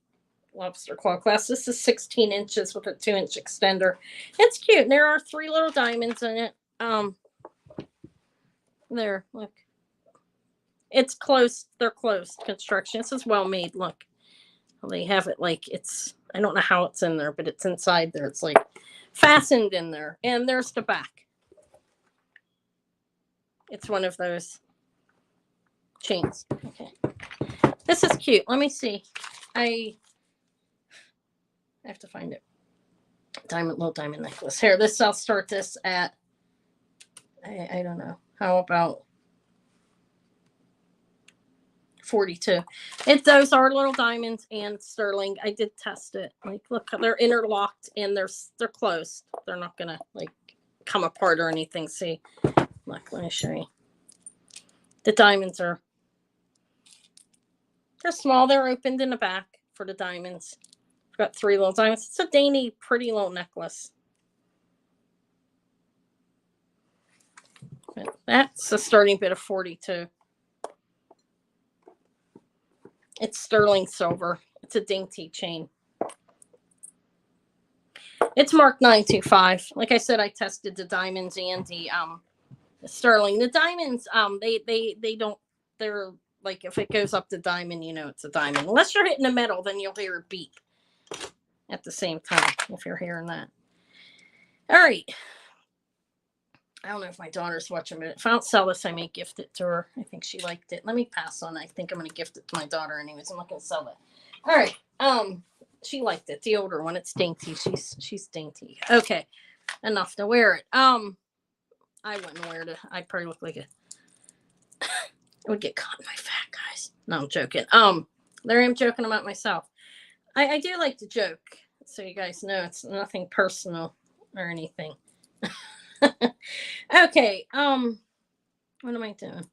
[SPEAKER 1] lobster claw glass. This is 16 inches with a 2-inch extender. It's cute. There are 3 little diamonds in it. There, look. It's closed. They're closed construction. This is well made. Look, they have it like it's. I don't know how it's in there, but it's inside there. It's like fastened in there. And there's the back. It's one of those chains. Okay, this is cute. Let me see. I have to find it. Little diamond necklace. Here, I'll start this at. I don't know. How about 42? Those are little diamonds and sterling. I did test it. Like, look, they're interlocked and they're closed. They're not gonna like come apart or anything. See, look, let me show you. The diamonds they're small. They're opened in the back for the diamonds. I've got 3 little diamonds. It's a dainty, pretty little necklace. But that's a starting bid of 42. It's sterling silver. It's a dainty chain. It's marked 925. Like I said, I tested the diamonds and the sterling. The diamonds, they don't. They're like, if it goes up the diamond, it's a diamond. Unless you're hitting the metal, then you'll hear it beep at the same time. If you're hearing that. All right. I don't know if my daughter's watching, but if I don't sell this, I may gift it to her. I think she liked it. Let me pass on. I think I'm going to gift it to my daughter anyways. I'm not going to sell it. All right. She liked it. The older one. It's dainty. She's dainty. Okay. Enough to wear it. I wouldn't wear it. I'd probably look like it would get caught in my fat, guys. No, I'm joking. Larry, I'm joking about myself. I do like to joke, so you guys know it's nothing personal or anything. Okay. What am I doing?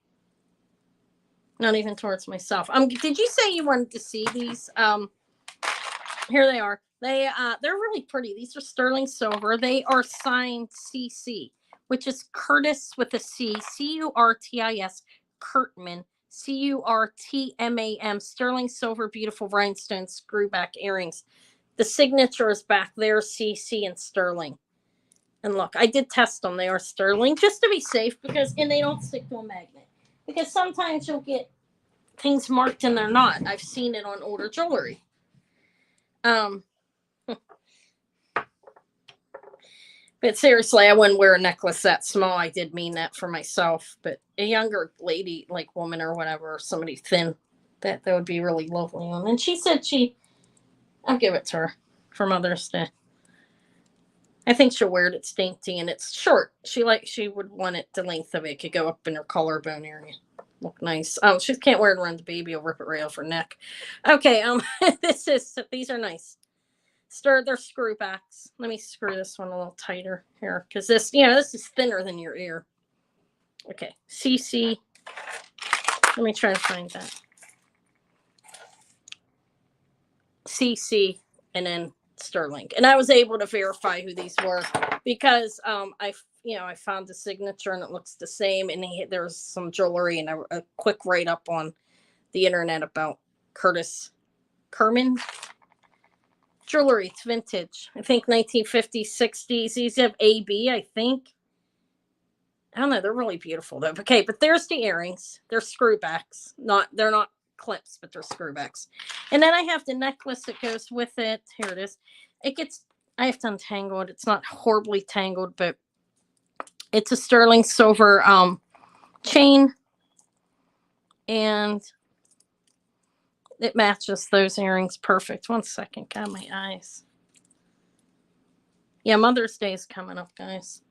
[SPEAKER 1] Not even towards myself. Did you say you wanted to see these? Here they are. They're really pretty. These are sterling silver. They are signed CC, which is Curtis with a C, Curtis, Kerman, Curtmam, sterling silver, beautiful rhinestone screwback earrings. The signature is back there, CC and sterling. And look, I did test them. They are sterling, just to be safe, and they don't stick to a magnet. Because sometimes you'll get things marked and they're not. I've seen it on older jewelry. But seriously, I wouldn't wear a necklace that small. I did mean that for myself. But a younger lady, like woman or whatever, or somebody thin, that would be really lovely on. And she said I'll give it to her for Mother's Day. I think she'll wear it. It's dainty and it's short. She would want it the length of it. It could go up in her collarbone area. Look nice. Oh, she can't wear it around the baby. I'll rip it right off her neck. Okay, these are nice. They're screw backs. Let me screw this one a little tighter here, because this is thinner than your ear. Okay, CC. Let me try to find that. CC and then sterling. And I was able to verify who these were because I found the signature and it looks the same. And there's some jewelry and a quick write up on the internet about Kerman jewelry. It's vintage. I think 1950s, 60s. These have AB, I think. I don't know. They're really beautiful though. Okay, but there's the earrings. They're screwbacks. They're not clips, but they're screwbacks. And then I have the necklace that goes with it. Here it is. I have to untangle it. It's not horribly tangled, but it's a sterling silver chain. And it matches those earrings perfect. One second. God, my eyes. Yeah, Mother's Day is coming up, guys.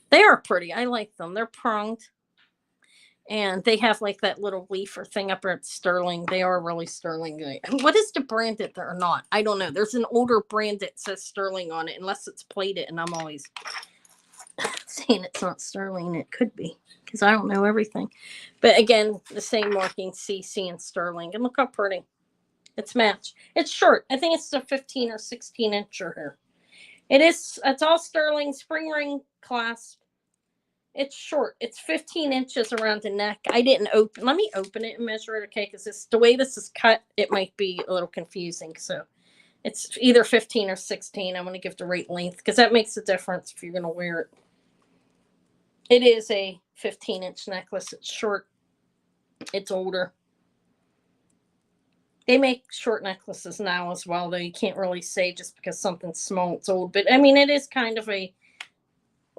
[SPEAKER 1] They are pretty. I like them. They're pronged. And they have like that little leaf or thing up there at sterling. They are really sterling. What is the brand that they're not? I don't know. There's an older brand that says sterling on it, unless it's plated. And I'm always saying it's not sterling. It could be because I don't know everything. But again, the same marking, CC and sterling. And look how pretty. It's matched. It's short. I think it's a 15 or 16 incher here. It's all sterling, spring ring clasp. It's short. It's 15 inches around the neck. I didn't open. Let me open it and measure it, okay? Because the way this is cut, it might be a little confusing. So it's either 15 or 16. I'm going to give the right length because that makes a difference if you're going to wear it. It is a 15-inch necklace. It's short. It's older. They make short necklaces now as well, though you can't really say just because something's small, it's old. But I mean, it is kind of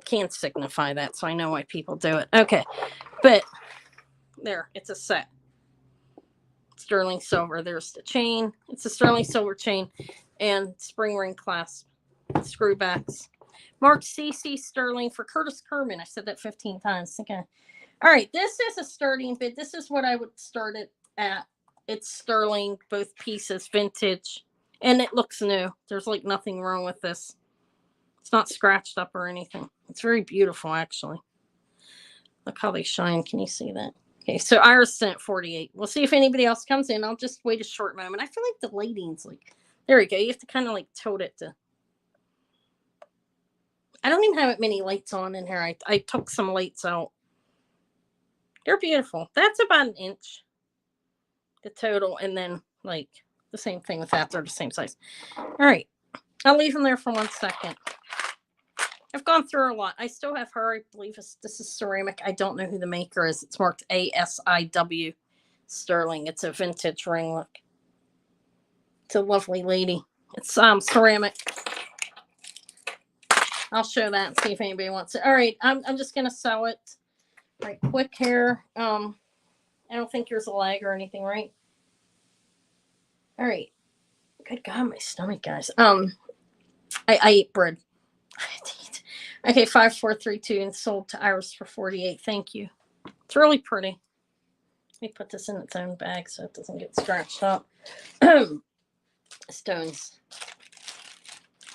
[SPEAKER 1] can't signify that, so I know why people do it. Okay, but there, it's a set. Sterling silver. There's the chain. It's a sterling silver chain and spring ring clasp. Screwbacks. Mark CC sterling for Curtis Kerman. I said that 15 times. Okay. All right, this is a starting bid. This is what I would start it at. It's sterling, both pieces, vintage, and it looks new. There's like nothing wrong with this. It's not scratched up or anything. It's very beautiful, actually. Look how they shine. Can you see that? Okay, so Iris sent 48. We'll see if anybody else comes in. I'll just wait a short moment. I feel like the lighting's like, there we go. You have to kind of like tilt it to. I don't even have many lights on in here. I took some lights out. They're beautiful. That's about an inch. The total, and then like the same thing with that. They're the same size. All right. I'll leave them there for 1 second. I've gone through a lot. I still have her. I believe this is ceramic. I don't know who the maker is. It's marked ASIW sterling. It's a vintage ring. Look. It's a lovely lady. It's ceramic. I'll show that and see if anybody wants it. All right. I'm just gonna sew it right quick here. I don't think there's a lag or anything, right? All right. Good God, my stomach, guys. I ate bread. Okay, 5432 and sold to Iris for 48. Thank you. It's really pretty. Let me put this in its own bag so it doesn't get scratched up. Stones.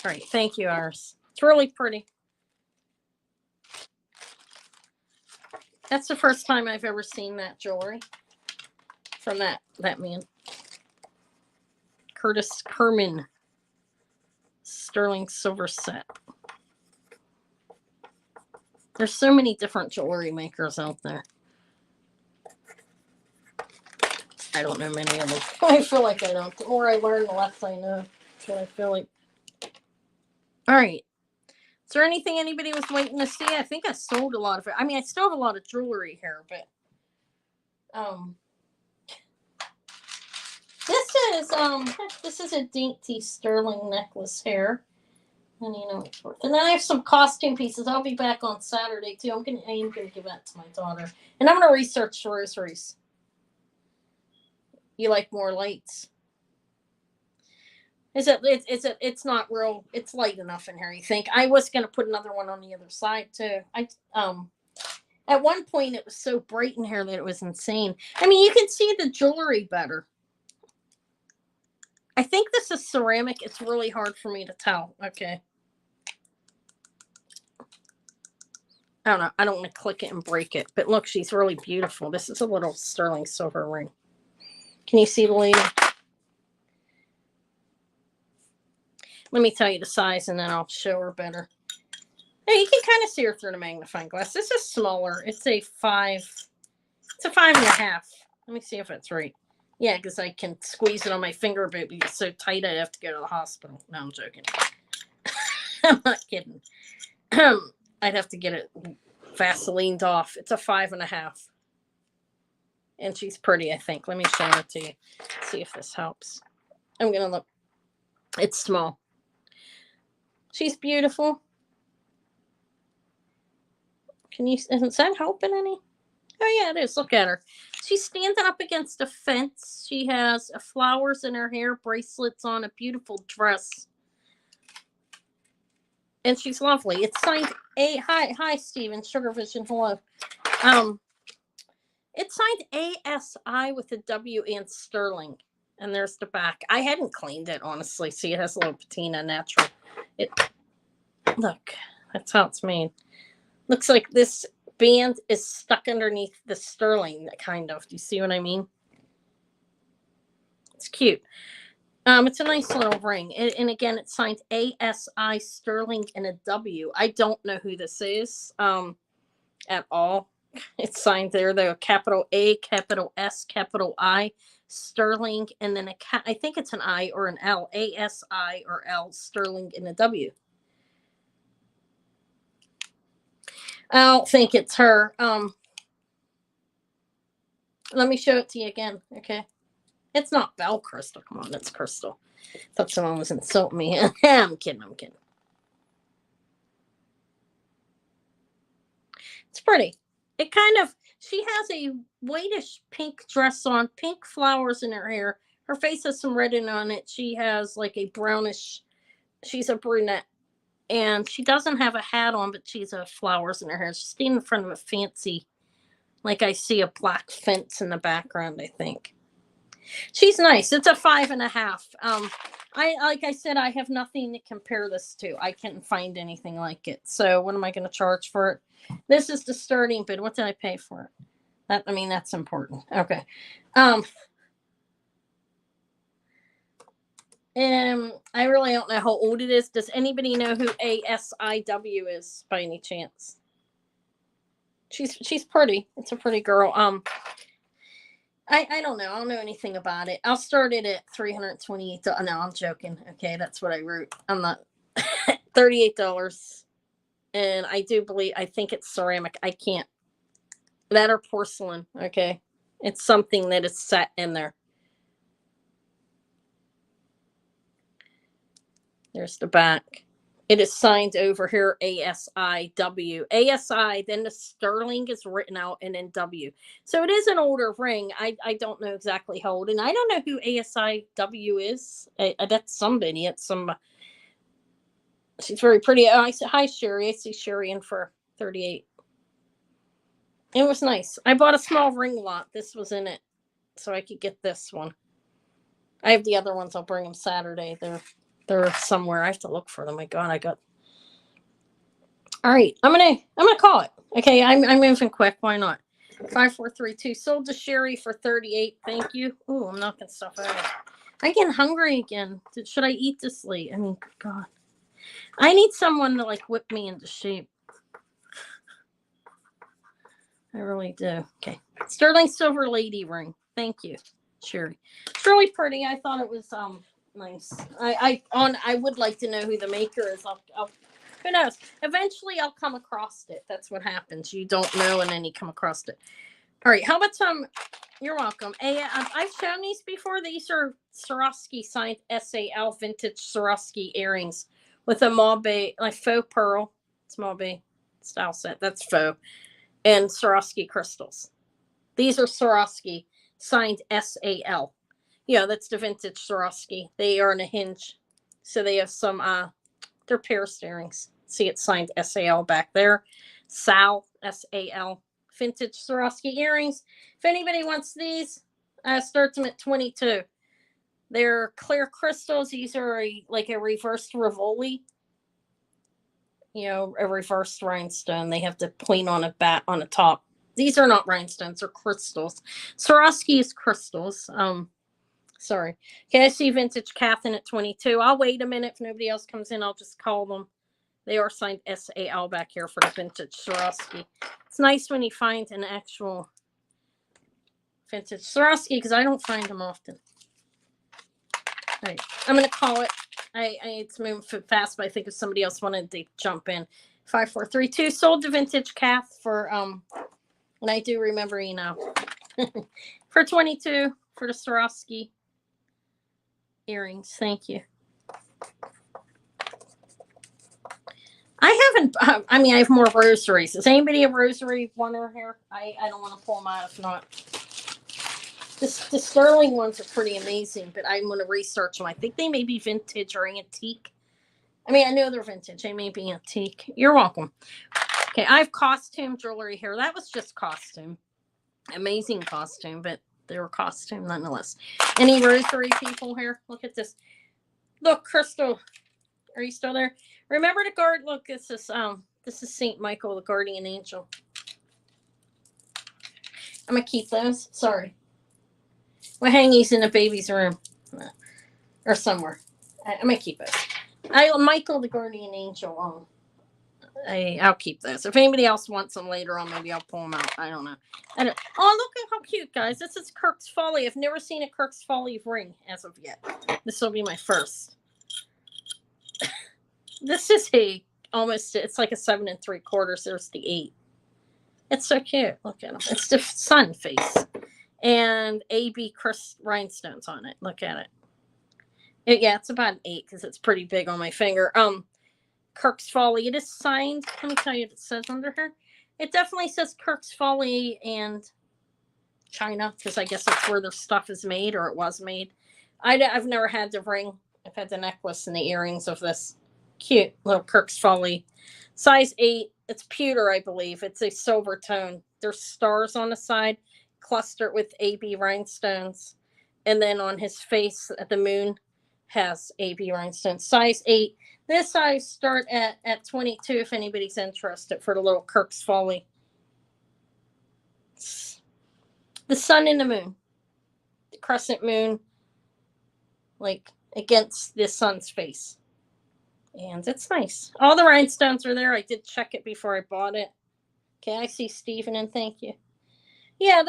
[SPEAKER 1] All right, thank you, Iris. It's really pretty. That's the first time I've ever seen that jewelry from that man. Curtis Kerman. Sterling silver set. There's so many different jewelry makers out there. I don't know many of them. I feel like I don't. The more I learn, the less I know. That's what I feel like. All right. Is there anything anybody was waiting to see? I think I sold a lot of it. I mean, I still have a lot of jewelry here, but this is a dainty sterling necklace here. And you know it's worth. And then I have some costume pieces. I'll be back on Saturday too. I am gonna give that to my daughter. And I'm gonna research rosaries. You like more lights? It's not real, it's light enough in here, you think? I was gonna put another one on the other side too. At one point it was so bright in here that it was insane. I mean, you can see the jewelry better. I think this is ceramic. It's really hard for me to tell. Okay. I don't know. I don't want to click it and break it. But look, she's really beautiful. This is a little sterling silver ring. Can you see the lady? Let me tell you the size and then I'll show her better. Hey, you can kind of see her through the magnifying glass. This is smaller. It's a 5. It's a 5.5. Let me see if it's right. Yeah, because I can squeeze it on my finger, but it's so tight I'd have to go to the hospital. No, I'm joking. I'm not kidding. I'd have to get it Vaselined off. It's a 5.5. And she's pretty, I think. Let me show her to you. See if this helps. I'm going to look. It's small. She's beautiful. Can you, is that helping any? Oh, yeah, it is. Look at her. She's standing up against a fence. She has flowers in her hair, bracelets on, a beautiful dress. And she's lovely. It's signed A. Hi, Steven. Sugar Vision. Hello. It's signed ASI with a W and sterling. And there's the back. I hadn't cleaned it, honestly. See, it has a little patina natural. Look, that's how it's made. Looks like this band is stuck underneath the sterling, kind of. Do you see what I mean? It's cute. It's a nice little ring. And again, it's signed ASI sterling and a W. I don't know who this is at all. It's signed there, though. Capital A, capital S, capital I, sterling, and then I think it's an I or an L. ASI or L, sterling, and a W. I don't think it's her. Let me show it to you again, okay? It's not bell crystal. Come on, it's crystal. Thought someone was insulting me. I'm kidding. It's pretty. It kind of, she has a whitish pink dress on, pink flowers in her hair. Her face has some red on it. She has like a brownish, she's a brunette. And she doesn't have a hat on, but she's flowers in her hair. She's standing in front of a fancy, like I see a black fence in the background, I think. She's nice. It's a 5.5. Like I said, I have nothing to compare this to. I can't find anything like it. So what am I going to charge for it? This is the starting bid. What did I pay for it? That's important. Okay. I really don't know how old it is. Does anybody know who ASIW is by any chance? She's pretty. It's a pretty girl. I don't know. I don't know anything about it. I'll start it at $328. No, I'm joking. Okay, that's what I wrote. I'm not. $38. And I think it's ceramic. I can't. That or porcelain. Okay. It's something that is set in there. There's the back. It is signed over here, ASIW. ASI, then the sterling is written out, and then W. So it is an older ring. I don't know exactly how old, and I don't know who ASIW is. That's somebody. It's some. She's very pretty. Oh, hi, Sherry. I see Sherry in for 38. It was nice. I bought a small ring lot. This was in it, so I could get this one. I have the other ones. I'll bring them Saturday. They're somewhere. I have to look for them. My God, I got. All right, I'm gonna call it. Okay, I'm moving quick. Why not? 5432 sold to Sherry for 38. Thank you. Oh, I'm knocking stuff out. I'm getting hungry again. Should I eat this late? I mean, God, I need someone to like whip me into shape. I really do. Okay, sterling silver lady ring. Thank you, Sherry. It's really pretty. I thought it was nice. I would like to know who the maker is. I'll who knows? Eventually I'll come across it. That's what happens. You don't know and then you come across it. All right. How about some? You're welcome. I've shown these before. These are Swarovski signed SAL vintage Swarovski earrings. with a Maube, like faux pearl. It's Maube style set. That's faux. And Swarovski crystals. These are Swarovski, signed SAL. Yeah, that's the vintage Swarovski. They are in a hinge. So they have some, they're pierced earrings. See, it's signed SAL back there. Sal, SAL. Vintage Swarovski earrings. If anybody wants these, start them at 22. They're clear crystals. These are like a reversed Rivoli. You know, a reversed rhinestone. They have the point on a bat on the top. These are not rhinestones, they're crystals. Swarovski is crystals. Sorry. Okay, I see vintage Catherine at 22. I'll wait a minute. If nobody else comes in, I'll just call them. They are signed SAL back here for the vintage Swarovski. It's nice when you find an actual vintage Swarovski because I don't find them often. All right, I'm going to call it. I need to move fast, but I think if somebody else wanted to jump in. 5432 sold the vintage Cath for, and I do remember, you know, for 22 for the Swarovski earrings. Thank you. I haven't, I mean, I have more rosaries. Does anybody have rosary wonder here? I don't want to pull them out if not. The sterling ones are pretty amazing, but I'm going to research them. I think they may be vintage or antique. I mean, I know they're vintage. They may be antique. You're welcome. Okay, I have costume jewelry here. That was just costume. Amazing costume, but they were costume nonetheless. Any rosary people here? Look at this. Look, Crystal. Are you still there? Remember the guard? Look, this is Saint Michael, the guardian angel. I'm going to keep those. Sorry. We'll hang these in the baby's room or somewhere. I'm going to keep it. Michael, the guardian angel. I'll keep those. If anybody else wants them later on, maybe I'll pull them out. I don't know. Oh, look at how cute, guys. This is Kirks Folly. I've never seen a Kirks Folly ring as of yet. This will be my first. This is it's like a 7 3/4. There's the 8. It's so cute. Look at them. It's the sun face. And AB rhinestones on it. Look at it. Yeah, it's about an 8 because it's pretty big on my finger. Kirks Folly. It is signed. Let me tell you what it says under here. It definitely says Kirks Folly and China because I guess that's where their stuff is made or it was made. I've never had the ring. I've had the necklace and the earrings of this cute little Kirks Folly. Size 8. It's pewter, I believe. It's a silver tone. There's stars on the side clustered with AB rhinestones. And then on his face at the moon has AB rhinestones. Size 8. This I start at 22 if anybody's interested for the little Kirks Folly. The sun and the moon. The crescent moon, like against the sun's face. And it's nice. All the rhinestones are there. I did check it before I bought it. Okay, I see Stephen and thank you. Yeah,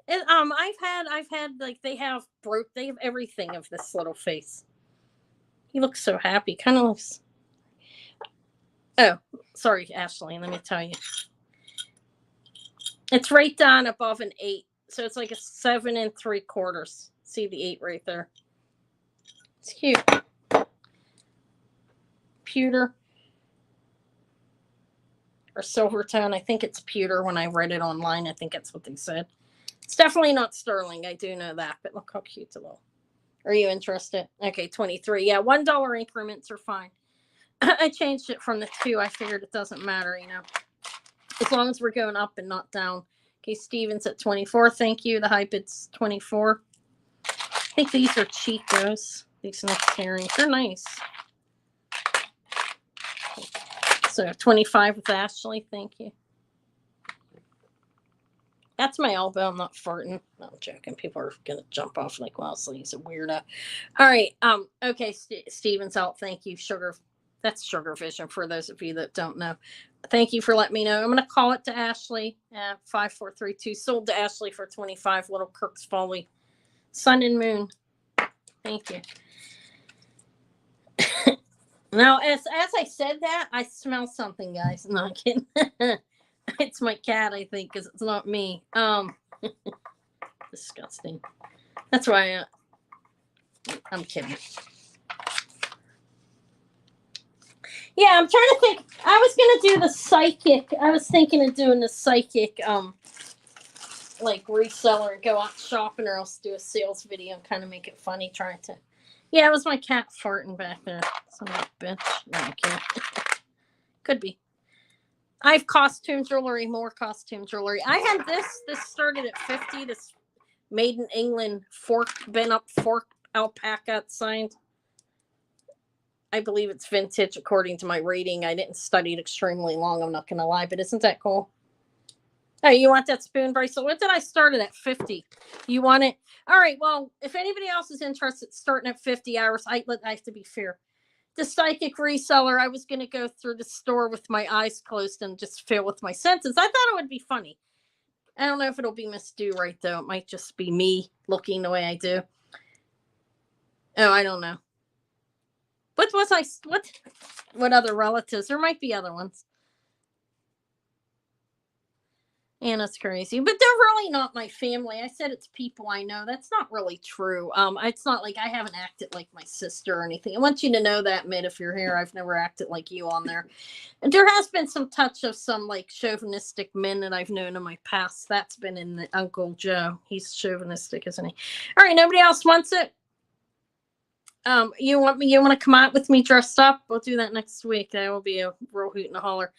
[SPEAKER 1] I've had like they have everything of this little face. He looks so happy. Kind of looks. Oh, sorry, Ashley. Let me tell you. It's right down above an 8. So it's like a 7 3/4. See the 8 right there. It's cute. Pewter. Or silver tone. I think it's pewter when I read it online. I think that's what they said. It's definitely not sterling. I do know that. But look how cute it's a little. Are you interested? Okay, 23. Yeah, $1 increments are fine. I changed it from the 2. I figured it doesn't matter, you know. As long as we're going up and not down. Okay, Steven's at 24. Thank you. The high bid's 24. I think these are Chicos. These next earrings. They're nice. So 25 with Ashley. Thank you. That's my elbow. I'm not farting. No, I'm joking. People are going to jump off like, wow, so he's a weirdo. All right. Okay, Steven's out. Thank you. That's Sugar Vision for those of you that don't know. Thank you for letting me know. I'm going to call it to Ashley. 5432. Sold to Ashley for 25. Little Kirks Folly. Sun and moon. Thank you. Now, as I said that, I smell something, guys. I'm not kidding. It's my cat, I think, because it's not me. Disgusting. That's why I'm kidding. Yeah, I'm trying to think. I was gonna do the psychic. I was thinking of doing the psychic, like reseller and go out shopping, or else do a sales video and kind of make it funny. Trying to. Yeah, it was my cat farting back there. Son of a bitch. No, I can't. Could be. I have costume jewelry, more costume jewelry. I had this. This started at 50. This made in England fork, bent up fork alpaca signed. I believe it's vintage according to my rating. I didn't study it extremely long, I'm not going to lie, but isn't that cool? Oh, you want that spoon bracelet? What did I start it at 50? You want it? All right, well, if anybody else is interested starting at 50 hours, I have to be fair. The psychic reseller, I was going to go through the store with my eyes closed and just feel with my senses. I thought it would be funny. I don't know if it'll be Miss Do right, though. It might just be me looking the way I do. Oh, I don't know. What other relatives? There might be other ones. And it's crazy, but they're really not my family. I said it's people I know. That's not really true. It's not like I haven't acted like my sister or anything. I want you to know that, Mid, if you're here, I've never acted like you on there. And there has been some touch of some like chauvinistic men that I've known in my past. That's been in the Uncle Joe. He's chauvinistic, isn't he? All right, nobody else wants it. You want to come out with me dressed up? We'll do that next week. That will be a real hoot and a holler.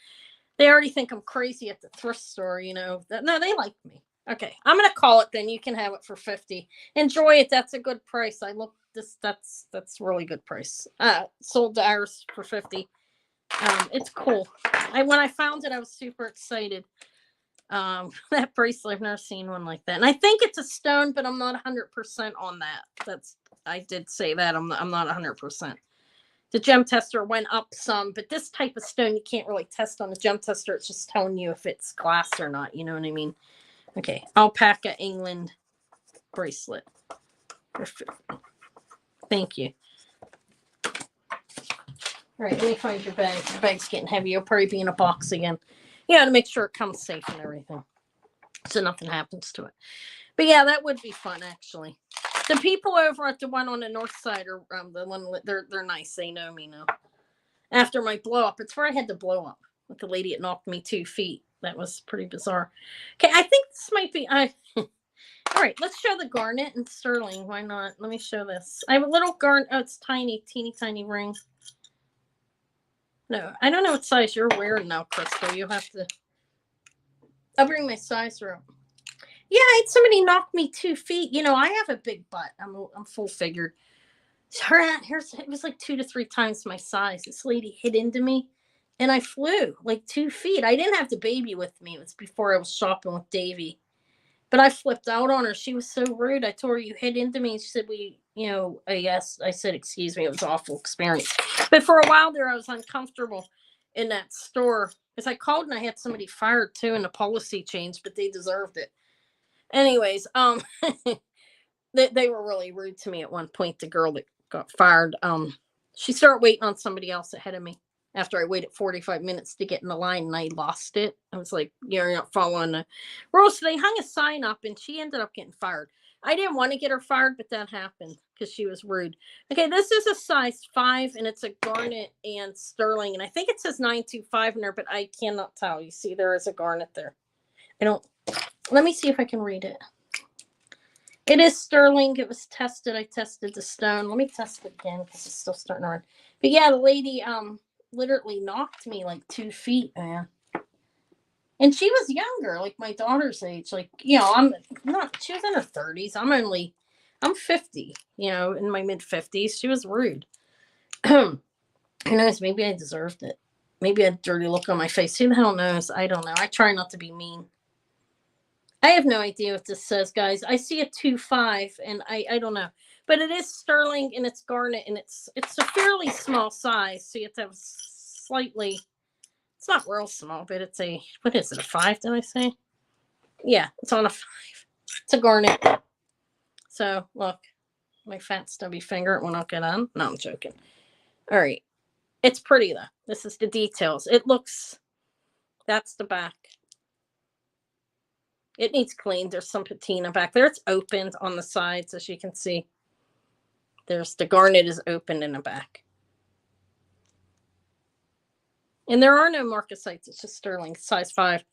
[SPEAKER 1] They already think I'm crazy at the thrift store, you know. No, they like me. Okay, I'm gonna call it then. You can have it for 50. Enjoy it. That's a good price. I look this. That's really good price. Sold to ours for 50. It's cool. When I found it, I was super excited. That bracelet, I've never seen one like that, and I think it's a stone, but I'm not 100% on that. I did say that I'm not 100%. The gem tester went up some, but this type of stone you can't really test on the gem tester. It's just telling you if it's glass or not. You know what I mean? Okay, alpaca England bracelet. Thank you. All right, let me find your bag. Your bag's getting heavy. You'll probably be in a box again. You got to make sure it comes safe and everything, so nothing happens to it. But yeah, that would be fun actually. The people over at the one on the north side are the one. They're nice. They know me now. After my blow up, it's where I had the blow up with the lady that knocked me 2 feet. That was pretty bizarre. Okay, I think this might be. All right, let's show the garnet and sterling. Why not? Let me show this. I have a little garnet. Oh, it's tiny, teeny tiny ring. No, I don't know what size you're wearing now, Crystal. You have to. I'll bring my sizer up. Yeah, I had somebody knock me 2 feet. You know, I have a big butt. I'm full figured. It was like 2 to 3 times my size. This lady hit into me, and I flew like 2 feet. I didn't have the baby with me. It was before I was shopping with Davy, but I flipped out on her. She was so rude. I told her, "You hit into me." She said, yes. I said, "Excuse me." It was an awful experience. But for a while there, I was uncomfortable in that store because I called and I had somebody fired too, and the policy changed, but they deserved it. Anyways, they were really rude to me at one point. The girl that got fired, she started waiting on somebody else ahead of me after I waited 45 minutes to get in the line, and I lost it. I was like, you're not following the rules. So they hung a sign up, and she ended up getting fired. I didn't want to get her fired, but that happened because she was rude. Okay, this is a size 5, and it's a garnet and sterling, and I think it says 925 in there, but I cannot tell. You see, there is a garnet there. Let me see if I can read it. It is sterling. It was tested. I tested the stone. Let me test it again because it's still starting to run. But yeah, the lady literally knocked me like 2 feet, man. And she was younger, like my daughter's age. Like, you know, she was in her 30s. I'm 50, you know, in my mid 50s. She was rude. Who knows? Maybe I deserved it. Maybe I had a dirty look on my face. Who the hell knows? I don't know. I try not to be mean. I have no idea what this says, guys. I see a 2.5, and I don't know. But it is sterling, and it's garnet, and it's a fairly small size. So you have to have slightly, it's not real small, but it's what is it, a 5, did I say? Yeah, it's on a 5. It's a garnet. So, look, my fat stubby finger, it will not get on. No, I'm joking. All right. It's pretty, though. This is the details. That's the back. It needs cleaned. There's some patina back there. It's opened on the sides, as you can see. The garnet is open in the back. And there are no marcasites. It's just sterling, size 5.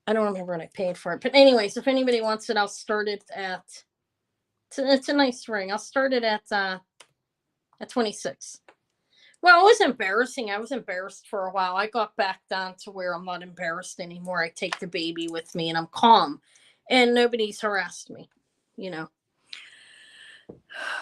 [SPEAKER 1] I don't remember what I paid for it. But anyways, if anybody wants it, I'll start it at, it's a nice ring. I'll start it at 26. Well, it was embarrassing. I was embarrassed for a while. I got back down to where I'm not embarrassed anymore. I take the baby with me and I'm calm and nobody's harassed me, you know.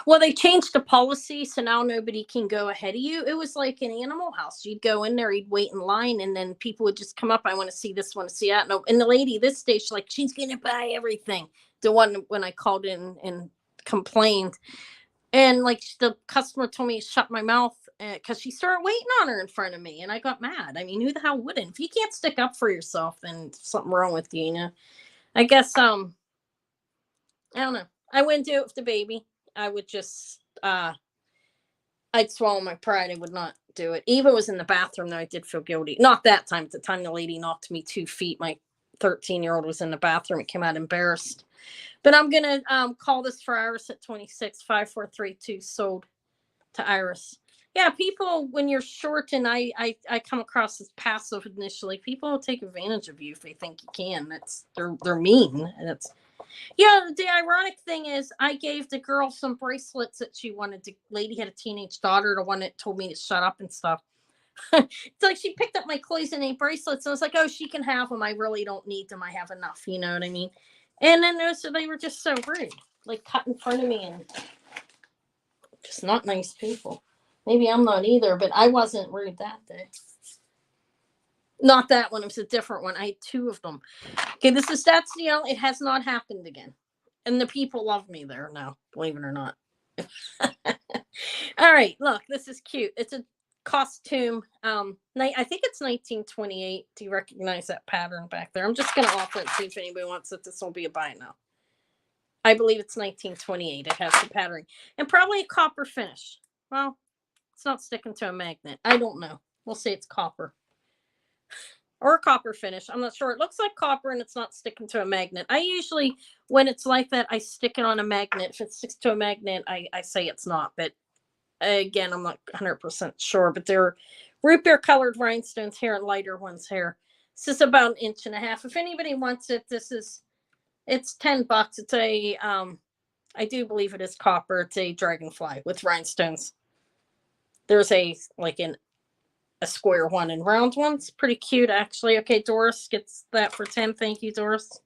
[SPEAKER 1] Well, they changed the policy, so now nobody can go ahead of you. It was like an Animal House. You'd go in there, you'd wait in line, and then people would just come up. I want to see this, want to see that. And the lady this day, she's like, she's going to buy everything. The one when I called in and complained. And like the customer told me to shut my mouth because she started waiting on her in front of me. And I got mad. I mean, who the hell wouldn't? If you can't stick up for yourself, then something wrong with you, you know? I guess, I don't know. I wouldn't do it with the baby. I would just, I'd swallow my pride. I would not do it. Eva was in the bathroom, though. I did feel guilty. Not that time. At the time the lady knocked me 2 feet, my 13-year-old was in the bathroom. It came out embarrassed. But I'm going to call this for Iris at 26, 5432 sold to Iris. Yeah, people, when you're short and I come across as passive initially, people will take advantage of you if they think you can. They're mean. And it's, yeah, the ironic thing is I gave the girl some bracelets that she wanted. The lady had a teenage daughter, the one that told me to shut up and stuff. It's like she picked up my cloisonne bracelets and I was like, oh, she can have them. I really don't need them. I have enough. You know what I mean? And then so they were just so rude, like cut in front of me and just not nice people. Maybe I'm not either, but I wasn't rude that day. Not that one. It was a different one. I had 2 of them. Okay, that's the only, it has not happened again. And the people love me there now, believe it or not. All right, look, this is cute. It's a costume. I think it's 1928. Do you recognize that pattern back there? I'm just going to offer it and see if anybody wants it. This will be a buy now. I believe it's 1928. It has the pattern. And probably a copper finish. Well, it's not sticking to a magnet. I don't know. We'll say it's copper. Or a copper finish. I'm not sure. It looks like copper and it's not sticking to a magnet. I usually, when it's like that, I stick it on a magnet. If it sticks to a magnet, I say it's not. But again, I'm not 100% sure. But they're root beer colored rhinestones here and lighter ones here. This is about 1.5 inches. If anybody wants it, it's $10. It's a, I do believe it is copper. It's a Dragonfly with rhinestones. There's a square one and round one's pretty cute actually. Okay, Doris gets that for 10. Thank you, Doris.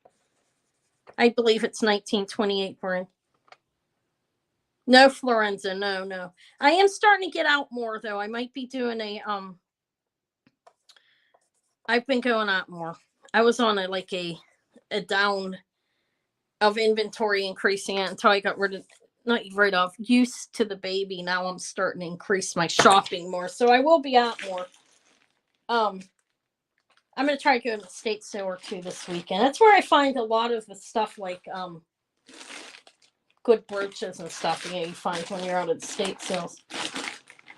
[SPEAKER 1] I believe it's 1928 brand. No Florenza, no. I am starting to get out more though. I might be doing I've been going out more. I was on a down of inventory, increasing it until I got used to the baby. Now I'm starting to increase my shopping more. So I will be out more. I'm going to try to go to the estate sale or 2 this weekend. That's where I find a lot of the stuff like good brooches and stuff you find when you're out at estate sales.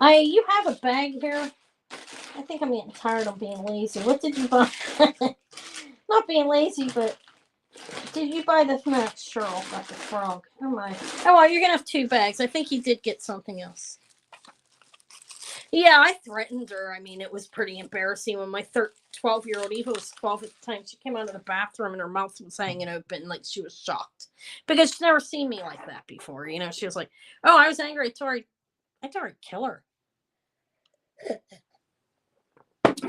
[SPEAKER 1] You have a bag here. I think I'm getting tired of being lazy. What did you buy? Not being lazy, but did you buy the Cheryl got the frog? Oh my. Oh well, you're gonna have 2 bags. I think he did get something else. Yeah, I threatened her. I mean, it was pretty embarrassing when my 12-year-old Eva was 12 at the time. She came out of the bathroom and her mouth was hanging open, like she was shocked because she's never seen me like that before. You know, she was like, "Oh, I was angry. I told her I'd kill her."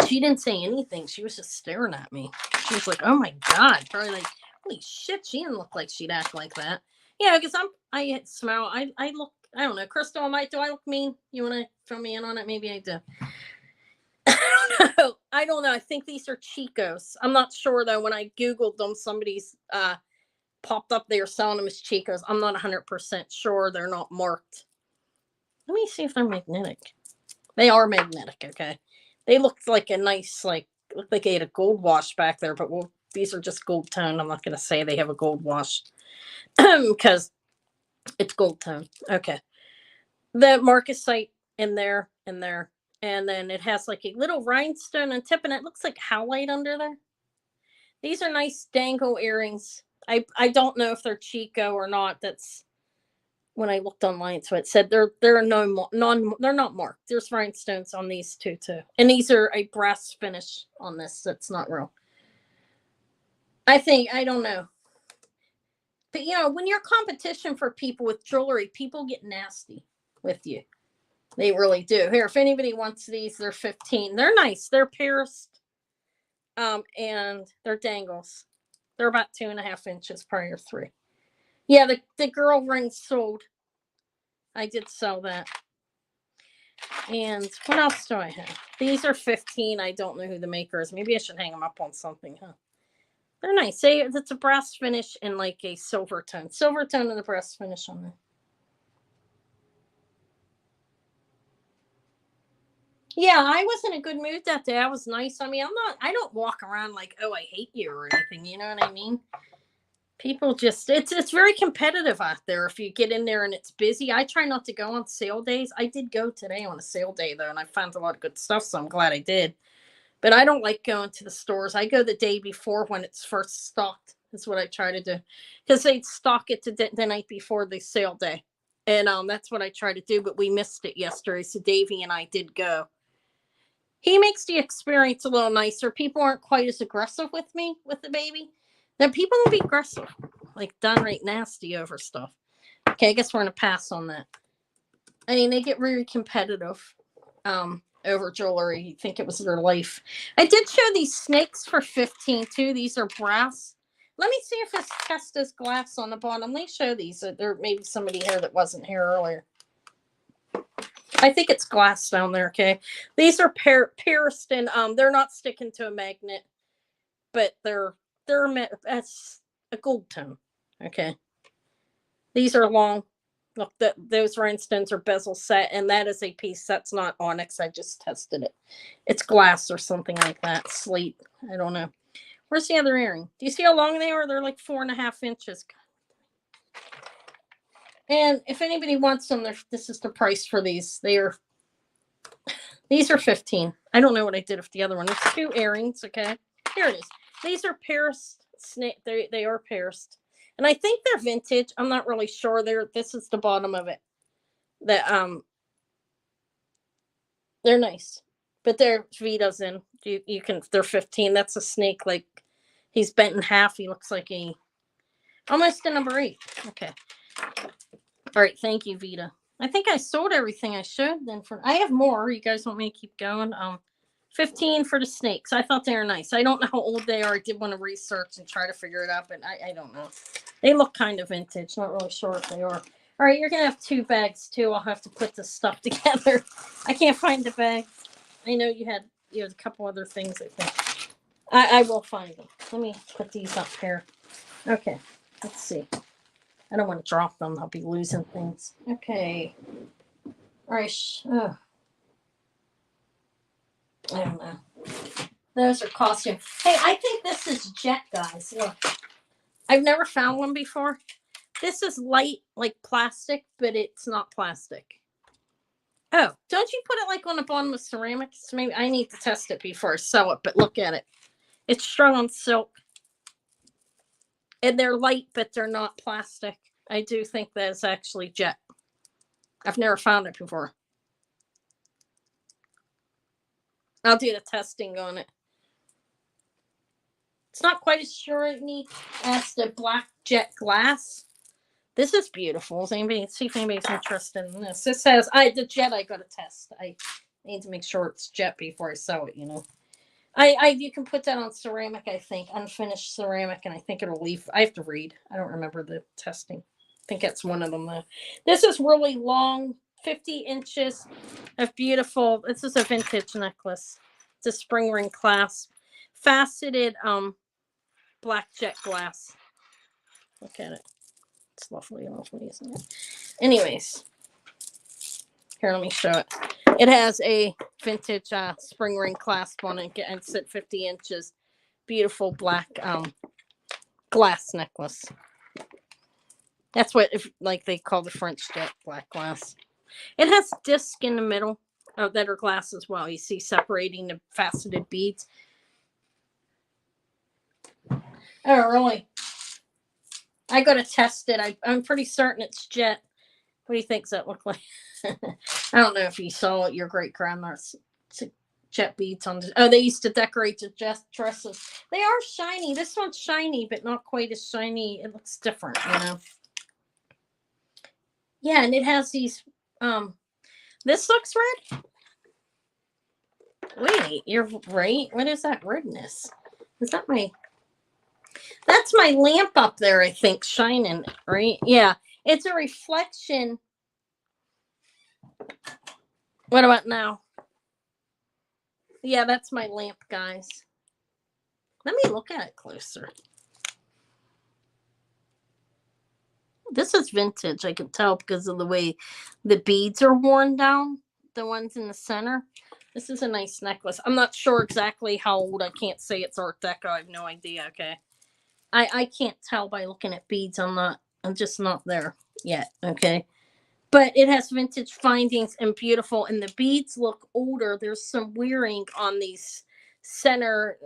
[SPEAKER 1] She didn't say anything. She was just staring at me. She was like, "Oh my god!" Probably like, "Holy shit!" She didn't look like she'd act like that. Yeah, because I smell. I look. I don't know. Crystal, do I look mean? You want to throw me in on it? Maybe I do. I don't know. I think these are Chicos. I'm not sure though. When I Googled them, somebody's popped up. They were selling them as Chicos. I'm not 100% sure. They're not marked. Let me see if they're magnetic. They are magnetic. Okay. They looked like a nice, looked like they had a gold wash back there, but these are just gold tone. I'm not going to say they have a gold wash because it's gold tone. Okay. The marcasite in there, and then it has like a little rhinestone on tip, and it looks like howlite under there. These are nice dangle earrings. I don't know if they're Chico or not. when I looked online. So it said they're they're not marked. There's rhinestones on these two too, and these are a brass finish on this. That's not real. I don't know, but when you're competition for people with jewelry, people get nasty with you. They really do. Here, if anybody wants these, they're 15. They're nice. They're pierced, and they're dangles. They're about 2.5 inches, probably or 3. Yeah, the girl ring sold. I did sell that. And what else do I have? These are 15. I don't know who the maker is. Maybe I should hang them up on something, huh? They're nice. It's a brass finish and like a silver tone. Silver tone and the brass finish on there. Yeah, I was in a good mood that day. I was nice. I mean, I don't walk around like, oh, I hate you or anything. You know what I mean? People just, it's very competitive out there. If you get in there and it's busy, I try not to go on sale days. I did go today on a sale day though, and I found a lot of good stuff, so I'm glad I did. But I don't like going to the stores. I go the day before when it's first stocked. That's what I try to do, because they'd stock it to the night before the sale day, and that's what I try to do. But we missed it yesterday, so Davey and I did go. He makes the experience a little nicer. People aren't quite as aggressive with me with the baby. Then people will be aggressive, like downright nasty over stuff. Okay, I guess we're gonna pass on that. I mean, they get very competitive over jewelry. You think it was their life. I did show these snakes for 15 too. These are brass. Let me see if this test is glass on the bottom. Let me show these. There may be somebody here that wasn't here earlier. I think it's glass down there. Okay, these are pierced and they're not sticking to a magnet, but they're that's a gold tone. Okay, these are long. Look, those rhinestones are bezel set, and that is a piece that's not onyx. I just tested it. It's glass or something like that. Slate. I don't know. Where's the other earring? Do you see how long they are? They're like 4.5 inches. And if anybody wants them, this is the price for these. These are 15. I don't know what I did with the other one. It's 2 earrings. Okay, here it is. These are pierced snake. They are pierced, and I think they're vintage. I'm not really sure. This is the bottom of it. They're nice, but they're Vita's in. You can. They're 15. That's a snake. Like he's bent in half. He looks like almost a number 8. Okay. All right. Thank you, Vita. I think I sold everything I showed. Then I have more. You guys want me to keep going? 15 for the snakes. I thought they were nice. I don't know how old they are. I did want to research and try to figure it out, but I don't know. They look kind of vintage. Not really sure if they are. All right, you're going to have 2 bags, too. I'll have to put this stuff together. I can't find the bag. I know you had a couple other things, I think. I will find them. Let me put these up here. Okay, let's see. I don't want to drop them. I'll be losing things. Okay. All right. I don't know. Those are costume. Hey, I think this is jet, guys. Look. I've never found one before. This is light, like plastic, but it's not plastic. Oh, don't you put it like on the bottom of ceramics? Maybe I need to test it before I sell it, but look at it. It's strung on silk. And they're light, but they're not plastic. I do think that is actually jet. I've never found it before. I'll do the testing on it. It's not quite as shiny as the black jet glass. This is beautiful. See if anybody's interested in this. This says the jet I got to test. I need to make sure it's jet before I sell it, you can put that on ceramic, I think. Unfinished ceramic, and I think it'll leave. I have to read. I don't remember the testing. I think that's one of them though. This is really long, 50 inches of beautiful. This is a vintage necklace. It's a spring ring clasp. Faceted black jet glass. Look at it. It's lovely, isn't it? Anyways, here, let me show it. It has a vintage spring ring clasp on it, and it's at 50 inches. Beautiful black glass necklace. That's what they call the French jet black glass. It has disc in the middle that are glass as well. You see separating the faceted beads. Oh, really? I got to test it. I'm pretty certain it's jet. What do you think that look like? I don't know if you saw it. Your great grandma's jet beads on. Oh, they used to decorate the dresses. They are shiny. This one's shiny, but not quite as shiny. It looks different, you know. Yeah, and it has these. This looks red. Wait, you're right. What is that redness? Is that my? That's my lamp up there, I think, shining, right? Yeah, it's a reflection. What about now? Yeah, that's my lamp, guys. Let me look at it closer. This is vintage, I can tell because of the way the beads are worn down, the ones in the center. This is a nice necklace. I'm not sure exactly how old. I can't say it's Art Deco. I have no idea, okay? I can't tell by looking at beads. I'm just not there yet, okay? But it has vintage findings and beautiful, and the beads look older. There's some wearing on these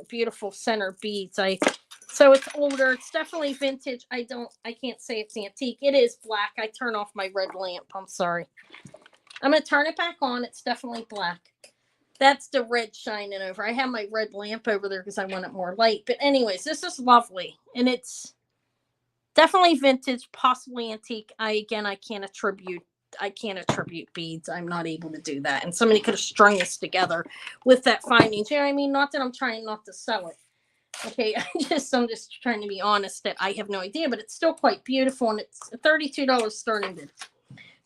[SPEAKER 1] beautiful center beads. So it's older. It's definitely vintage. I can't say it's antique. It is black. I turn off my red lamp. I'm sorry. I'm going to turn it back on. It's definitely black. That's the red shining over. I have my red lamp over there because I want it more light. But anyways, this is lovely. And it's definitely vintage, possibly antique. I can't attribute beads. I'm not able to do that. And somebody could have strung this together with that finding. You know what I mean? Not that I'm trying not to sell it. Okay, I'm just trying to be honest that I have no idea, but it's still quite beautiful, and it's $32 starting bid.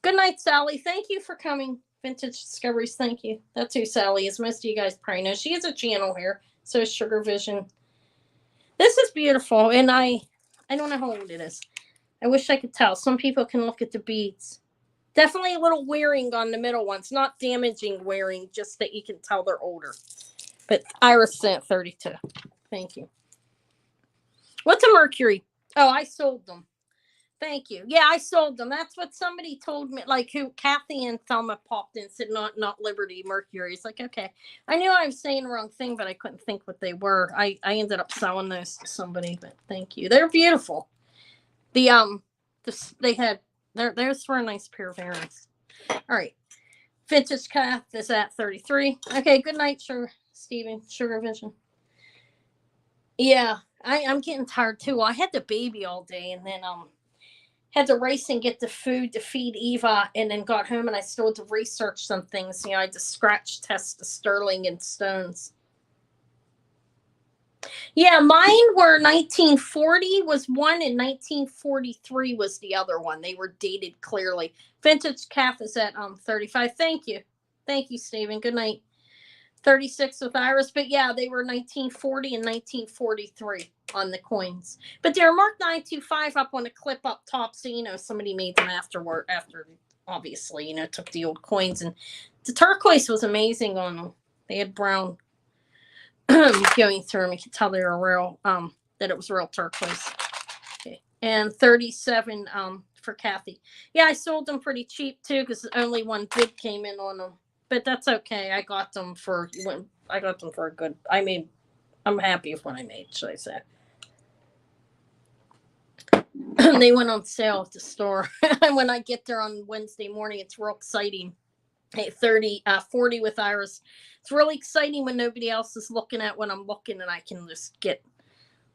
[SPEAKER 1] Good night, Sally. Thank you for coming. Vintage Discoveries, thank you. That's who Sally is. Most of you guys probably know. She has a channel here, so is Sugar Vision. This is beautiful, and I don't know how old it is. I wish I could tell. Some people can look at the beads. Definitely a little wearing on the middle ones. Not damaging wearing, just that you can tell they're older. But Iris sent 32. Thank you. What's a Mercury? Oh, I sold them. Thank you. Yeah, I sold them. That's what somebody told me. Like who Kathy and Thelma popped in and said not Liberty, Mercury. It's like, okay. I knew I was saying the wrong thing, but I couldn't think what they were. I ended up selling those to somebody, but thank you. They're beautiful. Those were a nice pair of earrings. All right. Vintage Calf is at 33. Okay, good night, Stephen. Sugar Vision. Yeah, I'm getting tired too. I had the baby all day and then had to race and get the food to feed Eva, and then got home and I still had to research some things. You know, I had to scratch test the sterling and stones. Yeah, mine were 1940 was one and 1943 was the other one. They were dated clearly. Vintage Calf is at 35. Thank you. Thank you, Stephen. Good night. 36 with Iris, but yeah, they were 1940 and 1943 on the coins, but they were marked 925 up on the clip up top, so you know somebody made them after obviously, you know, took the old coins. And the turquoise was amazing on them. They had brown going through them. You could tell they were real, that it was real turquoise. Okay. And 37 for Kathy. Yeah, I sold them pretty cheap too because only one bid came in on them. But that's okay. I got them for a good. I'm happy with what I made, should I say? They went on sale at the store. When I get there on Wednesday morning, it's real exciting. Hey, 40 with Iris. It's really exciting when nobody else is looking at what I'm looking, and I can just get.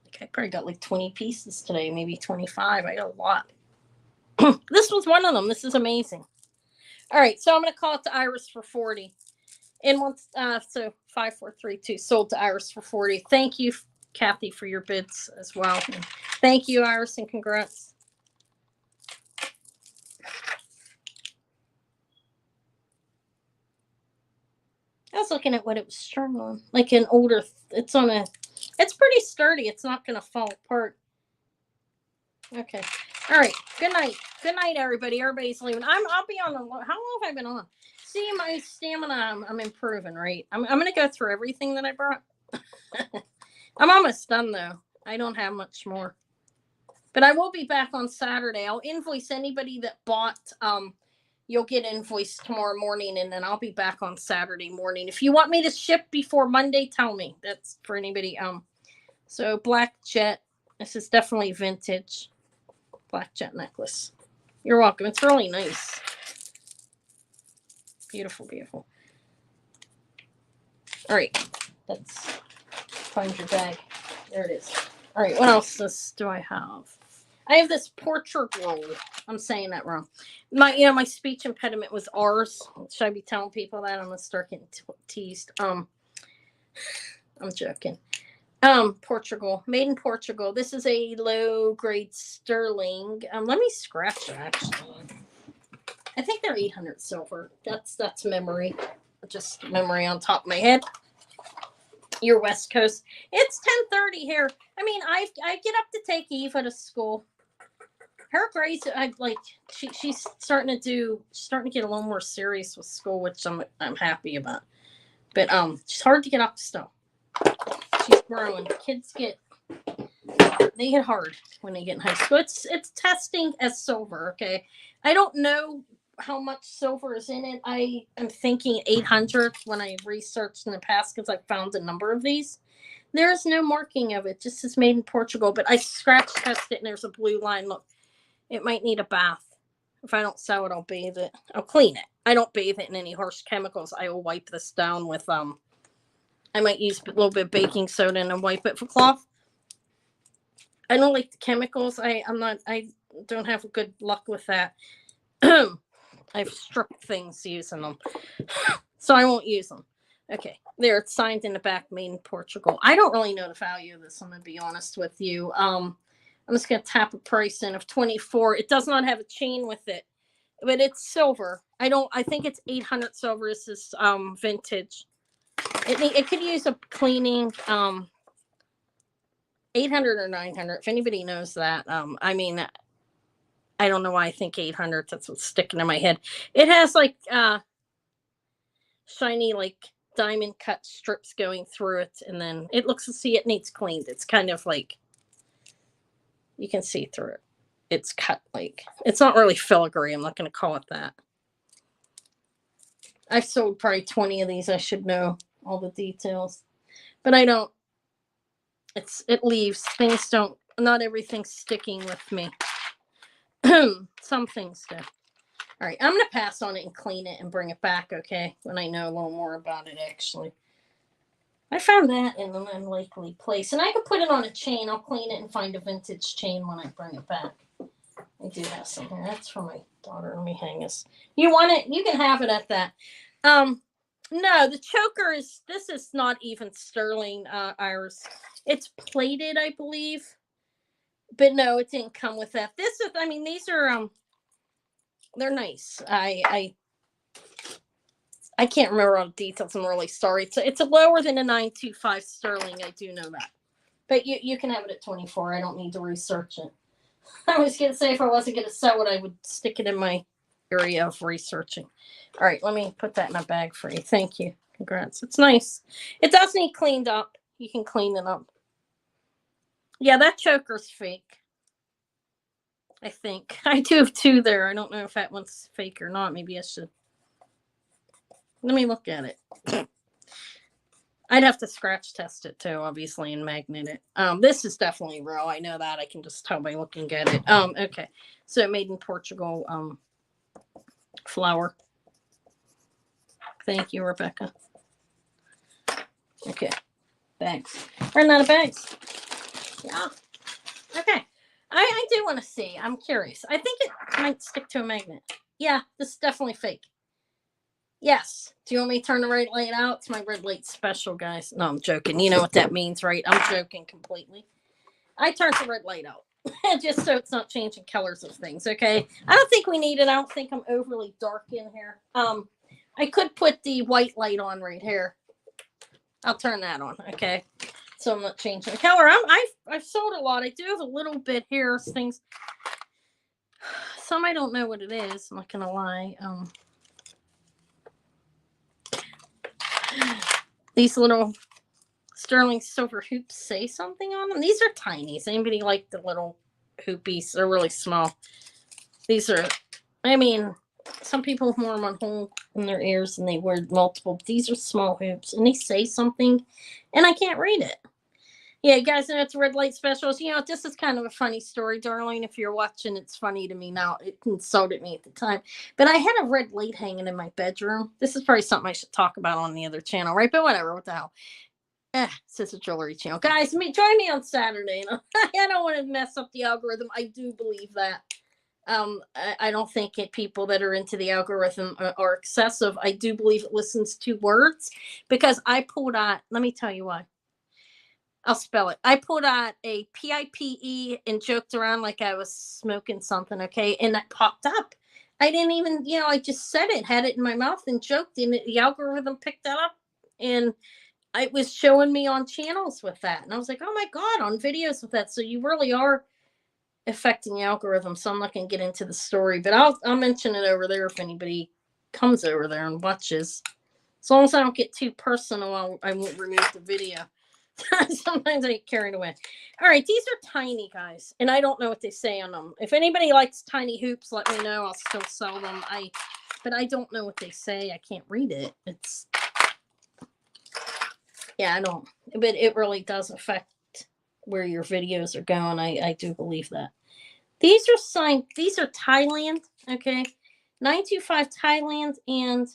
[SPEAKER 1] Like I probably got like 20 pieces today, maybe 25. I got a lot. This was one of them. This is amazing. All right, so I'm going to call it to Iris for 40. And once, so 5432 sold to Iris for 40. Thank you, Kathy, for your bids as well. And thank you, Iris, and congrats. I was looking at what it was strung on, like an older. It's pretty sturdy. It's not going to fall apart. Okay. All right. Good night. Good night, everybody. Everybody's leaving. I'll be on how long have I been on? See, my stamina, I'm improving, right? I'm going to go through everything that I brought. I'm almost done, though. I don't have much more. But I will be back on Saturday. I'll invoice anybody that bought. You'll get invoiced tomorrow morning, and then I'll be back on Saturday morning. If you want me to ship before Monday, tell me. That's for anybody. So Black Jet. This is definitely vintage. Black Jet necklace. You're welcome. It's really nice. Beautiful, beautiful. All right, let's find your bag. There it is. All right, what else do I have? I have this Portugal. I'm saying that wrong. My speech impediment was R's. Should I be telling people that? I'm gonna start getting teased. I'm joking. Portugal, made in Portugal. This is a low grade sterling. Let me scratch it. Actually, I think they're 800 silver. That's memory, just memory on top of my head. Your West Coast. It's 10:30 here. I mean, I get up to take Eva to school. Her grades, she's starting to get a little more serious with school, which I'm happy about. But she's hard to get up still. She's growing. Kids get hard when they get in high school. It's testing as silver. Okay, I don't know how much silver is in it. I am thinking 800 when I researched in the past because I found a number of these. There is no marking of it. Just is made in Portugal. But I scratch tested it and there's a blue line. Look, it might need a bath. If I don't sell it, I'll bathe it. I'll clean it. I don't bathe it in any harsh chemicals. I will wipe this down with I might use a little bit of baking soda and then wipe it for cloth. I don't like the chemicals. I don't have good luck with that. I've stripped things using them. So I won't use them. Okay. There, it's signed in the back, made in Portugal. I don't really know the value of this. I'm going to be honest with you. I'm just going to tap a price in of 24. It does not have a chain with it, but it's silver. I think it's 800 silver. This is vintage. It could use a cleaning, 800 or 900. If anybody knows that, I mean, I don't know why I think 800. That's what's sticking in my head. It has like shiny, like diamond cut strips going through it, and then it looks to see it needs cleaned. It's kind of like you can see through it. It's cut like it's not really filigree. I'm not going to call it that. I've sold probably 20 of these. I should know all the details, but I don't. It leaves things don't. Not everything's sticking with me. Some things do. All right, I'm going to pass on it and clean it and bring it back, okay, when I know a little more about it, actually. I found that in an unlikely place, and I could put it on a chain. I'll clean it and find a vintage chain when I bring it back. I do have some here. That's for my daughter. Let me hang this. You want it? You can have it at that. No, the choker this is not even sterling, Iris. It's plated, I believe. But no, it didn't come with that. These are they're nice. I can't remember all the details. I'm really sorry. It's a lower than a 925 sterling. I do know that. But you can have it at 24. I don't need to research it. I was gonna say if I wasn't gonna sell it, I would stick it in my area of researching. All right, let me put that in a bag for you. Thank you. Congrats. It's nice. It does need cleaned up. You can clean it up. Yeah, that choker's fake. I think. I do have two there. I don't know if that one's fake or not. Maybe I should. Let me look at it. I'd have to scratch test it too, obviously, and magnet it. This is definitely real. I know that. I can just tell by looking at it. Okay. So made in Portugal flower. Thank you, Rebecca. Okay. Bags. Running out of bags. Yeah. Okay. I do want to see. I'm curious. I think it might stick to a magnet. Yeah, this is definitely fake. Yes. Do you want me to turn the red light out? It's my red light special, guys. No, I'm joking. You know what that means, right? I'm joking completely. I turned the red light out just so it's not changing colors of things, okay? I don't think we need it. I don't think I'm overly dark in here. I could put the white light on right here. I'll turn that on, okay? So I'm not changing the color. I've sold a lot. I do have a little bit here. Things. Some I don't know what it is. I'm not gonna lie. These little sterling silver hoops say something on them. These are tiny. Does anybody like the little hoopies? They're really small. These are. I mean, some people wear them on hole in their ears and they wear multiple. These are small hoops and they say something, and I can't read it. Yeah, guys, and it's red light specials. You know, this is kind of a funny story, Darlene. If you're watching, it's funny to me now. It insulted me at the time. But I had a red light hanging in my bedroom. This is probably something I should talk about on the other channel, right? But whatever, what the hell. It's just a jewelry channel. Guys, join me on Saturday. I don't want to mess up the algorithm. I do believe that. I don't think people that are into the algorithm are excessive. I do believe it listens to words because I pulled out, let me tell you why. I'll spell it. I pulled out a PIPE and joked around like I was smoking something, okay? And that popped up. I didn't even, I just said it, had it in my mouth and joked, and the algorithm picked that up. And it was showing me on channels with that. And I was like, oh my God, on videos with that. So you really are affecting the algorithm. So I'm not going to get into the story, but I'll mention it over there if anybody comes over there and watches. As long as I don't get too personal, I won't remove the video. Sometimes I get carried away. All right, these are tiny, guys, and I don't know what they say on them. If anybody likes tiny hoops, let me know. I'll still sell them. But I don't know what they say. I can't read it. I don't. But it really does affect where your videos are going. I do believe that. These are signed. These are Thailand. Okay, 925 Thailand and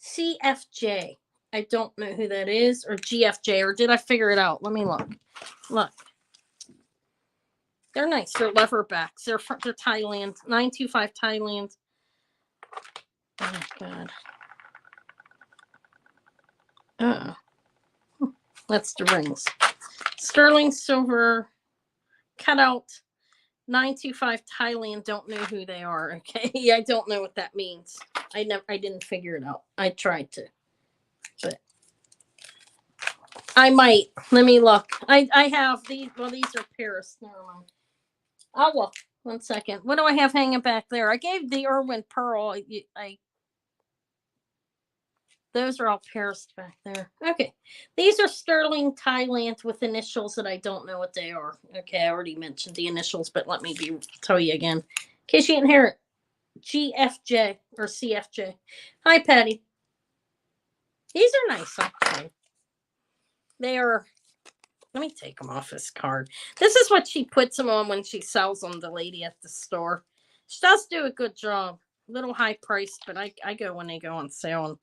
[SPEAKER 1] CFJ. I don't know who that is, or GFJ, or did I figure it out? Let me look. Look. They're nice. They're leatherbacks. They're Thailand. 925 Thailand. Oh, God. That's the rings. Sterling silver cutout. 925 Thailand. Don't know who they are. Okay. I don't know what that means. I didn't figure it out. I tried to. But I might. Let me look. I have these. Well, these are Paris. Never mind. I'll look. 1 second. What do I have hanging back there? I gave the Irwin Pearl. Those are all Paris back there. Okay. These are sterling Thailand with initials that I don't know what they are. Okay. I already mentioned the initials, but let me tell you again. In case you didn't hear it. GFJ or CFJ. Hi, Patty. These are nice, actually. They are. Let me take them off this card. This is what she puts them on when she sells them, the lady at the store. She does do a good job. A little high priced, but I go when they go on sale, and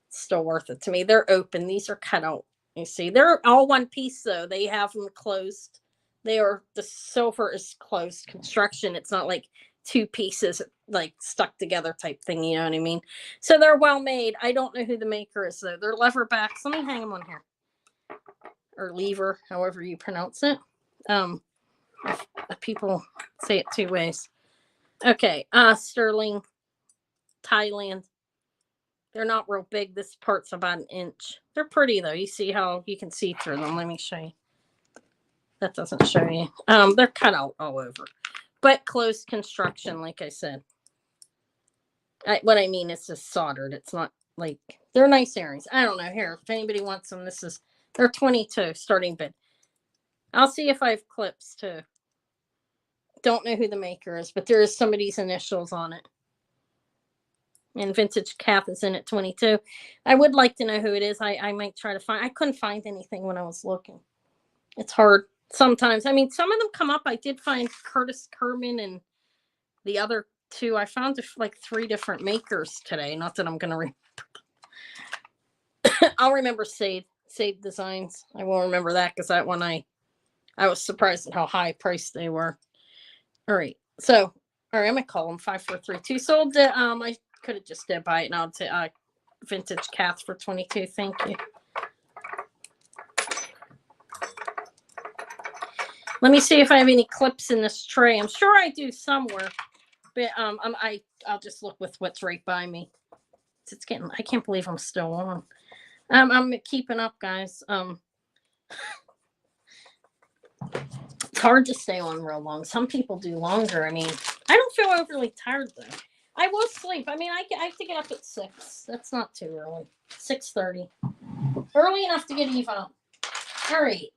[SPEAKER 1] it's still worth it to me. They're open. These are cut out. You see, they're all one piece, though. They have them closed. The silver is closed construction. It's not like two pieces like stuck together type thing, you know what I mean? So they're well made. I don't know who the maker is, though. They're lever backs. Let me hang them on here, or lever, however you pronounce it. People say it two ways. Okay. Sterling Thailand. They're not real big. This part's about 1 inch. They're pretty, though. You see how you can see through them. Let me show you. That doesn't show you. They're cut out all over, but closed construction, like I said. What I mean is just soldered. It's not like, they're nice earrings. I don't know. Here, if anybody wants them, they're 22 starting bid. I'll see if I have clips too. Don't know who the maker is, but there is somebody's initials on it. And Vintage Kath is in at 22. I would like to know who it is. I might try to find. I couldn't find anything when I was looking. It's hard sometimes. I mean, some of them come up. I did find Curtis Kerman and the other two. I found like 3 different makers today. Not that I'm going to remember. I'll remember Sade Designs. I won't remember that because that one I was surprised at how high priced they were. All right. So, all right, I'm going to call them 5432. Sold the, I could have just did buy it now to Vintage Kath for 22. Thank you. Let me see if I have any clips in this tray. I'm sure I do somewhere, but I'll just look with what's right by me. It's getting. I can't believe I'm still on. I'm keeping up, guys. It's hard to stay on real long. Some people do longer. I mean, I don't feel overly tired though. I will sleep. I mean, I have to get up at 6. That's not too early. 6:30. Early enough to get Eve up. All right.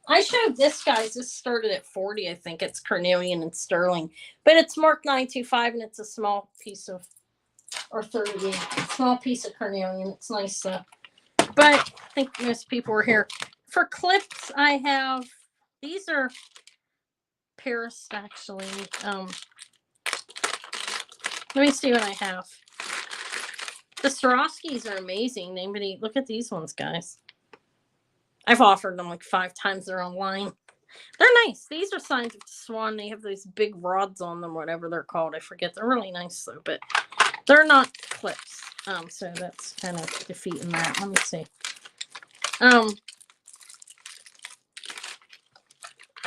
[SPEAKER 1] I showed this, guys. This started at 40. I think it's Carnelian and sterling, but it's marked 925, and it's a small piece of, or 38. Small piece of Carnelian. It's nice. But I think most people were here. For clips, I have, these are Paris, actually. Let me see what I have. The Swarovskis are amazing. Anybody, look at these ones, guys. I've offered them like 5 times. They're online. They're nice. These are signs of swan. They have these big rods on them, whatever they're called. I forget. They're really nice though, but they're not clips. So that's kind of defeating that. Let me see.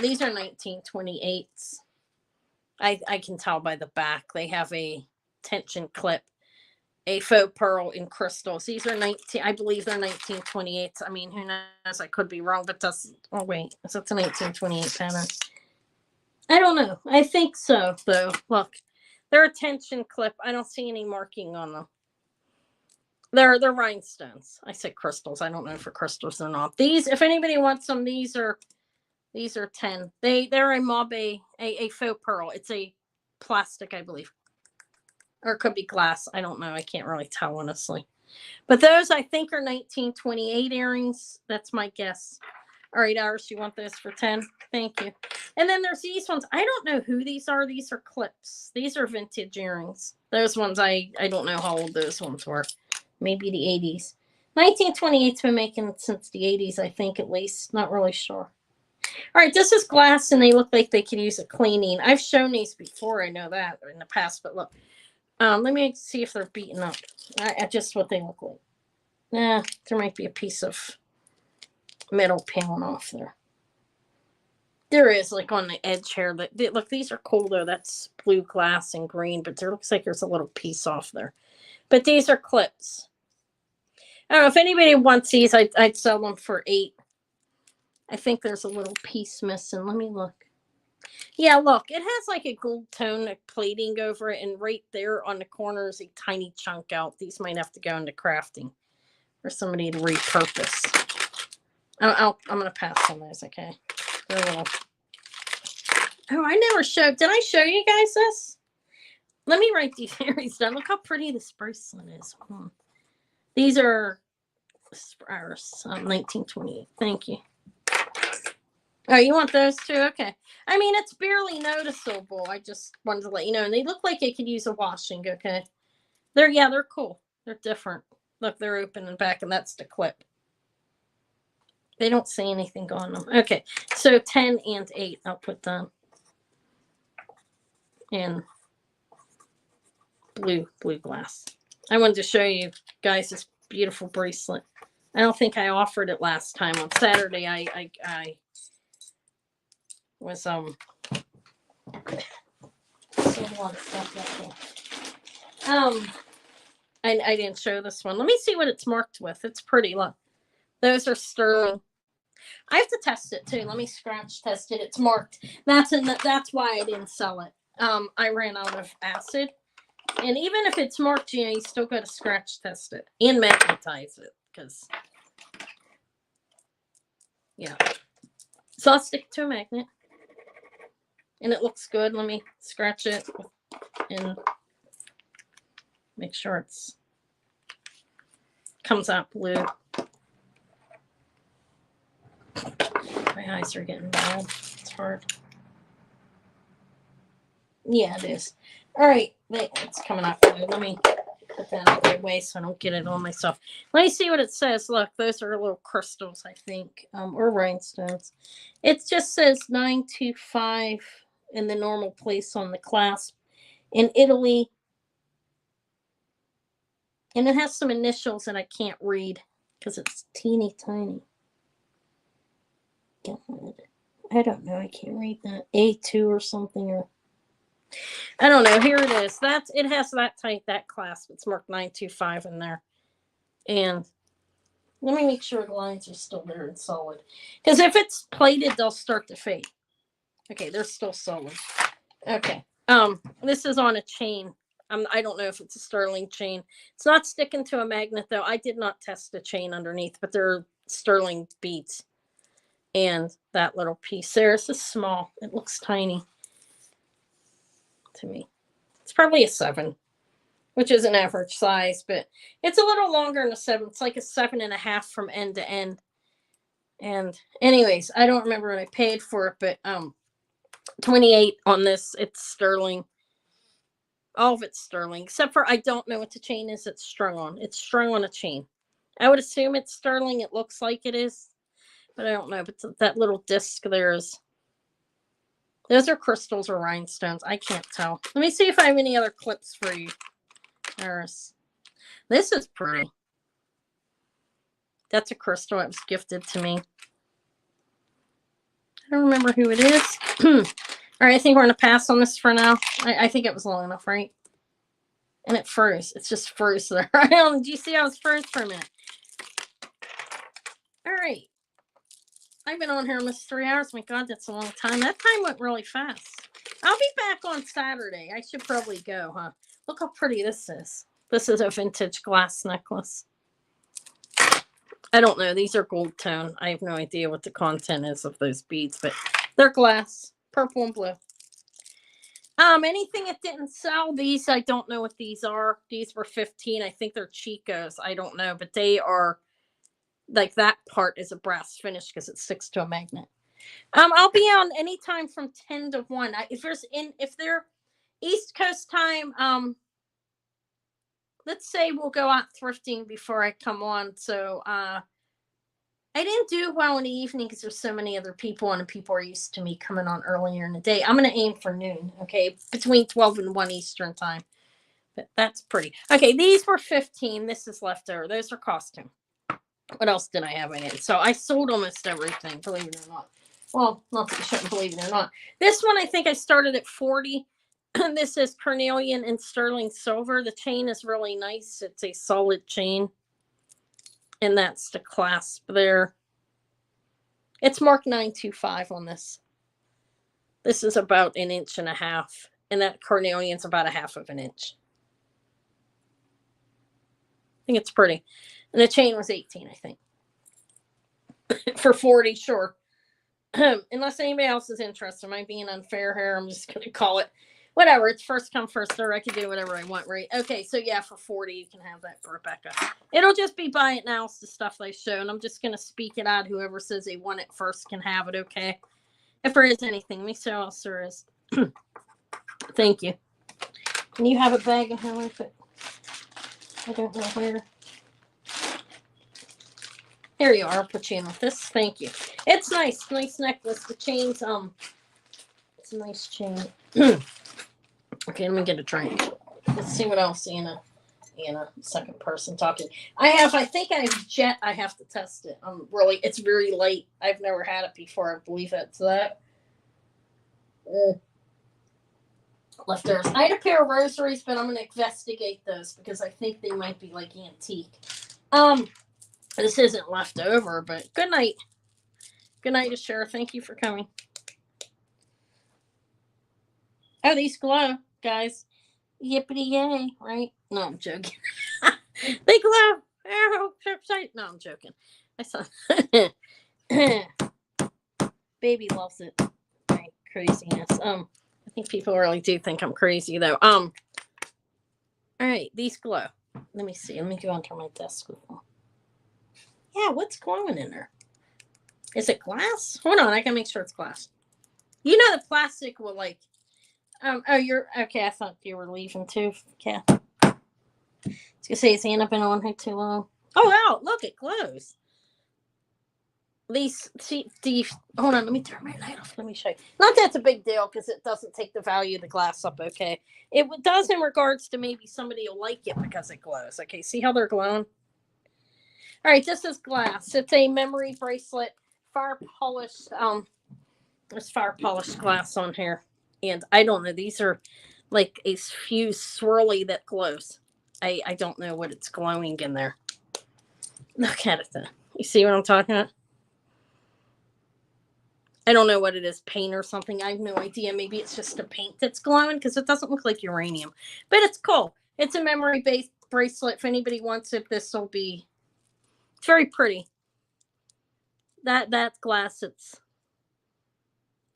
[SPEAKER 1] These are 1928s. I can tell by the back. They have a tension clip, a faux pearl in crystals. These are 19, I believe they're 1928s. I mean, who knows? I could be wrong, but that's, oh wait, that's a 1928 pattern. I don't know. I think so, though. Look, they're a tension clip. I don't see any marking on them. They're rhinestones. I said crystals. I don't know if they're crystals or not. These, if anybody wants them, these are 10. They're a mabe, a faux pearl. It's a plastic, I believe. Or it could be glass. I don't know. I can't really tell, honestly. But those, I think, are 1928 earrings. That's my guess. All right, Iris, you want those for 10? Thank you. And then there's these ones. I don't know who these are. These are clips. These are vintage earrings. Those ones, I don't know how old those ones were. Maybe the 80s. 1928's been making it since the 80s, I think, at least. Not really sure. All right, this is glass, and they look like they could use a cleaning. I've shown these before. I know that in the past, but look. Let me see if they're beaten up. Just what they look like. Nah, there might be a piece of metal peeling off there. There is, like on the edge here. Look, these are cool, though. That's blue glass and green, but there looks like there's a little piece off there. But these are clips. I don't know if anybody wants these. I'd sell them for $8. I think there's a little piece missing. Let me look. Yeah, look, it has like a gold tone plating over it, and right there on the corner is a tiny chunk out. These might have to go into crafting for somebody to repurpose. I'm going to pass on those, okay? They're a little... Oh, I never showed... Did I show you guys this? Let me write these earrings down. Look how pretty this bracelet is. These are 1928. Thank you. Oh, you want those too? Okay. I mean, it's barely noticeable. I just wanted to let you know. And they look like they could use a washing, okay? They're cool. They're different. Look, they're open and back, and that's the clip. They don't say anything on them. Okay, so 10 and 8, I'll put them in blue glass. I wanted to show you guys this beautiful bracelet. I don't think I offered it last time. On Saturday, I was I didn't show this one. Let me see what it's marked with. It's pretty. Look, those are sterling. I have to test it too. Let me scratch test it. It's marked. That's why I didn't sell it. I ran out of acid, and even if it's marked, you still got to scratch test it and magnetize it, because yeah. So I'll stick it to a magnet. And it looks good. Let me scratch it and make sure it's comes out blue. My eyes are getting bad. It's hard. Yeah, it is. All right. It's coming out blue. Let me put that out of the way so I don't get it on myself. Let me see what it says. Look, those are little crystals, I think, or rhinestones. It just says 925 in the normal place on the clasp in Italy. And it has some initials that I can't read because it's teeny tiny. I don't know. I can't read that. A2 or something, or I don't know. Here it is. It has that clasp. It's marked 925 in there. And let me make sure the lines are still there and solid. Because if it's plated, they'll start to fade. Okay, they're still solid. Okay. This is on a chain. I don't know if it's a sterling chain. It's not sticking to a magnet, though. I did not test the chain underneath, but they're sterling beads. And that little piece there is small. It looks tiny to me. It's probably a 7, which is an average size, but it's a little longer than a 7. It's like a 7.5 from end to end. And anyways, I don't remember what I paid for it, but 28 on this. It's sterling. All of it's sterling, except for I don't know what the chain is it's strung on. It's strung on a chain. I would assume it's sterling. It looks like it is, but I don't know. But that little disc there is. Those are crystals or rhinestones. I can't tell. Let me see if I have any other clips for you. There's. This is pretty. That's a crystal that was gifted to me. I don't remember who it is. All right, I think we're going to pass on this for now. I think it was long enough, right? And it froze. It's just froze there. Do you see how it's froze for a minute? All right. I've been on here almost 3 hours. My God, that's a long time. That time went really fast. I'll be back on Saturday. I should probably go, huh? Look how pretty this is. This is a vintage glass necklace. I don't know. These are gold tone. I have no idea what the content is of those beads, but they're glass, purple and blue. Anything that didn't sell, these, I don't know what these are. These were 15. I think they're Chicos. I don't know, but they are like that part is a brass finish because it sticks to a magnet. I'll be on anytime from 10 to 1. If they're East Coast time, let's say we'll go out thrifting before I come on. So I didn't do well in the evening because there's so many other people on and people are used to me coming on earlier in the day. I'm going to aim for noon, okay? Between 12 and 1 Eastern time. But that's pretty. Okay, these were 15. This is leftover. Those are costume. What else did I have in it? So I sold almost everything, believe it or not. Well, not that you shouldn't believe it or not. This one, I think I started at 40. This is Carnelian and sterling silver. The chain is really nice. It's a solid chain. And that's the clasp there. It's marked 925 on this. This is about 1.5 inches. And that Carnelian's about 1/2 inch. I think it's pretty. And the chain was 18, I think. For 40, sure. Unless anybody else is interested. Am I being unfair here? I'm just going to call it. Whatever. It's first come, first serve. I can do whatever I want, right? Okay, so yeah, for 40, you can have that, Rebecca. It'll just be buy it now. It's the stuff they show. And I'm just going to speak it out. Whoever says they want it first can have it, okay? If there is anything. Let me see what else there is. Thank you. Can you have a bag of how I put? I don't know where. Here you are. I'll put you in with this. Thank you. It's nice. Nice necklace. The chain's, it's a nice chain. Okay, let me get a drink. Let's see what else Anna, second person talking. I think I have Jet. I have to test it. It's very light. I've never had it before. I believe it's that. Leftovers. I had a pair of rosaries, but I'm going to investigate those because I think they might be like antique. This isn't left over, but good night. Good night, Ashara. Thank you for coming. Oh, these glow, guys. Yippity yay, right? No, I'm joking. They glow. No, I'm joking. I saw. Baby loves it. Right, craziness. I think people really do think I'm crazy though. All right, these glow. Let me see. Let me go onto my desk with them. Yeah, what's glowing in there? Is it glass? Hold on, I can make sure it's glass. You know the plastic will like. Oh, you're okay. I thought you were leaving too. Yeah. I was gonna say, has Anna been on here too long? Oh wow, look, it glows. Hold on, let me turn my light off. Let me show you. Not that it's a big deal because it doesn't take the value of the glass up. Okay, it does in regards to maybe somebody will like it because it glows. Okay, see how they're glowing? All right, this is glass. It's a memory bracelet, fire polished. There's fire polished glass on here, and I don't know. These are like a fused swirly that glows. I don't know what it's glowing in there. Look at it though. You see what I'm talking about? I don't know what it is, paint or something. I have no idea. Maybe it's just a paint that's glowing because it doesn't look like uranium. But it's cool. It's a memory-based bracelet. If anybody wants it, this will be... It's very pretty. That glass,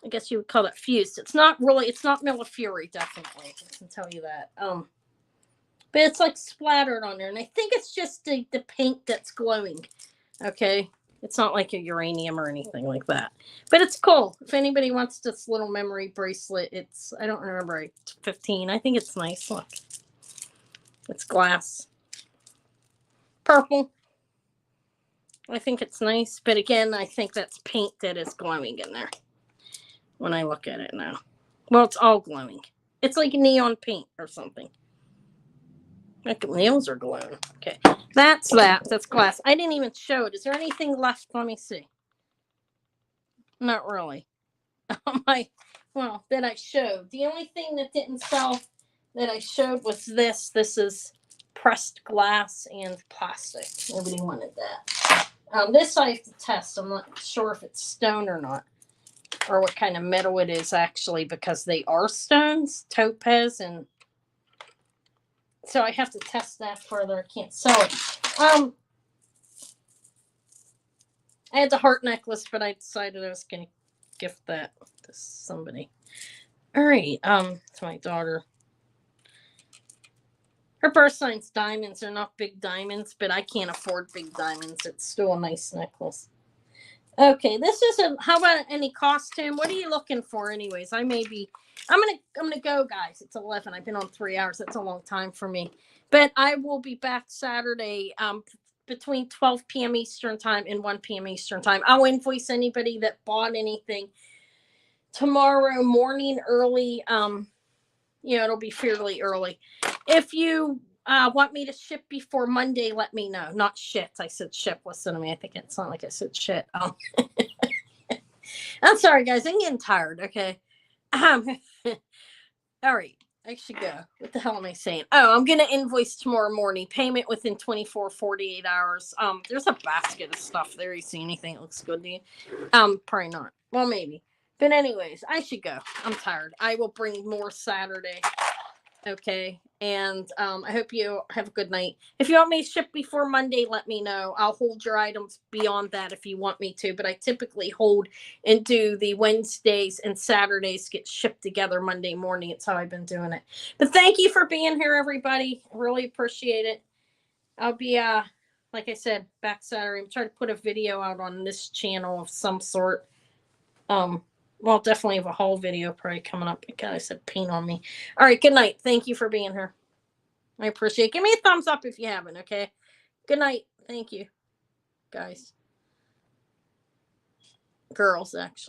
[SPEAKER 1] I guess you would call it fused. It's not Millefiori, definitely. I can tell you that. But it's like splattered on there. And I think it's just the paint that's glowing. Okay. It's not like a uranium or anything like that. But it's cool. If anybody wants this little memory bracelet, it's, I don't remember, it's 15. I think it's nice. Look. It's glass. Purple. I think it's nice. But again, I think that's paint that is glowing in there when I look at it now. Well, it's all glowing. It's like neon paint or something. My nails are glowing. Okay. That's that. That's glass. I didn't even show it. Is there anything left? Let me see. Not really. That I showed. The only thing that didn't sell that I showed was this. This is pressed glass and plastic. Nobody wanted that. This I have to test. I'm not sure if it's stone or not, or what kind of metal it is actually, because they are stones, topaz, and so I have to test that further. I can't sell it. I had the heart necklace, but I decided I was going to gift that to somebody. All right. To my daughter. Her birth sign's diamonds. They're not big diamonds, but I can't afford big diamonds. It's still a nice necklace. Okay, this is how about any costume? What are you looking for anyways? I'm gonna go, guys. It's 11. I've been on 3 hours. That's a long time for me. But I will be back Saturday between 12 p.m. Eastern time and 1 p.m. Eastern time. I'll invoice anybody that bought anything tomorrow morning early. It'll be fairly early. If you want me to ship before Monday, let me know. Not shit. I said ship. Listen to me. I think it's not like I said shit. I'm sorry, guys. I'm getting tired. Okay. All right. I should go. What the hell am I saying? Oh, I'm going to invoice tomorrow morning. Payment within 24, 48 hours. There's a basket of stuff there. You see anything that looks good to you? Probably not. Well, maybe. But anyways, I should go. I'm tired. I will bring more Saturday. Okay. And I hope you have a good night. If you want me to ship before Monday, let me know. I'll hold your items beyond that if you want me to. But I typically hold and do the Wednesdays and Saturdays get shipped together Monday morning. It's how I've been doing it. But thank you for being here, everybody. I really appreciate it. I'll be, like I said, back Saturday. I'm trying to put a video out on this channel of some sort. Well, definitely have a haul video probably coming up. God, I said paint on me. All right, good night. Thank you for being here. I appreciate it. Give me a thumbs up if you haven't, okay? Good night. Thank you, guys. Girls, actually.